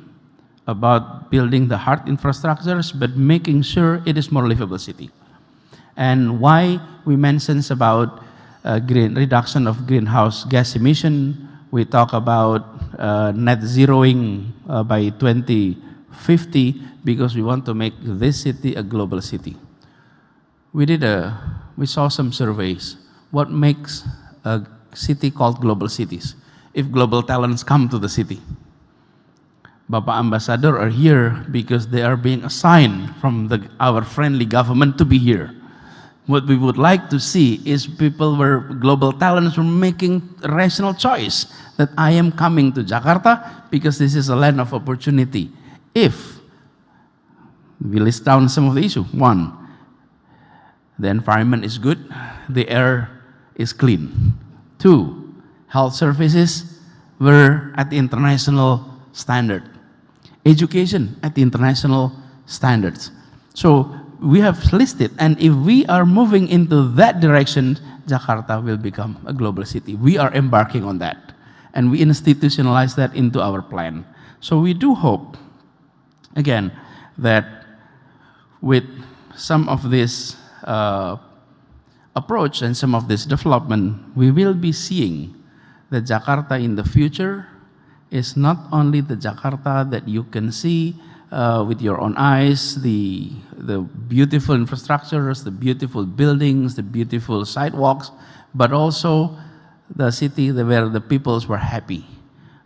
about building the hard infrastructures, but making sure it is more livable city. And why we mentions about reduction of greenhouse gas emission, we talk about net zeroing by 2050, because we want to make this city a global city. We saw some surveys. What makes a city called global cities? If global talents come to the city. Bapak Ambassador are here because they are being assigned from our friendly government to be here. What we would like to see is people where global talents were making a rational choice that I am coming to Jakarta because this is a land of opportunity. If we list down some of the issues. One, the environment is good, the air is clean. Two, health services were at the international standard. Education at the international standards. So we have listed, and if we are moving into that direction, Jakarta will become a global city. We are embarking on that, and we institutionalize that into our plan. So we do hope, again, that with some of this approach and some of this development, we will be seeing that Jakarta in the future is not only the Jakarta that you can see with your own eyes, the beautiful infrastructures, the beautiful buildings, the beautiful sidewalks, but also the city where the peoples were happy.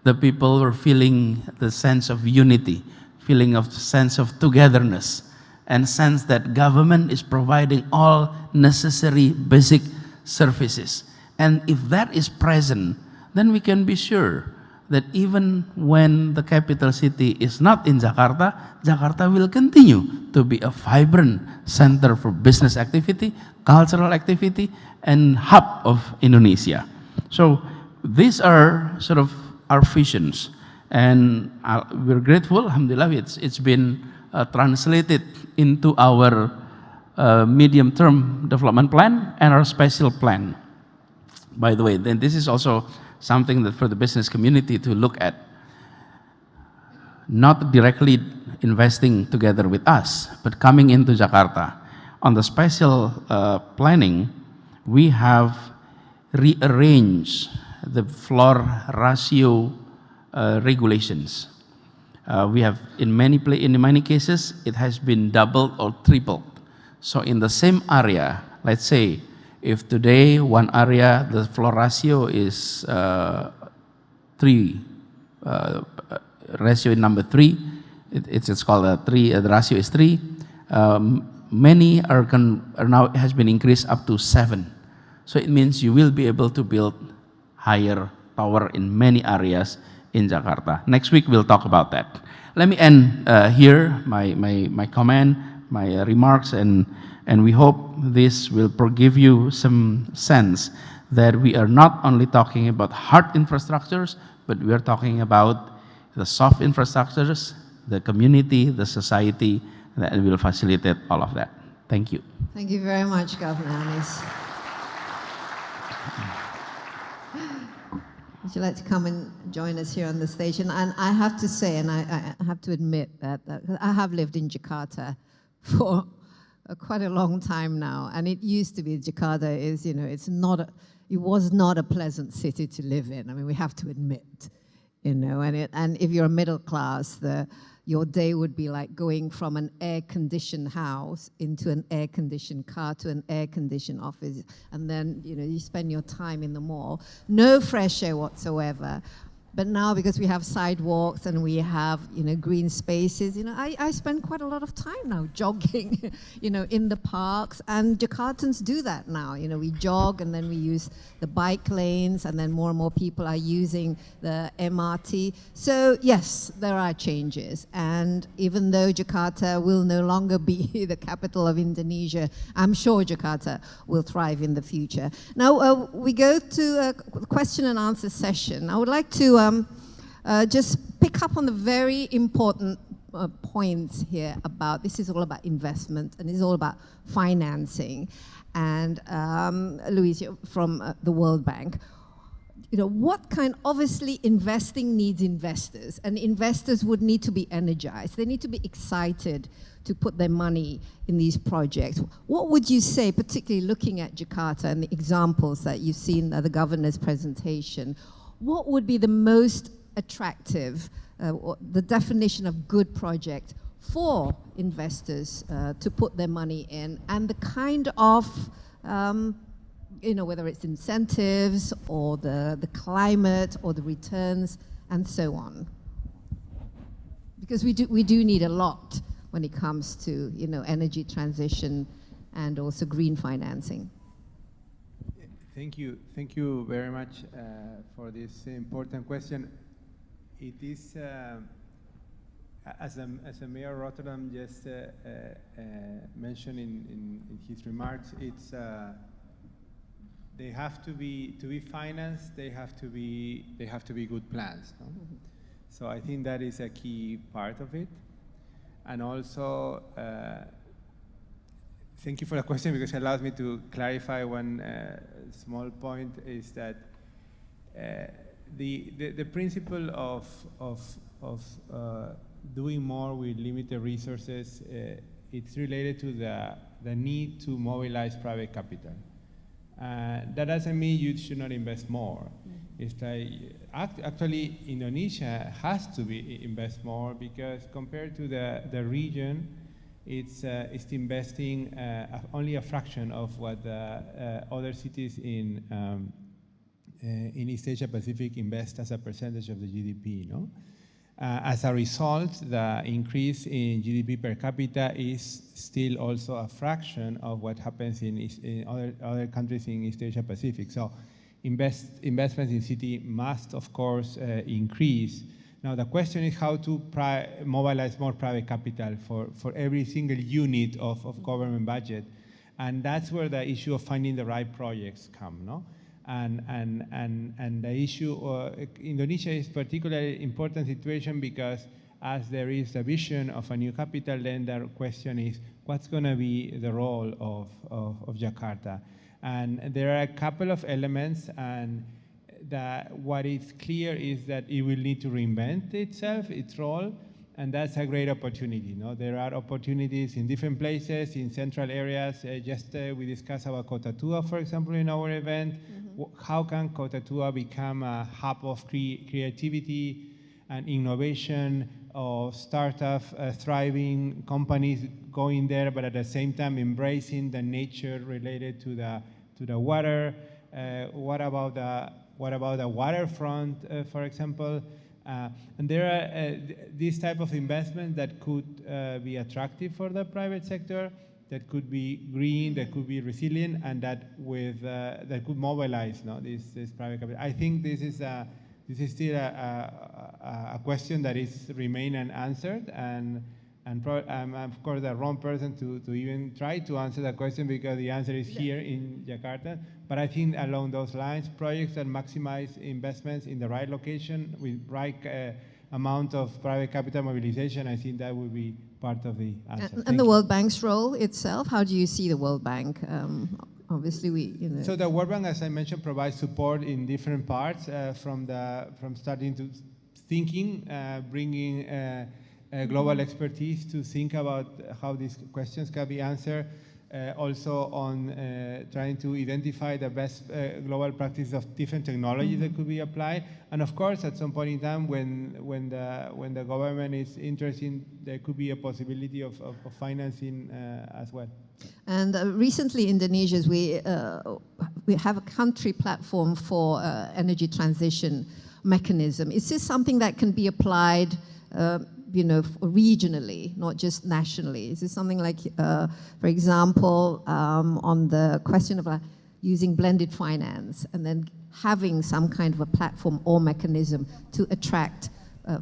The people were feeling the sense of unity, feeling of sense of togetherness, and sense that government is providing all necessary basic services. And if that is present, then we can be sure that even when the capital city is not in Jakarta, Jakarta will continue to be a vibrant center for business activity, cultural activity, and hub of Indonesia. So these are sort of our visions, and we're grateful, alhamdulillah, it's been translated into our medium-term development plan and our special plan. By the way, then this is also something that for the business community to look at, not directly investing together with us, but coming into Jakarta. On the special planning, we have rearranged the floor ratio regulations. We have, in many cases, it has been doubled or tripled. So in the same area, let's say, if today one area, the floor ratio is 3, ratio number 3, it's called a 3, the ratio is 3, many are now has been increased up to 7. So it means you will be able to build higher tower in many areas in Jakarta. Next week we'll talk about that. Let me end here my comment, my remarks, and we hope this will give you some sense that we are not only talking about hard infrastructures, but we are talking about the soft infrastructures, the community, the society, that will facilitate all of that. Thank you. Thank you very much, Governor Anis. Would you like to come and join us here on the stage? And I have to say, and I have to admit that I have lived in Jakarta for quite a long time now, and it used to be Jakarta is, it was not a pleasant city to live in. I mean, we have to admit, and if you're middle class, your day would be like going from an air-conditioned house into an air-conditioned car to an air-conditioned office, and then you spend your time in the mall. No fresh air whatsoever. But now, because we have sidewalks and we have, green spaces, I spend quite a lot of time now jogging, in the parks. And Jakartans do that now. We jog and then we use the bike lanes, and then more and more people are using the MRT. So yes, there are changes. And even though Jakarta will no longer be the capital of Indonesia, I'm sure Jakarta will thrive in the future. Now we go to a question and answer session. I would like to just pick up on the very important points here about, this is all about investment and it's all about financing. And Luis, from the World Bank, what kind, obviously investing needs investors, and investors would need to be energized. They need to be excited to put their money in these projects. What would you say, particularly looking at Jakarta and the examples that you've seen at the governor's presentation, what would be the most attractive, the definition of good project for investors to put their money in, and the kind of, whether it's incentives or the climate or the returns and so on? Because we do need a lot when it comes to energy transition and also green financing. Thank you very much for this important question. It is, as a Mayor of Rotterdam just mentioned in his remarks, it's they have to be financed. They have to be good plans. No? Mm-hmm. So I think that is a key part of it, and also. Thank you for the question, because it allows me to clarify one small point, is that the principle of doing more with limited resources, it's related to the need to mobilize private capital. That doesn't mean you should not invest more. It's like, actually, Indonesia has to invest more because compared to the region, it's investing only a fraction of what the other cities in East Asia Pacific invest as a percentage of the GDP. No? As a result, the increase in GDP per capita is still also a fraction of what happens in other countries in East Asia Pacific. So investments in city must, of course, increase. Now, the question is how to mobilize more private capital for every single unit of government budget. And that's where the issue of finding the right projects come, no? And the issue, Indonesia is particularly important situation because as there is a vision of a new capital, then the question is, what's going to be the role of Jakarta? And there are a couple of elements, and what is clear is that it will need to reinvent itself, its role, and that's a great opportunity. No? There are opportunities in different places, in central areas. We discussed about Kota Tua, for example, in our event. How can Kota Tua become a hub of creativity and innovation, of startup thriving companies going there, but at the same time embracing the nature related to the water? What about the waterfront, for example? And there are these type of investments that could be attractive for the private sector, that could be green, that could be resilient, and that could mobilize this private capital. I think this is still a question that is remain unanswered, and I'm of course the wrong person to even try to answer that question because the answer is here in Jakarta. But I think along those lines, projects that maximize investments in the right location with right amount of private capital mobilization, I think that would be part of the answer. And the World Bank's role itself, how do you see the World Bank? Obviously, So the World Bank, as I mentioned, provides support in different parts, from starting to thinking, bringing global expertise to think about how these questions can be answered. Also on trying to identify the best global practice of different technologies that could be applied. And of course, at some point in time, when the government is interested, there could be a possibility of financing as well. And recently, Indonesia, we have a country platform for energy transition mechanism. Is this something that can be applied regionally, not just nationally? Is this something like, for example, on the question of using blended finance and then having some kind of a platform or mechanism to attract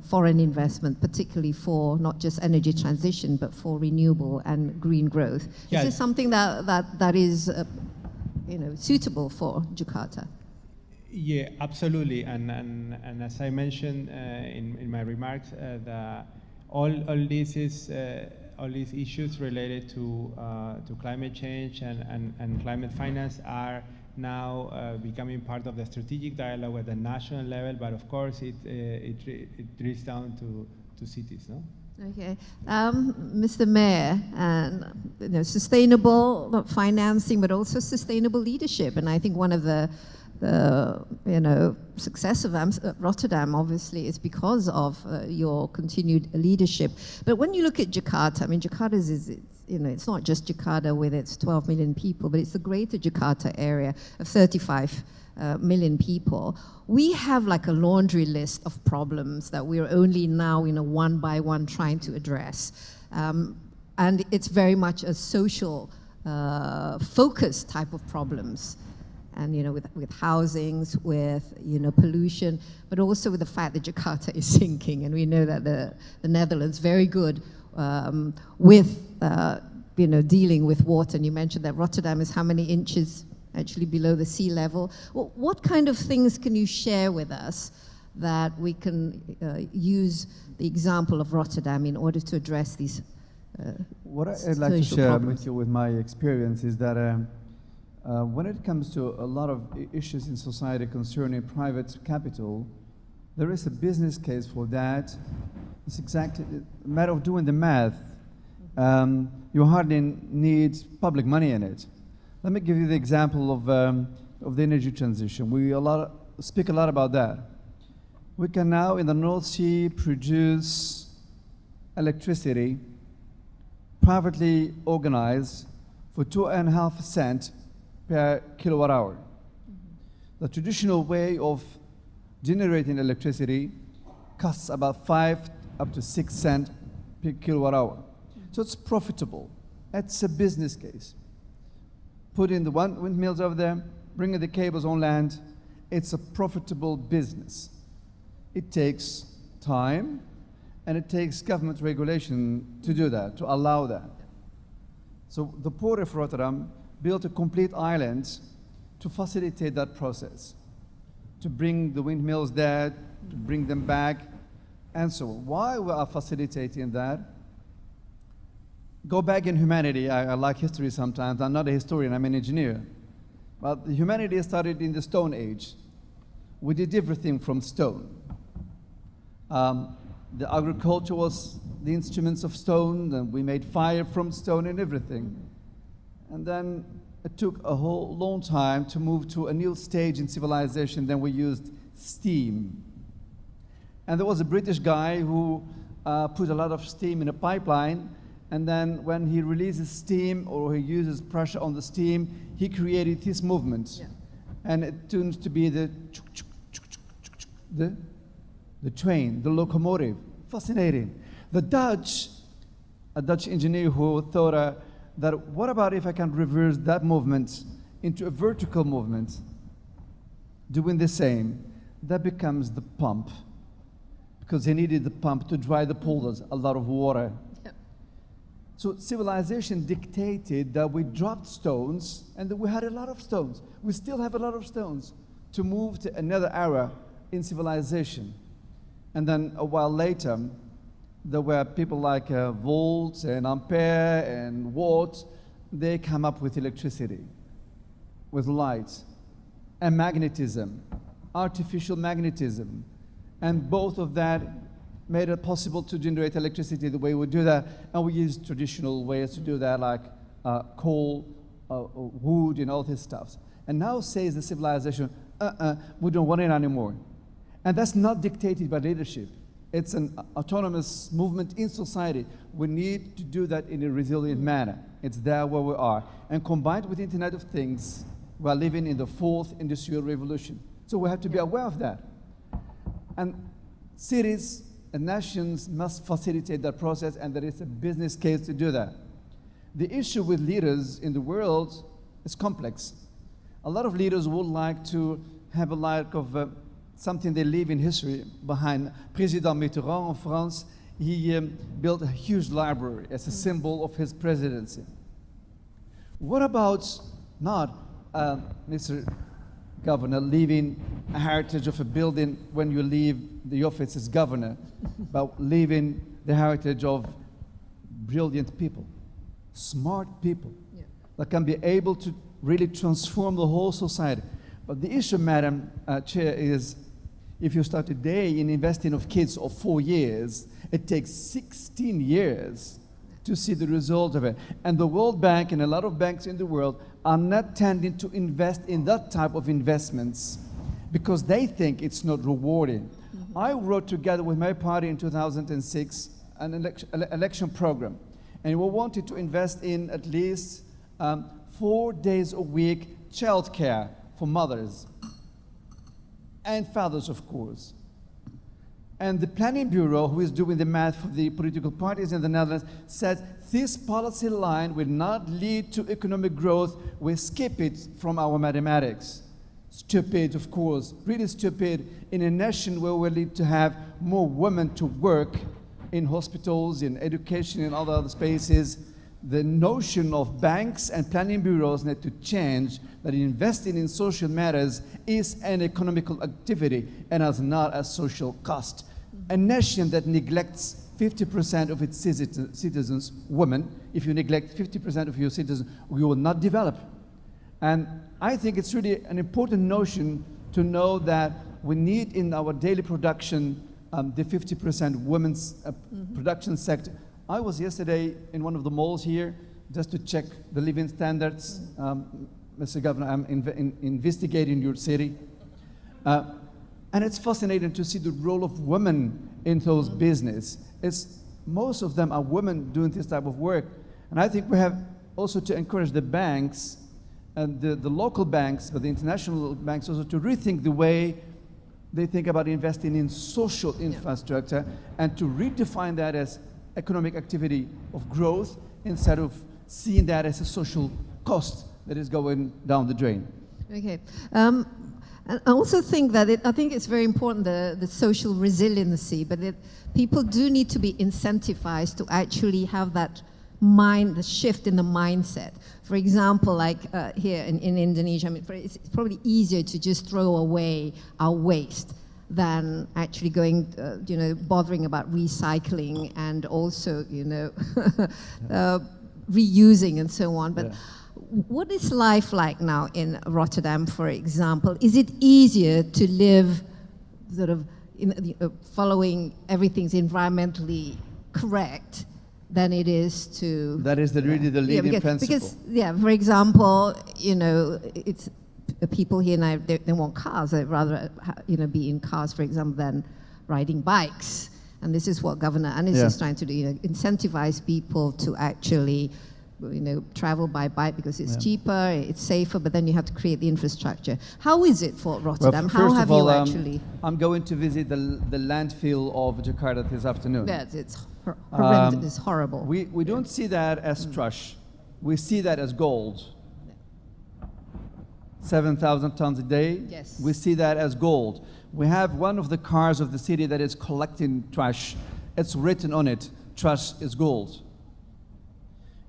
foreign investment, particularly for not just energy transition, but for renewable and green growth? Is this something that is suitable for Jakarta? Yeah, absolutely. And as I mentioned in my remarks, all these issues related to climate change and climate finance are now becoming part of the strategic dialogue at the national level. But of course, it drills down to cities, no? Okay, Mr. Mayor, and sustainable financing, but also sustainable leadership, and I think one of the success of Rotterdam, obviously, is because of your continued leadership. But when you look at Jakarta, I mean, Jakarta it's not just Jakarta with its 12 million people, but it's the greater Jakarta area of 35 million people. We have like a laundry list of problems that we're only now, one by one trying to address. And it's very much a social focus type of problems. And with housings, with pollution, but also with the fact that Jakarta is sinking, and we know that the Netherlands very good with dealing with water. And you mentioned that Rotterdam is how many inches actually below the sea level? Well, what kind of things can you share with us that we can use the example of Rotterdam in order to address these what I'd like to share with you with my experience is that when it comes to a lot of issues in society concerning private capital, there is a business case for that. It's exactly a matter of doing the math. You hardly need public money in it. Let me give you the example of the energy transition. A speak a lot about that. We can now in the North Sea produce electricity privately organized for 2.5 cents per kilowatt hour. The traditional way of generating electricity costs about 5 up to 6 cents per kilowatt hour. So it's profitable. It's a business case. Put in the windmills over there, bring in the cables on land. It's a profitable business. It takes time, and it takes government regulation to do that, to allow that. So the Port of Rotterdam built a complete island to facilitate that process, to bring the windmills there, to bring them back, and so on. Why we are facilitating that? Go back in humanity. I like history sometimes. I'm not a historian, I'm an engineer. But humanity started in the Stone Age. We did everything from stone. The agriculture was the instruments of stone, and we made fire from stone and everything. And then it took a whole long time to move to a new stage in civilization. Then we used steam. And there was a British guy who put a lot of steam in a pipeline, and then when he releases steam or he uses pressure on the steam, he created this movement. Yeah. And it turns to be the train, the locomotive. Fascinating. The Dutch, a Dutch engineer who thought that what about if I can reverse that movement into a vertical movement, doing the same, that becomes the pump, because he needed the pump to dry the polders, a lot of water. Yep. So civilization dictated that we dropped stones, and that we had a lot of stones. We still have a lot of stones to move to another era in civilization. And then a while later, there were people like volts and ampere and watts. They come up with electricity, with light, and magnetism, artificial magnetism. And both of that made it possible to generate electricity the way we do that. And we use traditional ways to do that, like coal, wood, and all this stuff. And now says the civilization, we don't want it anymore. And that's not dictated by leadership. It's an autonomous movement in society. We need to do that in a resilient manner. It's there where we are. And combined with the Internet of Things, we are living in the 4th industrial revolution. So we have to be aware of that. And cities and nations must facilitate that process, and there is a business case to do that. The issue with leaders in the world is complex. A lot of leaders would like to have a lack of something they leave in history behind. President Mitterrand of France, he built a huge library as a symbol of his presidency. What about not, Mr. Governor, leaving a heritage of a building when you leave the office as governor, but leaving the heritage of brilliant people, smart people, that can be able to really transform the whole society. But the issue, Madam Chair, is if you start today in investing of kids of 4 years, it takes 16 years to see the result of it. And the World Bank and a lot of banks in the world are not tending to invest in that type of investments because they think it's not rewarding. I wrote together with my party in 2006 an election program, and we wanted to invest in at least 4 days a week childcare for mothers and fathers, of course. And the Planning Bureau, who is doing the math for the political parties in the Netherlands, said this policy line will not lead to economic growth. We skip it from our mathematics. Stupid, of course, really stupid in a nation where we need to have more women to work in hospitals, in education, in other spaces. The notion of banks and planning bureaus need to change, that investing in social matters is an economical activity and is not a social cost. A nation that neglects 50% of its citizens, women, if you neglect 50% of your citizens, you will not develop. And I think it's really an important notion to know that we need in our daily production the 50% women's production sector. I was yesterday in one of the malls here just to check the living standards. Mr. Governor, I'm investigating your city. And it's fascinating to see the role of women in those business. Most of them are women doing this type of work. And I think we have also to encourage the banks and the local banks, but the international banks also to rethink the way they think about investing in social infrastructure and to redefine that as economic activity of growth instead of seeing that as a social cost that is going down the drain. Okay. And I also think that I think it's very important, the social resiliency, but people do need to be incentivized to actually have that the shift in the mindset. For example, like here in Indonesia, I mean, it's probably easier to just throw away our waste than actually going, bothering about recycling and also, reusing and so on. But what is life like now in Rotterdam, for example? Is it easier to live sort of following everything's environmentally correct than it is to... That is really the leading principle. Because, for example, it's people here now, they want cars. They'd rather, be in cars, for example, than riding bikes. And this is what Governor Anis is trying to do, incentivize people to actually travel by bike because it's cheaper, it's safer, but then you have to create the infrastructure. How is it for Rotterdam? Well, How have you actually... I'm going to visit the landfill of Jakarta this afternoon. Yes, it's horrendous, it's horrible. We don't see that as trash. We see that as gold. 7,000 tons a day. Yes. We see that as gold. We have one of the cars of the city that is collecting trash. It's written on it, trash is gold.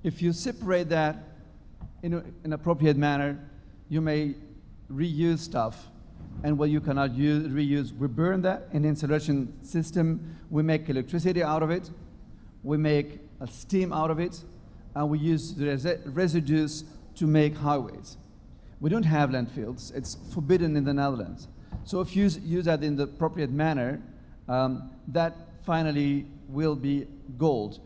If you separate that in an appropriate manner, you may reuse stuff. And what you cannot reuse, we burn that in the incineration system. We make electricity out of it. We make steam out of it. And we use the residues to make highways. We don't have landfills. It's forbidden in the Netherlands. So if you use that in the appropriate manner, that finally will be gold.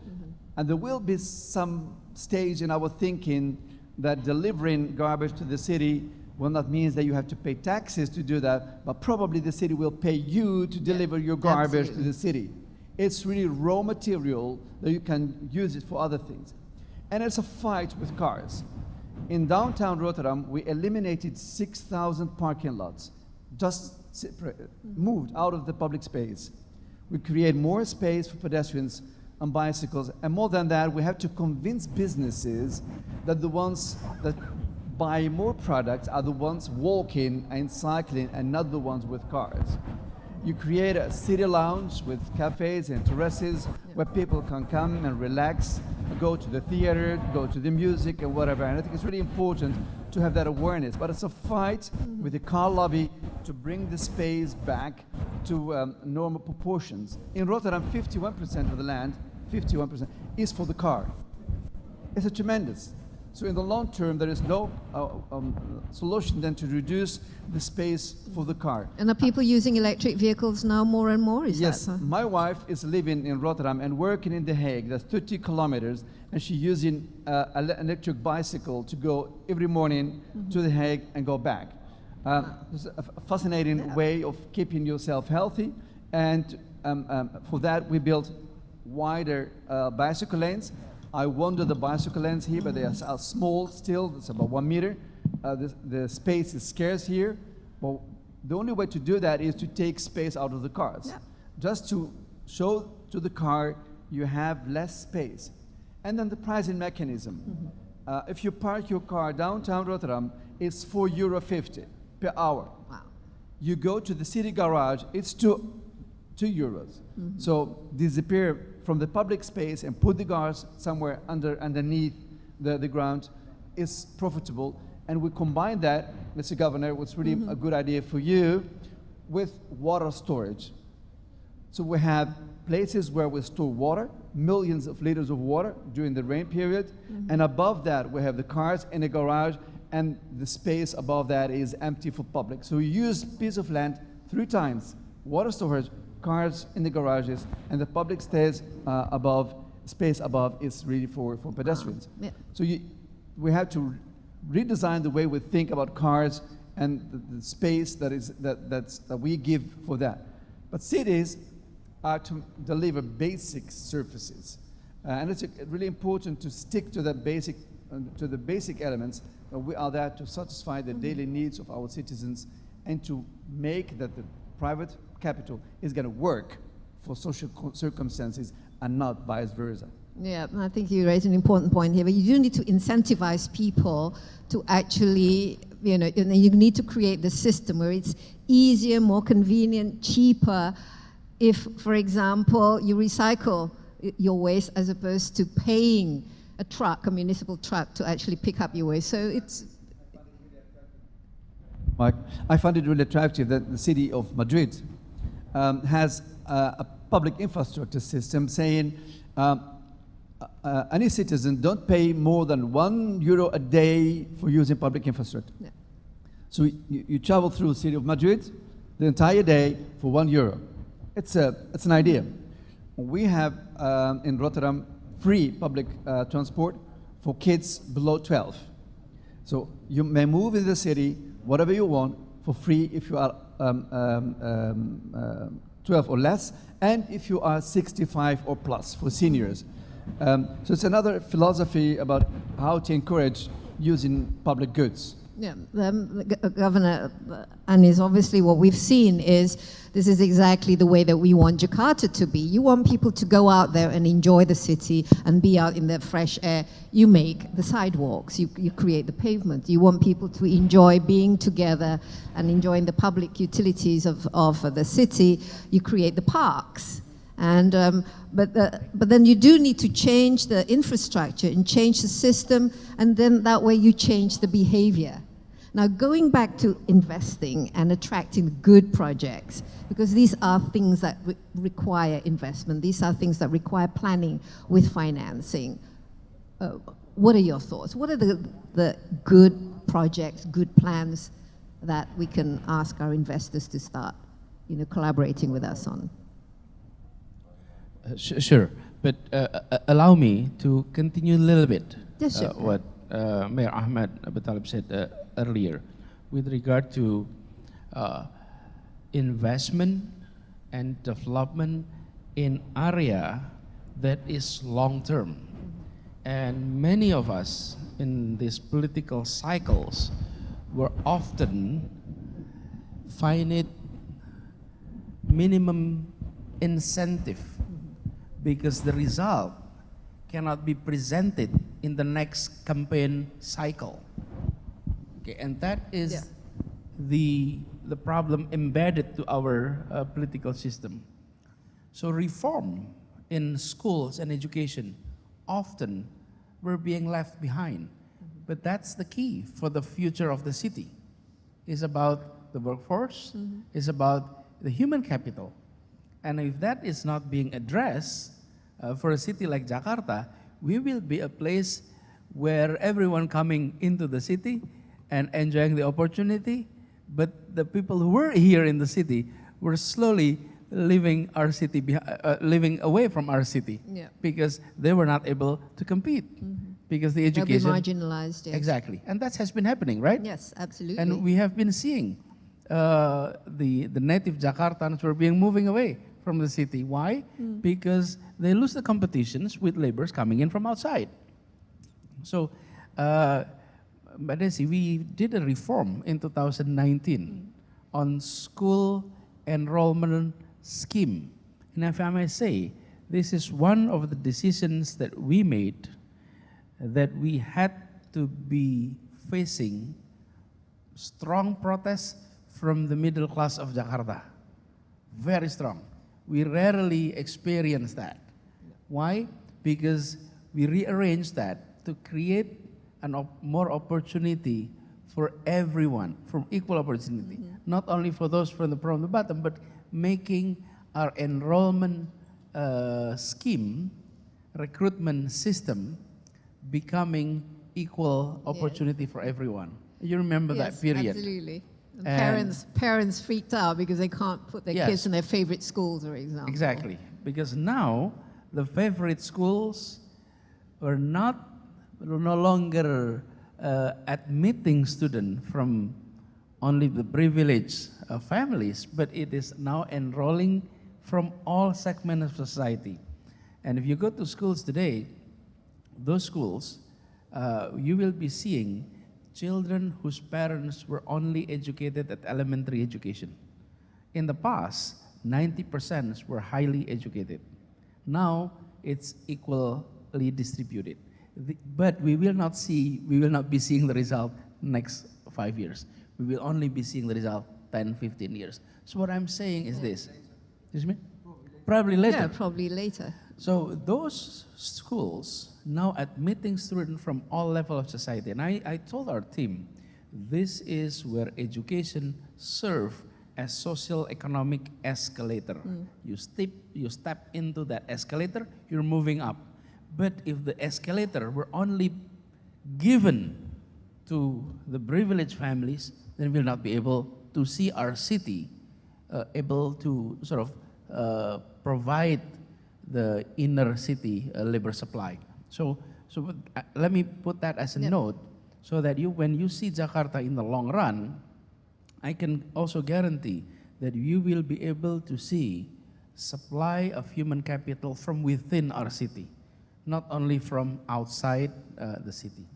And there will be some stage in our thinking that delivering garbage to the city will not mean that you have to pay taxes to do that, but probably the city will pay you to deliver your garbage to the city. It's really raw material that you can use it for other things. And it's a fight with cars. In downtown Rotterdam, we eliminated 6,000 parking lots, just moved out of the public space. We create more space for pedestrians and bicycles, and more than that, we have to convince businesses that the ones that buy more products are the ones walking and cycling and not the ones with cars. You create a city lounge with cafes and terraces where people can come and relax, go to the theater, go to the music and whatever. And I think it's really important to have that awareness. But it's a fight with the car lobby to bring the space back to normal proportions. In Rotterdam, 51% of the land, 51% is for the car. It's a tremendous. So in the long term, there is no solution than to reduce the space for the car. And are people using electric vehicles now more and more? Yes, my wife is living in Rotterdam and working in The Hague. That's 30 kilometers, and she's using an electric bicycle to go every morning to The Hague and go back. It's a fascinating way of keeping yourself healthy, and for that we built wider bicycle lanes. I wonder the bicycle lanes here, but they are small still. It's about 1 meter. The space is scarce here. Well, the only way to do that is to take space out of the cars. Yeah. Just to show to the car you have less space. And then the pricing mechanism. If you park your car downtown Rotterdam, it's €4.50 per hour. Wow. You go to the city garage, it's €2. So disappear from the public space and put the cars somewhere underneath the ground is profitable. And we combine that, Mr. Governor, what's really a good idea for you, with water storage. So we have places where we store water, millions of liters of water during the rain period. And above that, we have the cars in the garage, and the space above that is empty for public. So we use a piece of land 3 times, water storage, cars in the garages, and the public space above is really for pedestrians. So we have to redesign the way we think about cars and the space that we give for that. But cities are to deliver basic services. And it's really important to stick to the basic elements. We are there to satisfy the daily needs of our citizens and to make that the private capital is going to work for social circumstances and not vice versa. Yeah, I think you raised an important point here, but you do need to incentivize people to actually, you need to create the system where it's easier, more convenient, cheaper. If, for example, you recycle your waste as opposed to paying a municipal truck to actually pick up your waste. So it's... Mike, I find it really attractive that the city of Madrid has a public infrastructure system saying any citizen don't pay more than €1 a day for using public infrastructure. Yeah. So you travel through the city of Madrid the entire day for €1. It's an idea. We have in Rotterdam free public transport for kids below 12. So you may move in the city whatever you want for free if you are 12 or less, and if you are 65 or plus for seniors. So it's another philosophy about how to encourage using public goods. Yeah, Governor Anies, obviously what we've seen is this is exactly the way that we want Jakarta to be. You want people to go out there and enjoy the city and be out in the fresh air. You make the sidewalks, you create the pavement. You want people to enjoy being together and enjoying the public utilities of the city. You create the parks. And but then you do need to change the infrastructure and change the system, and then that way you change the behavior. Now, going back to investing and attracting good projects, because these are things that require investment, these are things that require planning with financing. What are your thoughts? What are the good projects, good plans that we can ask our investors to start, collaborating with us on? Sure, but allow me to continue a little bit yes, sure. What Mayor Ahmad Abu Talib said earlier with regard to investment and development in area that is long-term. And many of us in these political cycles were often find it minimum incentive because the result cannot be presented in the next campaign cycle. Okay, and that is the problem embedded to our political system. So reform in schools and education often were being left behind. But that's the key for the future of the city. It's about the workforce, it's about the human capital. And if that is not being addressed for a city like Jakarta, we will be a place where everyone coming into the city and enjoying the opportunity, but the people who were here in the city were slowly leaving our city, living away from our city, because they were not able to compete, because the education... They'll be marginalized, yes. Exactly, and that has been happening, right? Yes, absolutely. And we have been seeing the native Jakartans were being moving away from the city. Why? Because they lose the competitions with laborers coming in from outside. So, Mbak Desi, we did a reform in 2019 on school enrollment scheme. And if I may say, this is one of the decisions that we made that we had to be facing strong protests from the middle class of Jakarta. Very strong. We rarely experience that. Why? Because we rearranged that to create more opportunity for everyone, from equal opportunity. Not only for those from the bottom, but making our enrollment scheme, recruitment system, becoming equal opportunity for everyone. You remember that period? Absolutely. And parents freaked out because they can't put their kids in their favorite schools, for example. Exactly, because now the favorite schools are no longer admitting students from only the privileged families, but it is now enrolling from all segments of society. And if you go to schools today, those schools, you will be seeing children whose parents were only educated at elementary education. In the past, 90% were highly educated. Now, it's equally distributed. But we will not be seeing the result next 5 years. We will only be seeing the result 10, 15 years. So what I'm saying is this. Excuse me? Probably later. Yeah, probably later. So those schools now admitting students from all levels of society. And I told our team, this is where education serves as social economic escalator. You step into that escalator, you're moving up. But if the escalator were only given to the privileged families, then we'll not be able to see our city able to sort of provide the inner city labor supply. So let me put that as a note, so that when you see Jakarta in the long run, I can also guarantee that you will be able to see supply of human capital from within our city, not only from outside the city.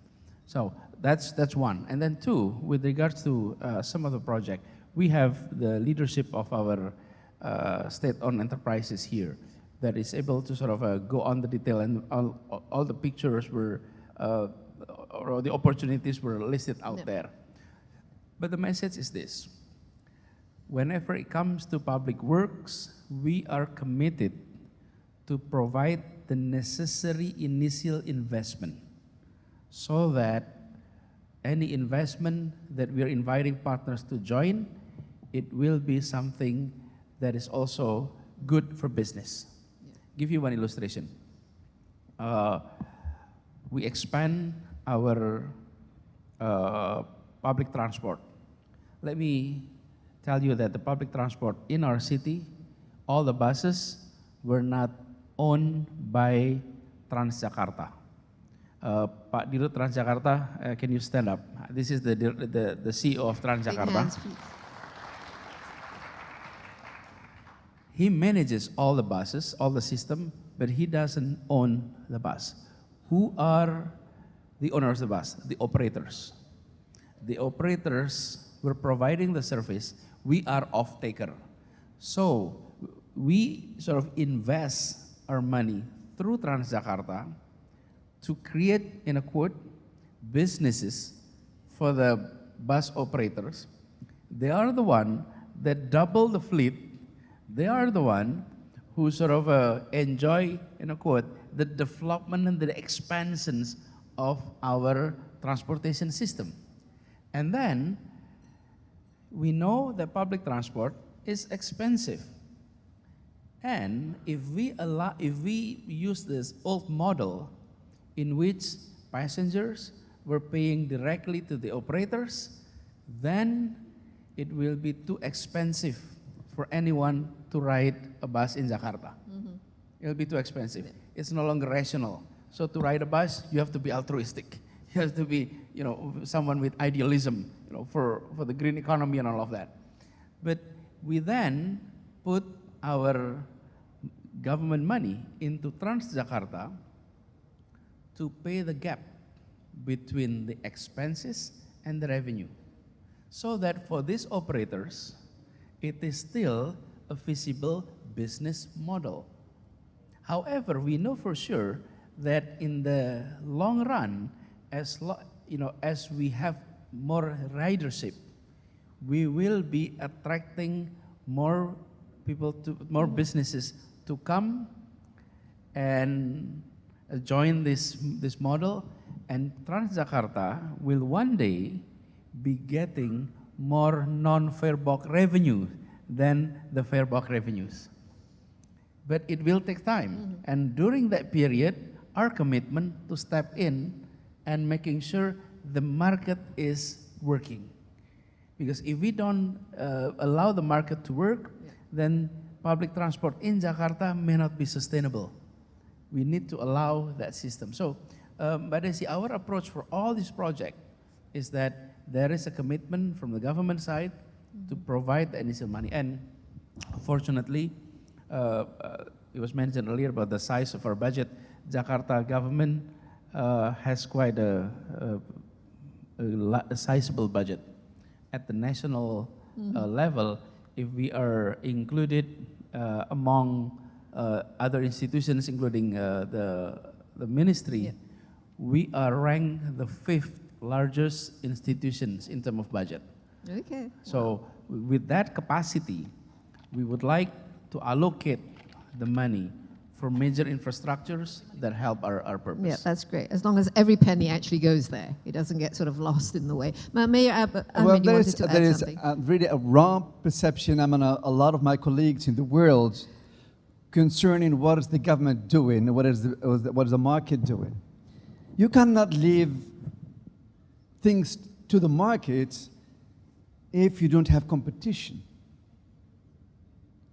So that's one. And then two, with regards to some of the project, we have the leadership of our state-owned enterprises here that is able to sort of go on the detail, and all the pictures were, or the opportunities were listed out there. But the message is this: whenever it comes to public works, we are committed to provide the necessary initial investment so that any investment that we are inviting partners to join, it will be something that is also good for business. Give you one illustration. We expand our public transport. Let me tell you that the public transport in our city, all the buses were not owned by Transjakarta. Pak Dirut Transjakarta, can you stand up? This is the CEO of Transjakarta. He manages all the buses, all the system, but he doesn't own the bus. Who are the owners of the bus? The operators. The operators were providing the service. We are off-taker. So we sort of invest our money through Transjakarta to create, in a quote, businesses for the bus operators. They are the one that double the fleet. They are the one who sort of enjoy, in a quote, the development and the expansions of our transportation system. And then we know that public transport is expensive. And if we use this old model in which passengers were paying directly to the operators, then it will be too expensive for anyone to ride a bus in Jakarta. It'll be too expensive. It's no longer rational. So to ride a bus, you have to be altruistic. You have to be, someone with idealism, for the green economy and all of that. But we then put our government money into Transjakarta to pay the gap between the expenses and the revenue, so that for these operators, it is still a feasible business model. However, we know for sure that in the long run, as we have more ridership, we will be attracting more people, more businesses to come and join this model, and Transjakarta will one day be getting more non-fare box revenue than the fare box revenues. But it will take time. And during that period, our commitment to step in and making sure the market is working. Because if we don't allow the market to work, then public transport in Jakarta may not be sustainable. We need to allow that system. So, Mbak Desi, our approach for all these projects is that there is a commitment from the government side to provide the initial money. And fortunately, it was mentioned earlier about the size of our budget. Jakarta government has quite a sizable budget. At the national level, if we are included among other institutions, including the ministry, we are ranked the 5th largest institutions in terms of budget. Okay. So with that capacity, we would like to allocate the money for major infrastructures that help our purpose. Yeah, that's great. As long as every penny actually goes there, it doesn't get sort of lost in the way. Mayor Ahmed, you wanted to add something. There is really a wrong perception among a lot of my colleagues in the world concerning what is the government doing, what is the market doing. You cannot leave things to the market if you don't have competition.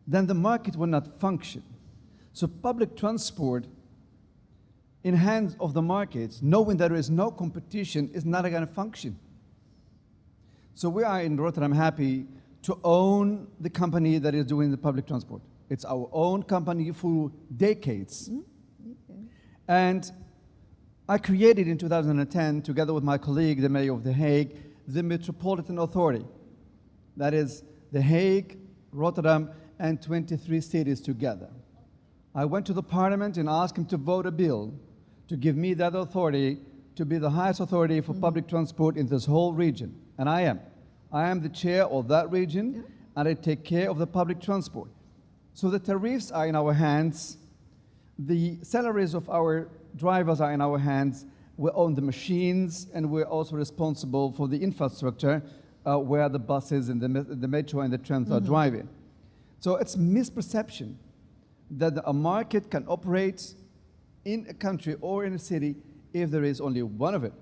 Then the market will not function. So public transport in hands of the markets, knowing there is no competition, is not going to function. So we are in Rotterdam happy to own the company that is doing the public transport. It's our own company for decades. Okay. And I created in 2010, together with my colleague, the Mayor of The Hague, the Metropolitan Authority. That is The Hague, Rotterdam, and 23 cities together. I went to the parliament and asked him to vote a bill to give me that authority to be the highest authority for public transport in this whole region. And I am. I am the chair of that region, and I take care of the public transport. So the tariffs are in our hands. The salaries of our drivers are in our hands. We own the machines, and we're also responsible for the infrastructure where the buses and the metro and the trams are driving. So it's misperception that a market can operate in a country or in a city if there is only one of it.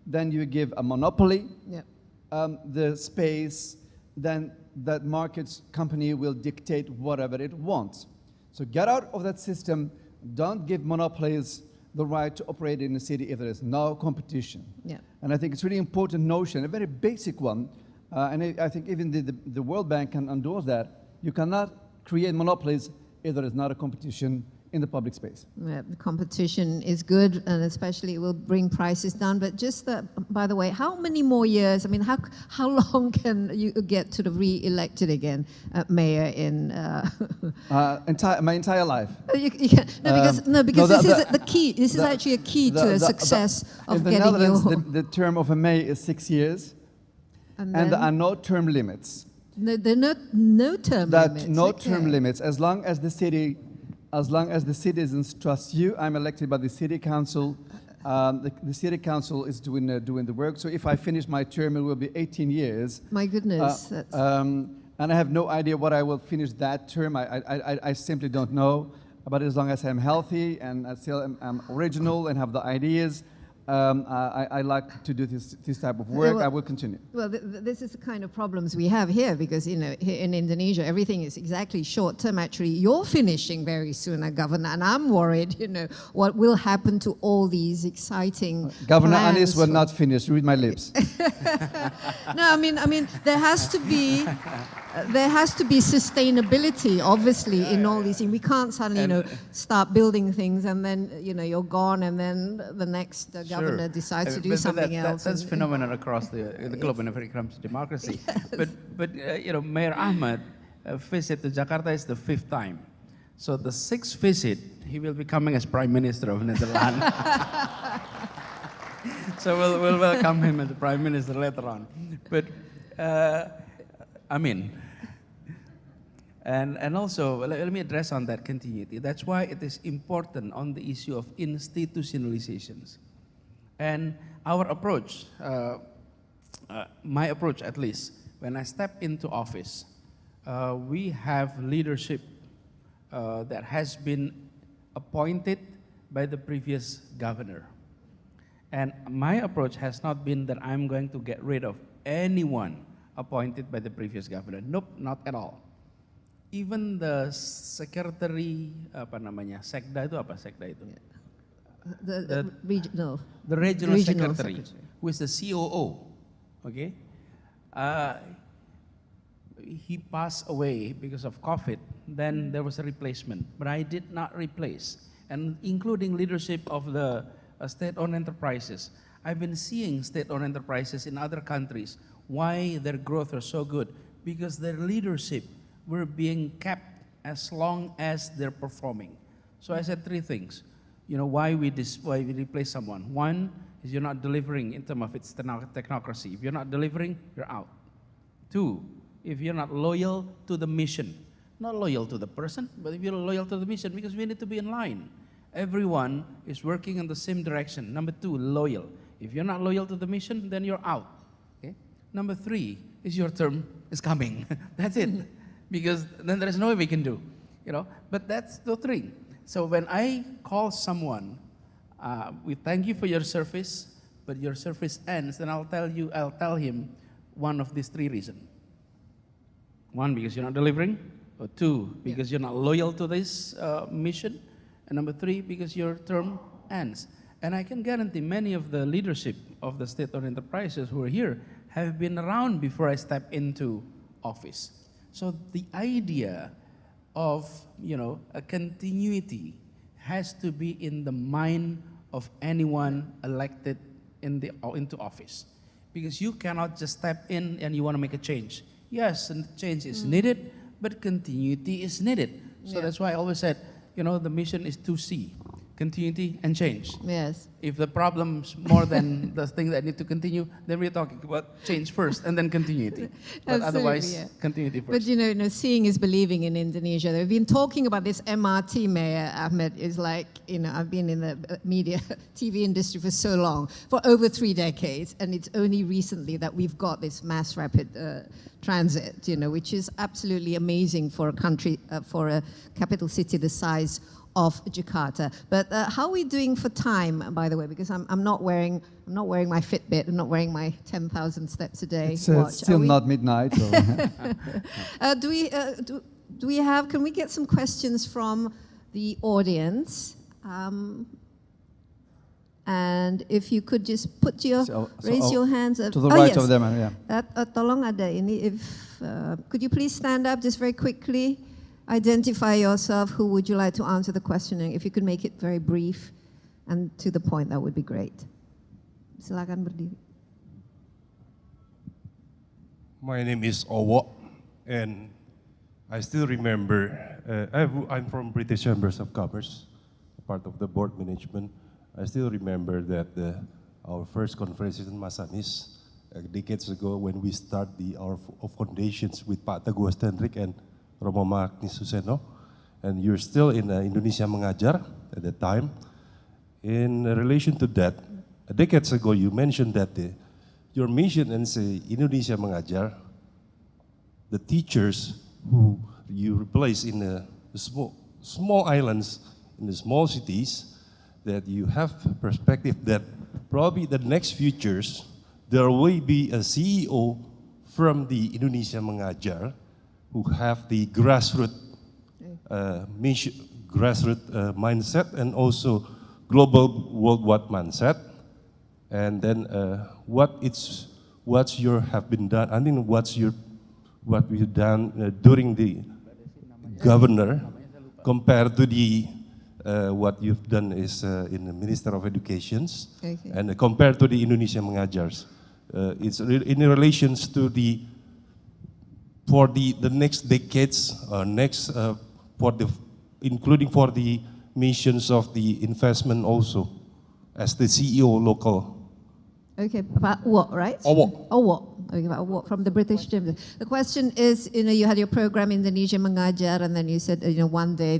Then you give a monopoly the space, then that market's company will dictate whatever it wants. So get out of that system. Don't give monopolies the right to operate in a city if there is no competition. Yeah. And I think it's a really important notion, a very basic one, and I think even the World Bank can endorse that. You cannot create monopolies if there is not a competition in the public space. Yeah, the competition is good, and especially it will bring prices down. But just, by the way, how many more years? I mean, how long can you get sort of re-elected again, Mayor? In my entire life. You can, because this is the key. This is actually a key to the success of in the getting Netherlands, the term of a mayor is 6 years, and there are no term limits. No, there are no term limits. No term limits. As long as the citizens trust you, I'm elected by the city council. The city council is doing the work. So if I finish my term, it will be 18 years. My goodness. And I have no idea what I will finish that term. I simply don't know. But as long as I'm healthy and I still am original and have the ideas, I like to do this type of work. I will continue. Well, this is the kind of problems we have here, because here in Indonesia, everything is exactly short term. Actually, you're finishing very soon, Governor, and I'm worried. What will happen to all these exciting Governor plans Anis will not finish. Read my lips. No, I mean, there has to be sustainability, obviously, in all these things. We can't suddenly, start building things and then, you're gone, and then the next governor decides to do something else. That's phenomenon across the globe when it comes to democracy. Yes. But Mayor Ahmed visit to Jakarta is the 5th time. So the 6th visit, he will be coming as Prime Minister of Netherlands. So we'll welcome him as the Prime Minister later on. But and also, let me address on that continuity. That's why it is important on the issue of institutionalizations. And our approach, my approach at least, when I step into office, we have leadership that has been appointed by the previous governor. And my approach has not been that I'm going to get rid of anyone appointed by the previous governor. Nope, not at all. Even the secretary, sekda itu apa sekda itu? The regional secretary, who is the COO, okay? he passed away because of COVID. Then there was a replacement, but I did not replace. And including leadership of the state-owned enterprises. I've been seeing state-owned enterprises in other countries, why their growth are so good, because their leadership were being kept as long as they're performing. So I said three things. You know, why we replace someone. One is you're not delivering in terms of its technocracy. If you're not delivering, you're out. Two, if you're not loyal to the mission. Not loyal to the person, but if you're loyal to the mission, because we need to be in line. Everyone is working in the same direction. Number two, loyal. If you're not loyal to the mission, then you're out. Okay? Number three is your term is coming. That's it. Because then there's no way we can do. You know, but that's the three. So when I call someone, we thank you for your service, but your service ends, then I'll tell him one of these three reasons. One, because you're not delivering, or two, because you're not loyal to this mission, and number three, because your term ends. And I can guarantee many of the leadership of the state-owned enterprises who are here have been around before I step into office. So the idea of, you know, a continuity has to be in the mind of anyone elected into office. Because you cannot just step in and you want to make a change. Yes, and change is needed, but continuity is needed. So that's why I always said, you know, the mission is 2C, continuity and change. Yes. If the problem's more than the thing that need to continue, then we're talking about change first and then continuity. But otherwise, continuity first. But you know, seeing is believing in Indonesia. They've been talking about this MRT, Mayor Ahmed, is like, you know, I've been in the media, TV industry for so long, for over 3 decades, and it's only recently that we've got this mass rapid transit, you know, which is absolutely amazing for a country, for a capital city the size of Jakarta. But how are we doing for time, by the way? Because I'm not wearing my Fitbit. I'm not wearing my 10,000 steps a day watch. Still not midnight. So. Do we have? Can we get some questions from the audience? And if you could just put your raise your hands up. To the right of them, yeah. Tolong ada ini. If could you please stand up just very quickly? Identify yourself. Who would you like to answer the question? If you could make it very brief and to the point, that would be great. Silakan berdiri. My name is Owo, and I still remember, I'm from British Chambers of Commerce, part of the board management. I still remember that our first conference in Masanis, decades ago, when we started our foundations with Pak Teguh Stendrik and Romo Magnis Suseno, and you're still in Indonesia Mengajar at that time. In relation to that, decades ago you mentioned that your mission in Indonesia Mengajar, the teachers who you replace in the small islands, in the small cities, that you have perspective that probably the next futures there will be a CEO from the Indonesia Mengajar who have the grassroots mindset and also global worldwide mindset. And then what you have been done. I mean, what we've done during the governor compared to the what you've done is in the Minister of Educations, and compared to the Indonesia Mengajars. It's in relations to for the next decades, including for the missions of the investment also, as the CEO local. Okay, about what, right? Owo. Okay, about what from the British Gym. The question is, you know, you had your program Indonesia Mengajar, and then you said, you know, one day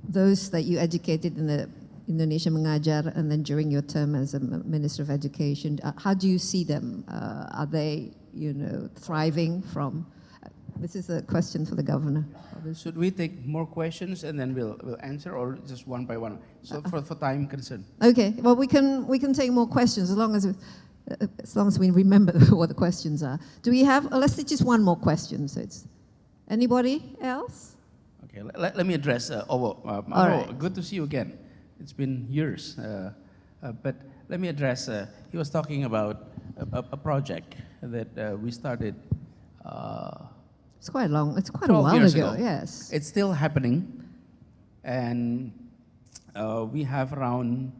those that you educated in the Indonesia Mengajar, and then during your term as a Minister of Education, how do you see them? Are they, you know, thriving from? This is a question for the governor. Should we take more questions and then we'll answer, or just one by one? So for time concern. Okay. Well, we can take more questions as long as we remember what the questions are. Do we have? Let's take just one more question. So it's anybody else? Okay. Let me address Owo. Right. Good to see you again. It's been years, but let me address. He was talking about a project that we started. It's quite long. It's quite a 12 while years ago. ago. Yes. It's still happening, and we have around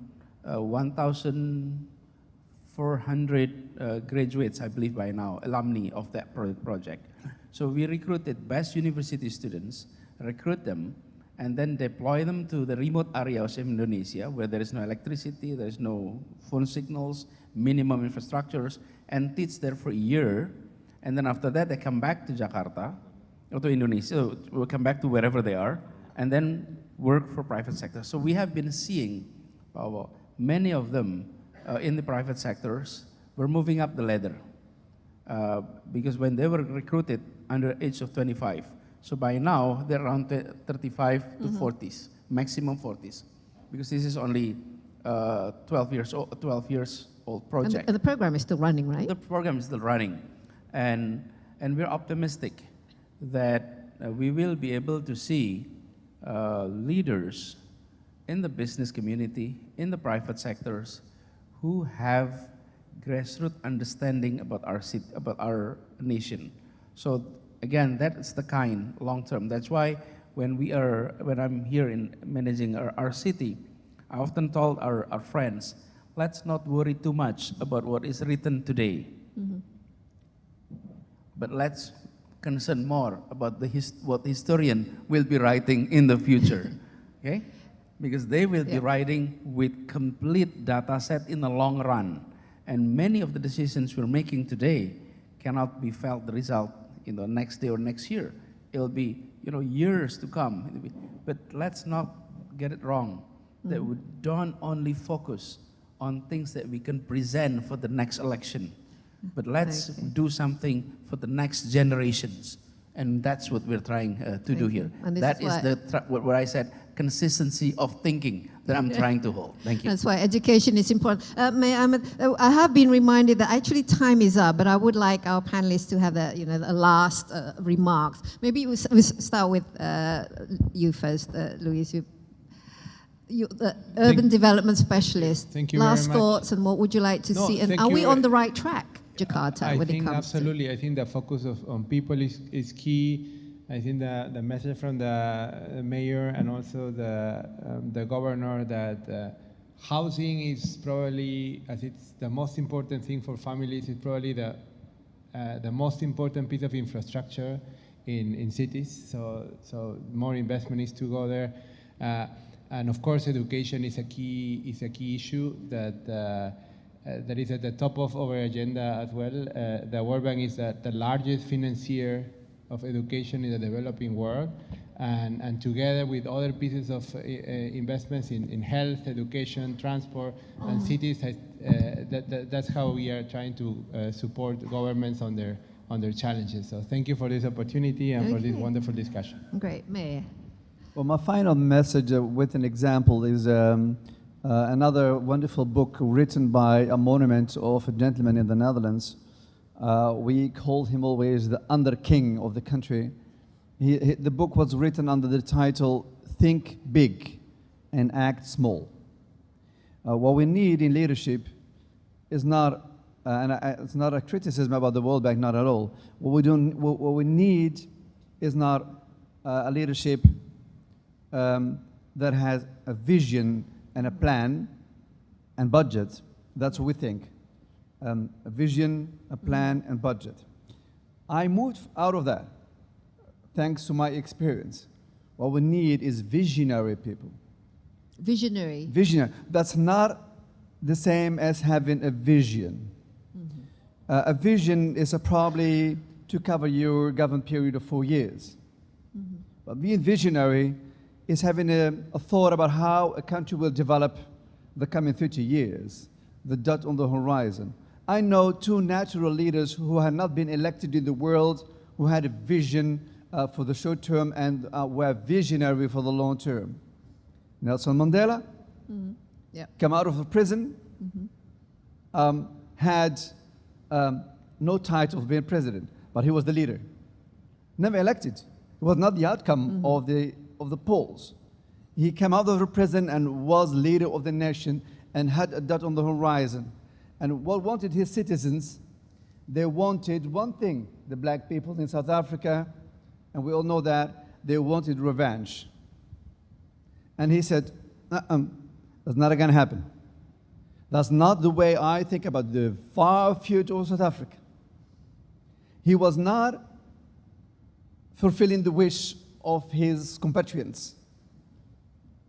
1,400 graduates, I believe by now, alumni of that project. So we recruited best university students, recruit them, and then deploy them to the remote areas of Indonesia where there is no electricity, there is no phone signals, minimum infrastructures, and teach there for a year. And then after that, they come back to Jakarta or to Indonesia, so we'll come back to wherever they are, and then work for private sector. So we have been seeing many of them in the private sectors were moving up the ladder because when they were recruited under age of 25, so by now they're around 35 to 40s, maximum 40s, because this is only 12 years old project. And the program is still running, right? The program is still running, and we're optimistic that we will be able to see leaders in the business community, in the private sectors, who have grassroots understanding about our city, about our nation. So again, that is the kind long term. That's why when I'm here in managing our city, I often told our friends, let's not worry too much about what is written today, but let's concern more about what the historian will be writing in the future, okay? Because they will be writing with complete data set in the long run. And many of the decisions we're making today cannot be felt the result in the next day or next year. It'll be, years to come. But let's not get it wrong, that we don't only focus on things that we can present for the next election, but let's do something for the next generations. And that's what we're trying to do here. That is what I said, consistency of thinking that I'm trying to hold. Thank you. That's why education is important. I have been reminded that actually time is up, but I would like our panelists to have the last remarks. Maybe we start with you first, Luis. You, the urban development specialist. Thank you last very much. thoughts, and what would you like to see? And are we on the right track, Jakarta, I when think it comes absolutely. I think the focus on people is key. I think the message from the mayor and also the governor that housing is probably, as it's the most important thing for families, it's probably the most important piece of infrastructure in cities. So more investment needs to go there. And of course, education is a key issue that is at the top of our agenda as well. The World Bank is the largest financier of education in the developing world, and together with other pieces of investments in health, education, transport, and cities, that's how we are trying to support governments on their challenges. So thank you for this opportunity and for this wonderful discussion. Great, Mayor. Well, my final message with an example is another wonderful book written by a monument of a gentleman in the Netherlands. We called him always the under king of the country. The book was written under the title, Think Big and Act Small. What we need in leadership is not, it's not a criticism about the World Bank, not at all. What we need is not a leadership that has a vision and a plan and budget. That's what we think. A vision, a plan, and budget. I moved out of that thanks to my experience. What we need is visionary people. Visionary. Visionary. That's not the same as having a vision. A vision is probably to cover your government period of 4 years. But being visionary is having a thought about how a country will develop the coming 30 years, the dot on the horizon. I know two natural leaders who had not been elected in the world, who had a vision for the short term and were visionary for the long term. Nelson Mandela, come out of the prison, had no title of being president, but he was the leader. Never elected. It was not the outcome of the polls. He came out of the prison and was leader of the nation and had a dot on the horizon. And what wanted his citizens? They wanted one thing, the black people in South Africa, and we all know that, they wanted revenge. And he said, that's not going to happen. That's not the way I think about the far future of South Africa. He was not fulfilling the wish of his compatriots.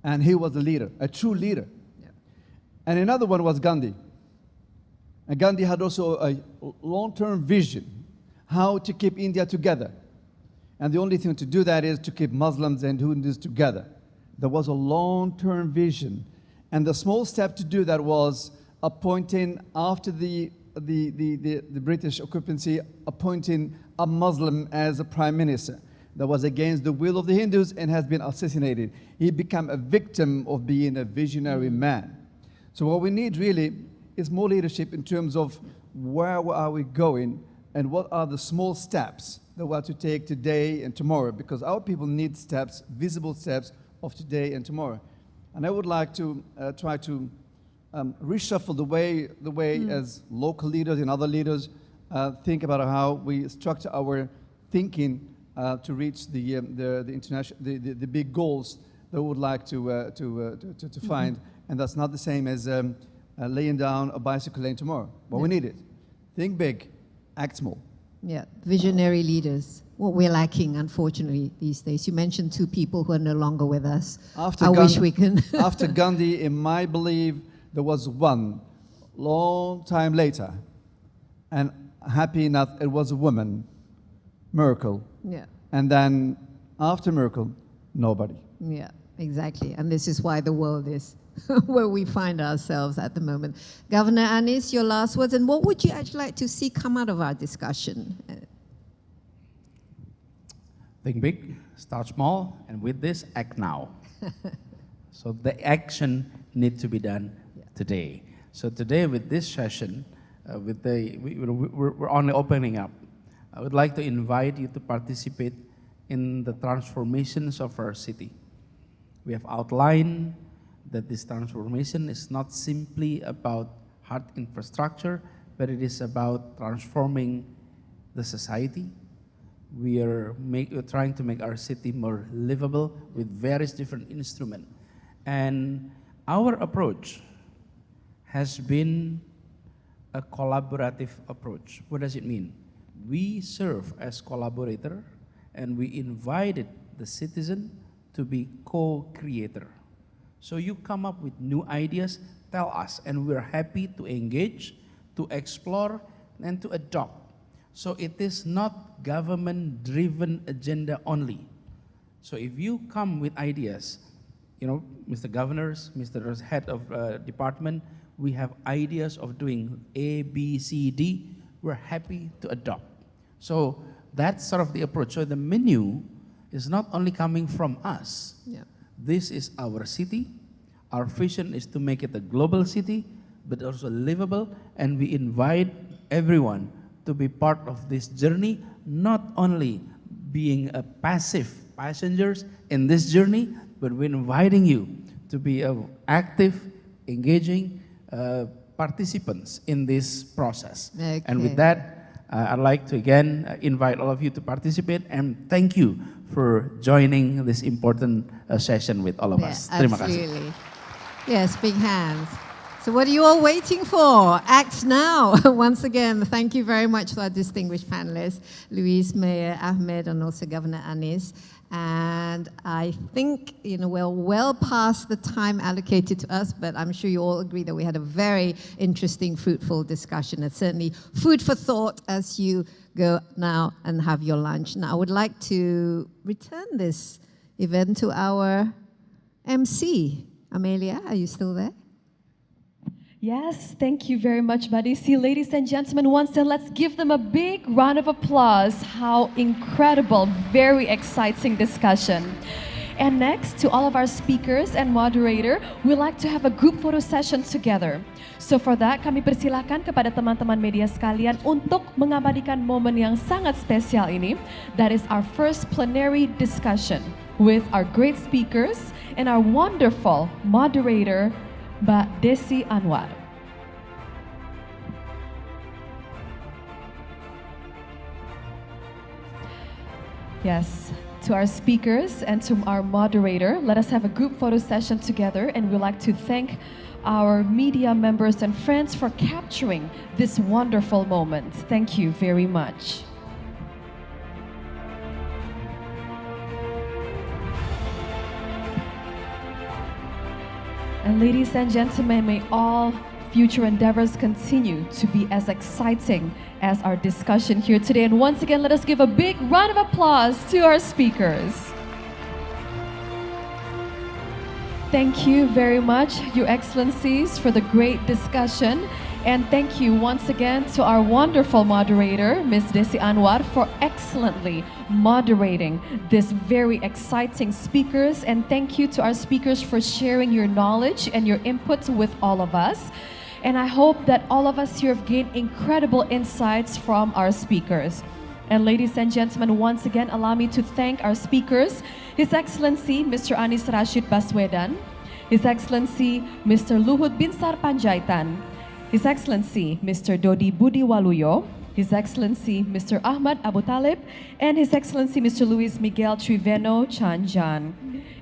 And he was a leader, a true leader. Yeah. And another one was Gandhi. And Gandhi had also a long-term vision, how to keep India together. And the only thing to do that is to keep Muslims and Hindus together. There was a long-term vision. And the small step to do that was appointing, after the British occupancy, appointing a Muslim as a prime minister. That was against the will of the Hindus and has been assassinated. He became a victim of being a visionary man. So what we need really is more leadership in terms of where are we going and what are the small steps that we have to take today and tomorrow, because our people need steps, visible steps of today and tomorrow. And I would like to try to reshuffle the way as local leaders and other leaders think about how we structure our thinking to reach the international, the big goals that we would like to find. And that's not the same as laying down a bicycle lane tomorrow. But we need it. Think big, act small. Yeah, visionary leaders. What we're lacking, unfortunately, these days. You mentioned two people who are no longer with us. Wish we can. After Gandhi, in my belief, there was one long time later, and happy enough, it was a woman, Merkel. Yeah. And then after Merkel, nobody. Yeah, exactly. And this is why the world is where we find ourselves at the moment. Governor Anis, your last words, and what would you actually like to see come out of our discussion? Think big, start small, and with this, act now. So the action needs to be done today. So today with this session, we're only opening up. I would like to invite you to participate in the transformations of our city. We have outlined that this transformation is not simply about hard infrastructure, but it is about transforming the society. We are trying to make our city more livable with various different instruments. And our approach has been a collaborative approach. What does it mean? We serve as collaborator, and we invited the citizen to be co-creator. So you come up with new ideas, tell us, and we're happy to engage, to explore, and to adopt. So it is not government-driven agenda only. So if you come with ideas, you know, Mr. Governors, Mr. Head of Department, we have ideas of doing A, B, C, D, we're happy to adopt. So that's sort of the approach. So the menu is not only coming from us. Yeah. This is our city. Our vision is to make it a global city, but also livable, and we invite everyone to be part of this journey, not only being a passive passengers in this journey, but we're inviting you to be active, engaging participants in this process. Okay. And with that, I'd like to again invite all of you to participate, and thank you for joining this important session with all of us. Terima kasih. Absolutely. Yes, big hands. So what are you all waiting for? Act now. Once again, thank you very much to our distinguished panelists, Luis, Mayor Ahmed, and also Governor Anis. And I think, you know, we're well past the time allocated to us, but I'm sure you all agree that we had a very interesting, fruitful discussion. It's certainly food for thought as you go now and have your lunch. Now, I would like to return this event to our MC. Amelia, are you still there? Yes, thank you very much, Badisi. Ladies and gentlemen, once again, let's give them a big round of applause. How incredible, very exciting discussion. And next, to all of our speakers and moderator, we'd like to have a group photo session together. So for that, kami persilakan kepada teman-teman media sekalian untuk mengabadikan momen yang sangat spesial ini. That is our first plenary discussion with our great speakers and our wonderful moderator, Mbak Desi Anwar. Yes, to our speakers and to our moderator, let us have a group photo session together, and we'd like to thank our media members and friends for capturing this wonderful moment. Thank you very much. And ladies and gentlemen, may all future endeavors continue to be as exciting as our discussion here today. And once again, let us give a big round of applause to our speakers. Thank you very much, Your Excellencies, for the great discussion. And thank you once again to our wonderful moderator, Ms. Desi Anwar, for excellently moderating this very exciting speakers. And thank you to our speakers for sharing your knowledge and your inputs with all of us. And I hope that all of us here have gained incredible insights from our speakers. And ladies and gentlemen, once again, allow me to thank our speakers, His Excellency Mr. Anies Rashid Baswedan, His Excellency Mr. Luhut Binsar Panjaitan, His Excellency Mr. Dodi Budi Waluyo, His Excellency Mr. Ahmad Abu Talib, and His Excellency Mr. Luis Miguel Triveno Chanjan.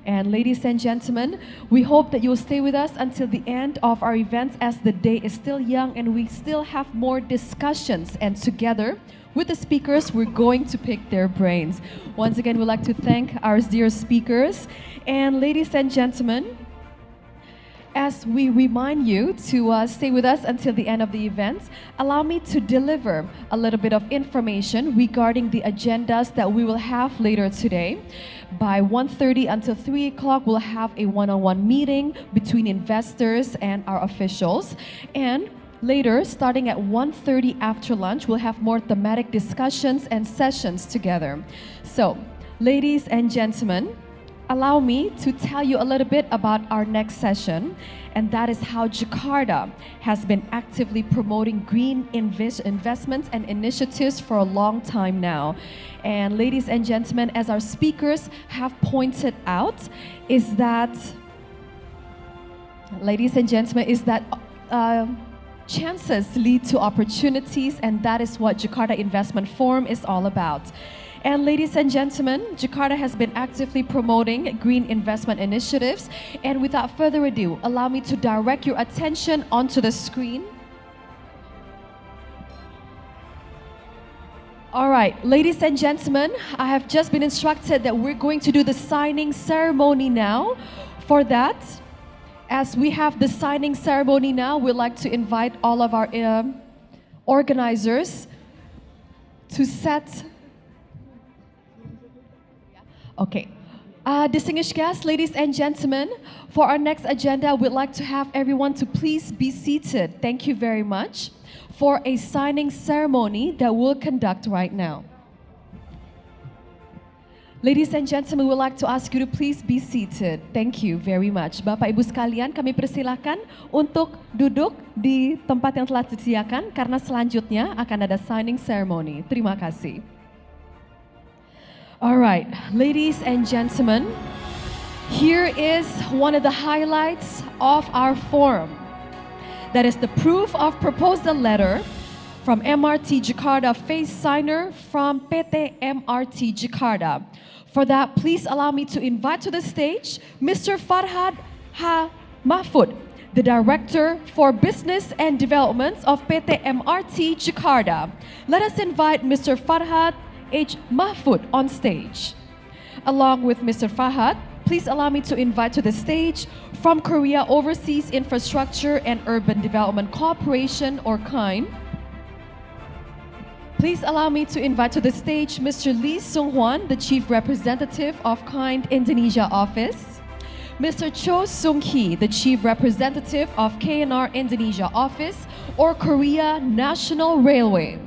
And ladies and gentlemen, we hope that you'll stay with us until the end of our events, as the day is still young and we still have more discussions. And together with the speakers, we're going to pick their brains. Once again, we'd like to thank our dear speakers. And ladies and gentlemen, as we remind you to stay with us until the end of the event, allow me to deliver a little bit of information regarding the agendas that we will have later today. By 1:30 until 3 o'clock, we'll have a one-on-one meeting between investors and our officials. And later, starting at 1:30 after lunch, we'll have more thematic discussions and sessions together. So, ladies and gentlemen, allow me to tell you a little bit about our next session, and that is how Jakarta has been actively promoting green investments and initiatives for a long time now. And ladies and gentlemen, as our speakers have pointed out, is that chances lead to opportunities, and that is what Jakarta Investment Forum is all about. And ladies and gentlemen, Jakarta has been actively promoting green investment initiatives. And without further ado, allow me to direct your attention onto the screen. All right, ladies and gentlemen, I have just been instructed that we're going to do the signing ceremony now. For that, as we have the signing ceremony now, we'd like to invite all of our organizers to set. Okay. Distinguished guests, ladies and gentlemen, for our next agenda, we'd like to have everyone to please be seated. Thank you very much for a signing ceremony that we'll conduct right now. Ladies and gentlemen, we would like to ask you to please be seated. Thank you very much. Bapak Ibu sekalian, kami persilakan untuk duduk di tempat yang telah disediakan karena selanjutnya akan ada signing ceremony. Terima kasih. All right, ladies and gentlemen, here is one of the highlights of our forum. That is the proof of proposal letter from MRT Jakarta phase signer from PT MRT Jakarta. For that, please allow me to invite to the stage Mr. Farhad H. Mahfud, the Director for Business and Development of PT MRT Jakarta. Let us invite Mr. Farhad H. Mahfud on stage. Along with Mr. Farhad, please allow me to invite to the stage from Korea Overseas Infrastructure and Urban Development Corporation, or KIND. Please allow me to invite to the stage Mr. Lee Sung-hwan, the Chief Representative of KIND Indonesia Office. Mr. Cho Sung-hee, the Chief Representative of KNR Indonesia Office, or Korea National Railway.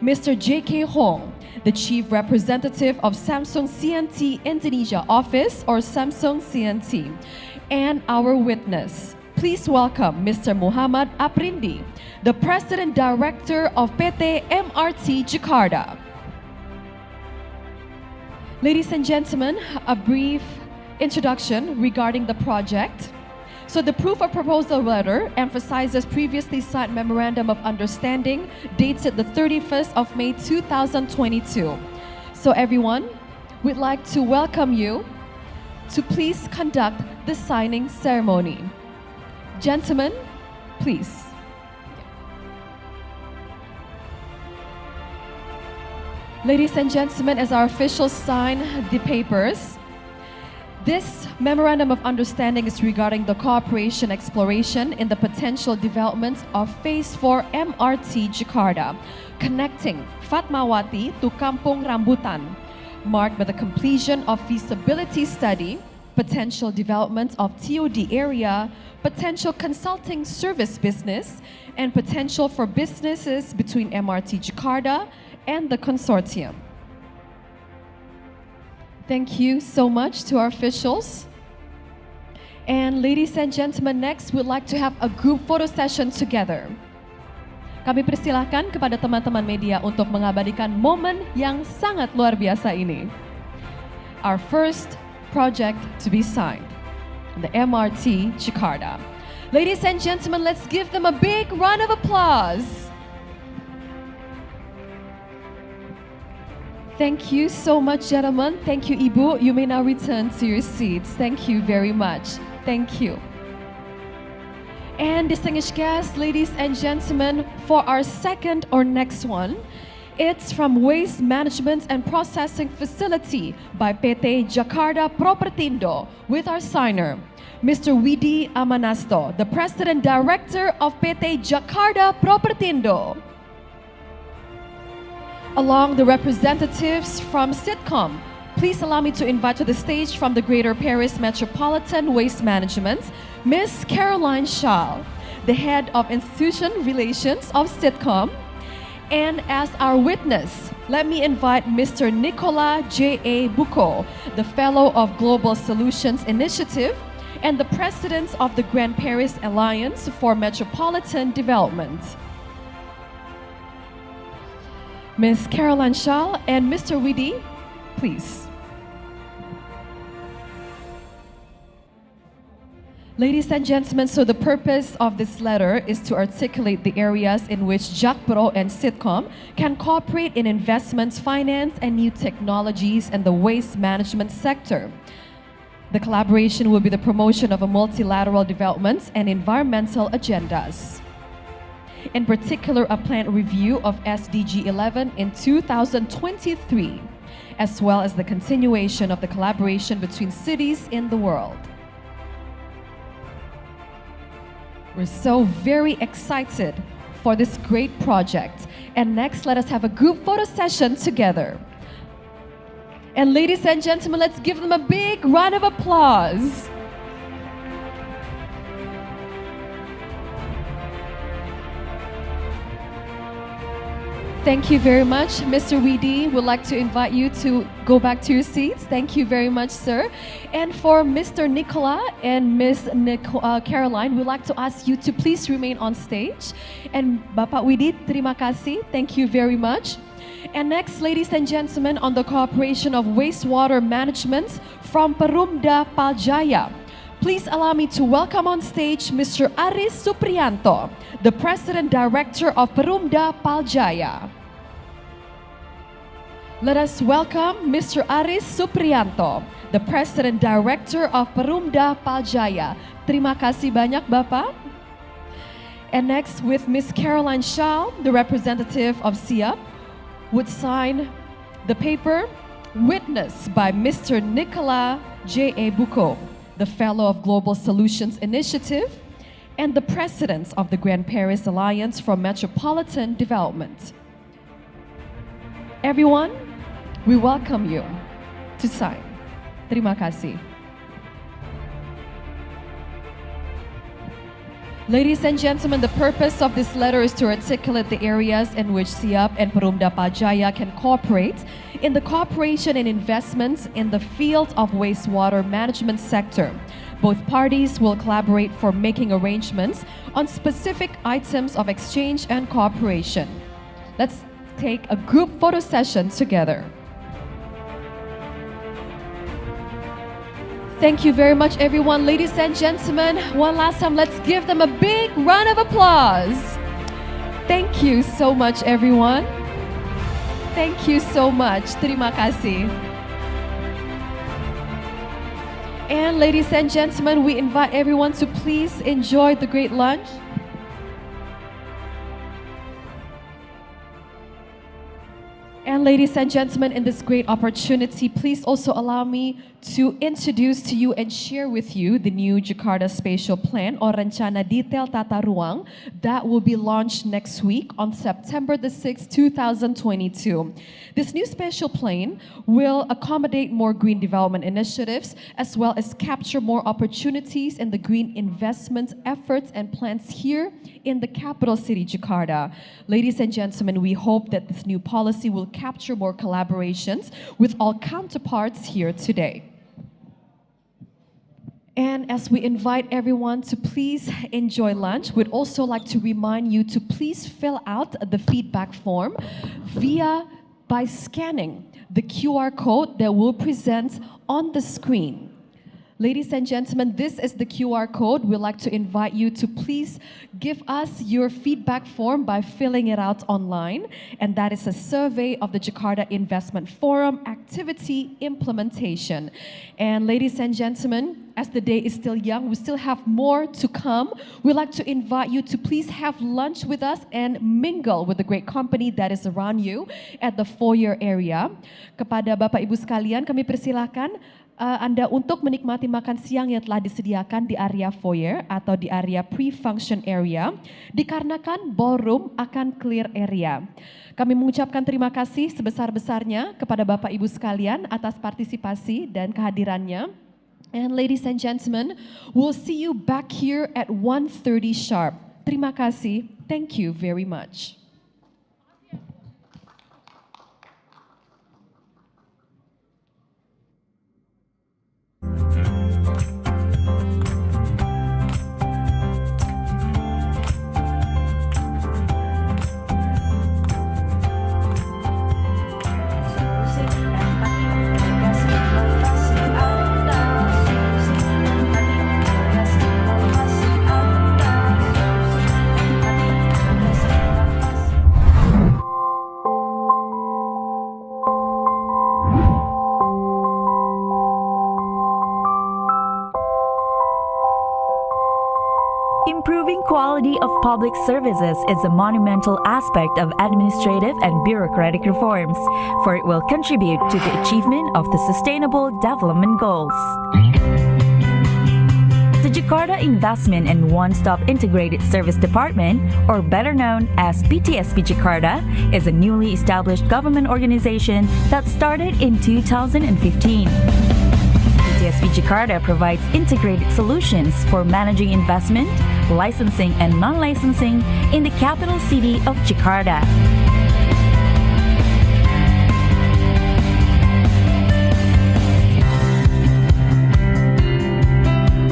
Mr. J.K. Hong, the Chief Representative of Samsung C&T Indonesia Office, or Samsung C&T. And our witness, please welcome Mr. Muhammad Aprindi, the President Director of PT MRT Jakarta. Ladies and gentlemen, a brief introduction regarding the project. So the proof of proposal letter emphasizes previously signed memorandum of understanding dated the 31st of May 2022. So everyone, we'd like to welcome you to please conduct the signing ceremony. Gentlemen, please. Ladies and gentlemen, as our officials sign the papers, this Memorandum of Understanding is regarding the cooperation exploration in the potential development of Phase 4 MRT Jakarta, connecting Fatmawati to Kampung Rambutan, marked by the completion of feasibility study, potential development of TOD area, potential consulting service business, and potential for businesses between MRT Jakarta and the consortium. Thank you so much to our officials. And ladies and gentlemen, next we'd like to have a group photo session together. Kami persilahkan kepada teman-teman media untuk mengabadikan momen yang sangat luar biasa ini. Our first project to be signed, the MRT Jakarta. Ladies and gentlemen, let's give them a big round of applause. Thank you so much, gentlemen. Thank you, Ibu. You may now return to your seats. Thank you very much. Thank you. And distinguished guests, ladies and gentlemen, for our second or next one, it's from Waste Management and Processing Facility by PT Jakarta Propertindo with our signer, Mr. Widi Amanasto, the President Director of PT Jakarta Propertindo. Along the representatives from Sitcom, please allow me to invite to the stage from the Greater Paris Metropolitan Waste Management, Ms. Caroline Schall, the Head of Institution Relations of Sitcom. And as our witness, let me invite Mr. Nicolas J.A. Bucco, the Fellow of Global Solutions Initiative and the President of the Grand Paris Alliance for Metropolitan Development. Ms. Caroline Schall and Mr. Widi, please. Ladies and gentlemen, so the purpose of this letter is to articulate the areas in which JAKPRO and Sitcom can cooperate in investments, finance, and new technologies in the waste management sector. The collaboration will be the promotion of a multilateral development and environmental agendas. In particular, a planned review of SDG 11 in 2023, as well as the continuation of the collaboration between cities in the world. We're so very excited for this great project. And next, let us have a group photo session together. And ladies and gentlemen, let's give them a big round of applause. Thank you very much. Mr. Widi, would like to invite you to go back to your seats. Thank you very much, sir. And for Mr. Nicola and Ms. Caroline, we'd like to ask you to please remain on stage. And Bapak Widi, terima kasih. Thank you very much. And next, ladies and gentlemen, on the cooperation of wastewater management from Perumda Paljaya. Please allow me to welcome on stage Mr. Aris Suprianto, the President Director of Perumda Paljaya. Let us welcome Mr. Aris Suprianto, the President Director of Perumda Paljaya. Terima kasih banyak, Bapak. And next, with Ms. Caroline Schall, the representative of SIAP, would sign the paper witnessed by Mr. Nicolas J.A. Bucco, the Fellow of Global Solutions Initiative, and the President of the Grand Paris Alliance for Metropolitan Development. Everyone, we welcome you to sign. Terima kasih. Ladies and gentlemen, the purpose of this letter is to articulate the areas in which SIAP and Perumda Paljaya can cooperate in the cooperation and investments in the field of wastewater management sector. Both parties will collaborate for making arrangements on specific items of exchange and cooperation. Let's take a group photo session together. Thank you very much, everyone. Ladies and gentlemen, one last time, let's give them a big round of applause. Thank you so much, everyone. Thank you so much. Terima kasih. And ladies and gentlemen, we invite everyone to please enjoy the great lunch. And ladies and gentlemen, in this great opportunity, please also allow me to introduce to you and share with you the new Jakarta Spatial Plan or Rencana Detail Tata Ruang that will be launched next week on September the 6th, 2022. This new spatial plan will accommodate more green development initiatives as well as capture more opportunities in the green investment efforts and plans here in the capital city, Jakarta. Ladies and gentlemen, we hope that this new policy will capture more collaborations with all counterparts here today. And as we invite everyone to please enjoy lunch, we'd also like to remind you to please fill out the feedback form by scanning the QR code that will present on the screen. Ladies and gentlemen, this is the QR code. We'd like to invite you to please give us your feedback form by filling it out online. And that is a survey of the Jakarta Investment Forum activity implementation. And ladies and gentlemen, as the day is still young, we still have more to come. We'd like to invite you to please have lunch with us and mingle with the great company that is around you at the foyer area. Kepada Bapak Ibu sekalian, kami persilakan Anda untuk menikmati makan siang yang telah disediakan di area foyer atau di area pre-function area, dikarenakan ballroom akan clear area. Kami mengucapkan terima kasih sebesar-besarnya kepada Bapak Ibu sekalian atas partisipasi dan kehadirannya. And ladies and gentlemen, we'll see you back here at 1:30 sharp. Terima kasih. Thank you very much. Improving quality of public services is a monumental aspect of administrative and bureaucratic reforms, for it will contribute to the achievement of the Sustainable Development Goals. The Jakarta Investment and One-Stop Integrated Service Department, or better known as PTSP Jakarta, is a newly established government organization that started in 2015. PTSP Jakarta provides integrated solutions for managing investment, licensing and non-licensing in the capital city of Jakarta.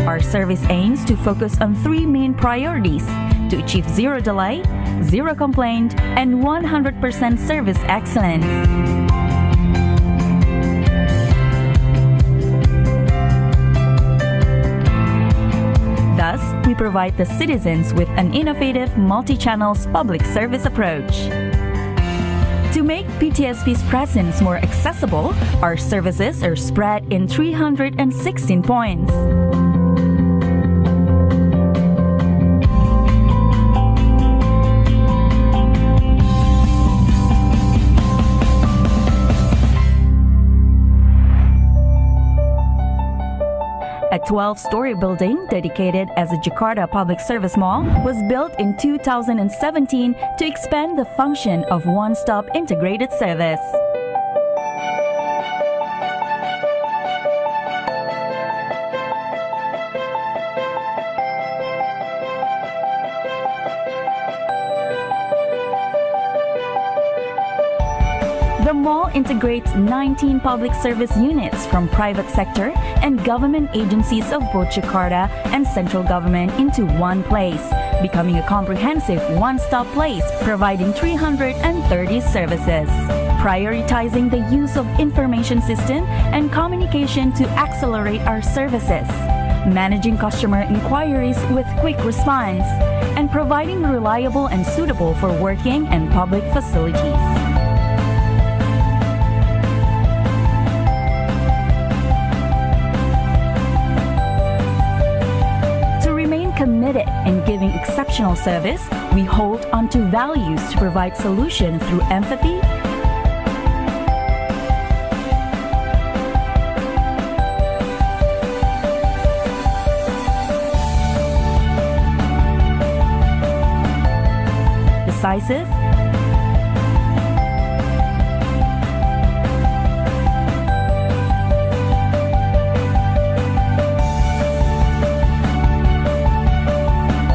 Our service aims to focus on three main priorities to achieve zero delay, zero complaint, and 100% service excellence. Thus, we provide the citizens with an innovative multi-channel public service approach. To make PTSP's presence more accessible, our services are spread in 316 points. A 12-story building dedicated as a Jakarta Public Service Mall was built in 2017 to expand the function of one-stop integrated service. The mall integrates 19 public service units from private sector and government agencies of both Jakarta and central government into one place, becoming a comprehensive one-stop place providing 330 services. Prioritizing the use of information system and communication to accelerate our services. Managing customer inquiries with quick response, and providing reliable and suitable for working and public facilities. giving exceptional service, we hold onto values to provide solutions through empathy, decisive,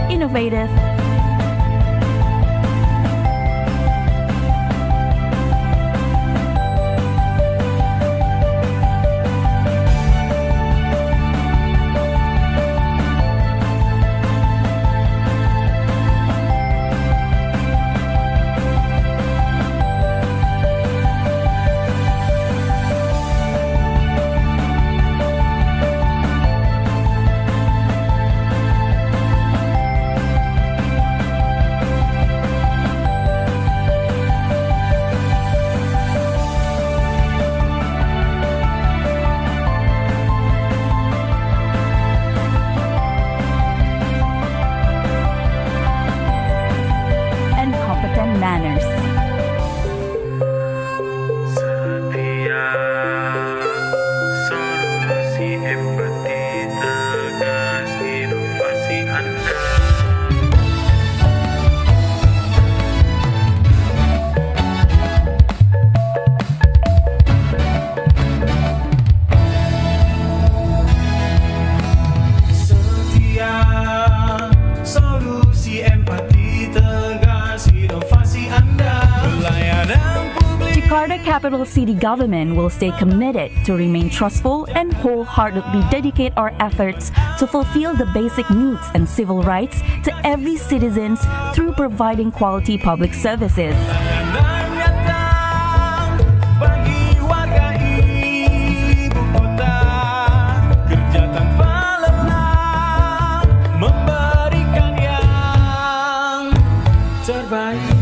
innovative, and competent manners. Solusi empati tegas inovasi Anda. Setia solusi empati tegas inovasi Anda. Pelayanan Jakarta Capital City Government will stay committed to remain trustful and wholeheartedly dedicate our efforts to fulfill the basic needs and civil rights to every citizen through providing quality public services. bagi warga ibu kota, kerja tanpa lelah, memberikan yang terbaik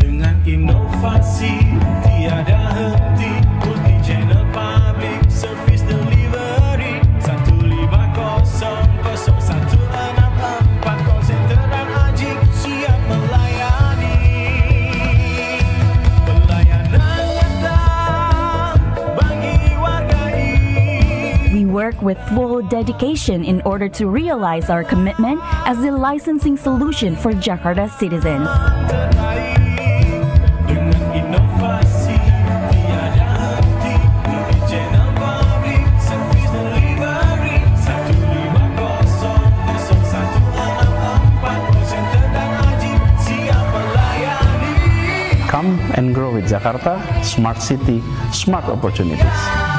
dengan inovasi tiada henti, multi channel public service delivery 1500164 call center dan ajib siap melayani. Pelayanan nyata bagi warga ini. We work with full dedication in order to realize our commitment as the licensing solution for Jakarta citizens. Dengan inovasi tiada henti, multi channel public service delivery 1500164 call center dan ajib siap melayani. Come and grow with Jakarta, smart city, smart opportunities.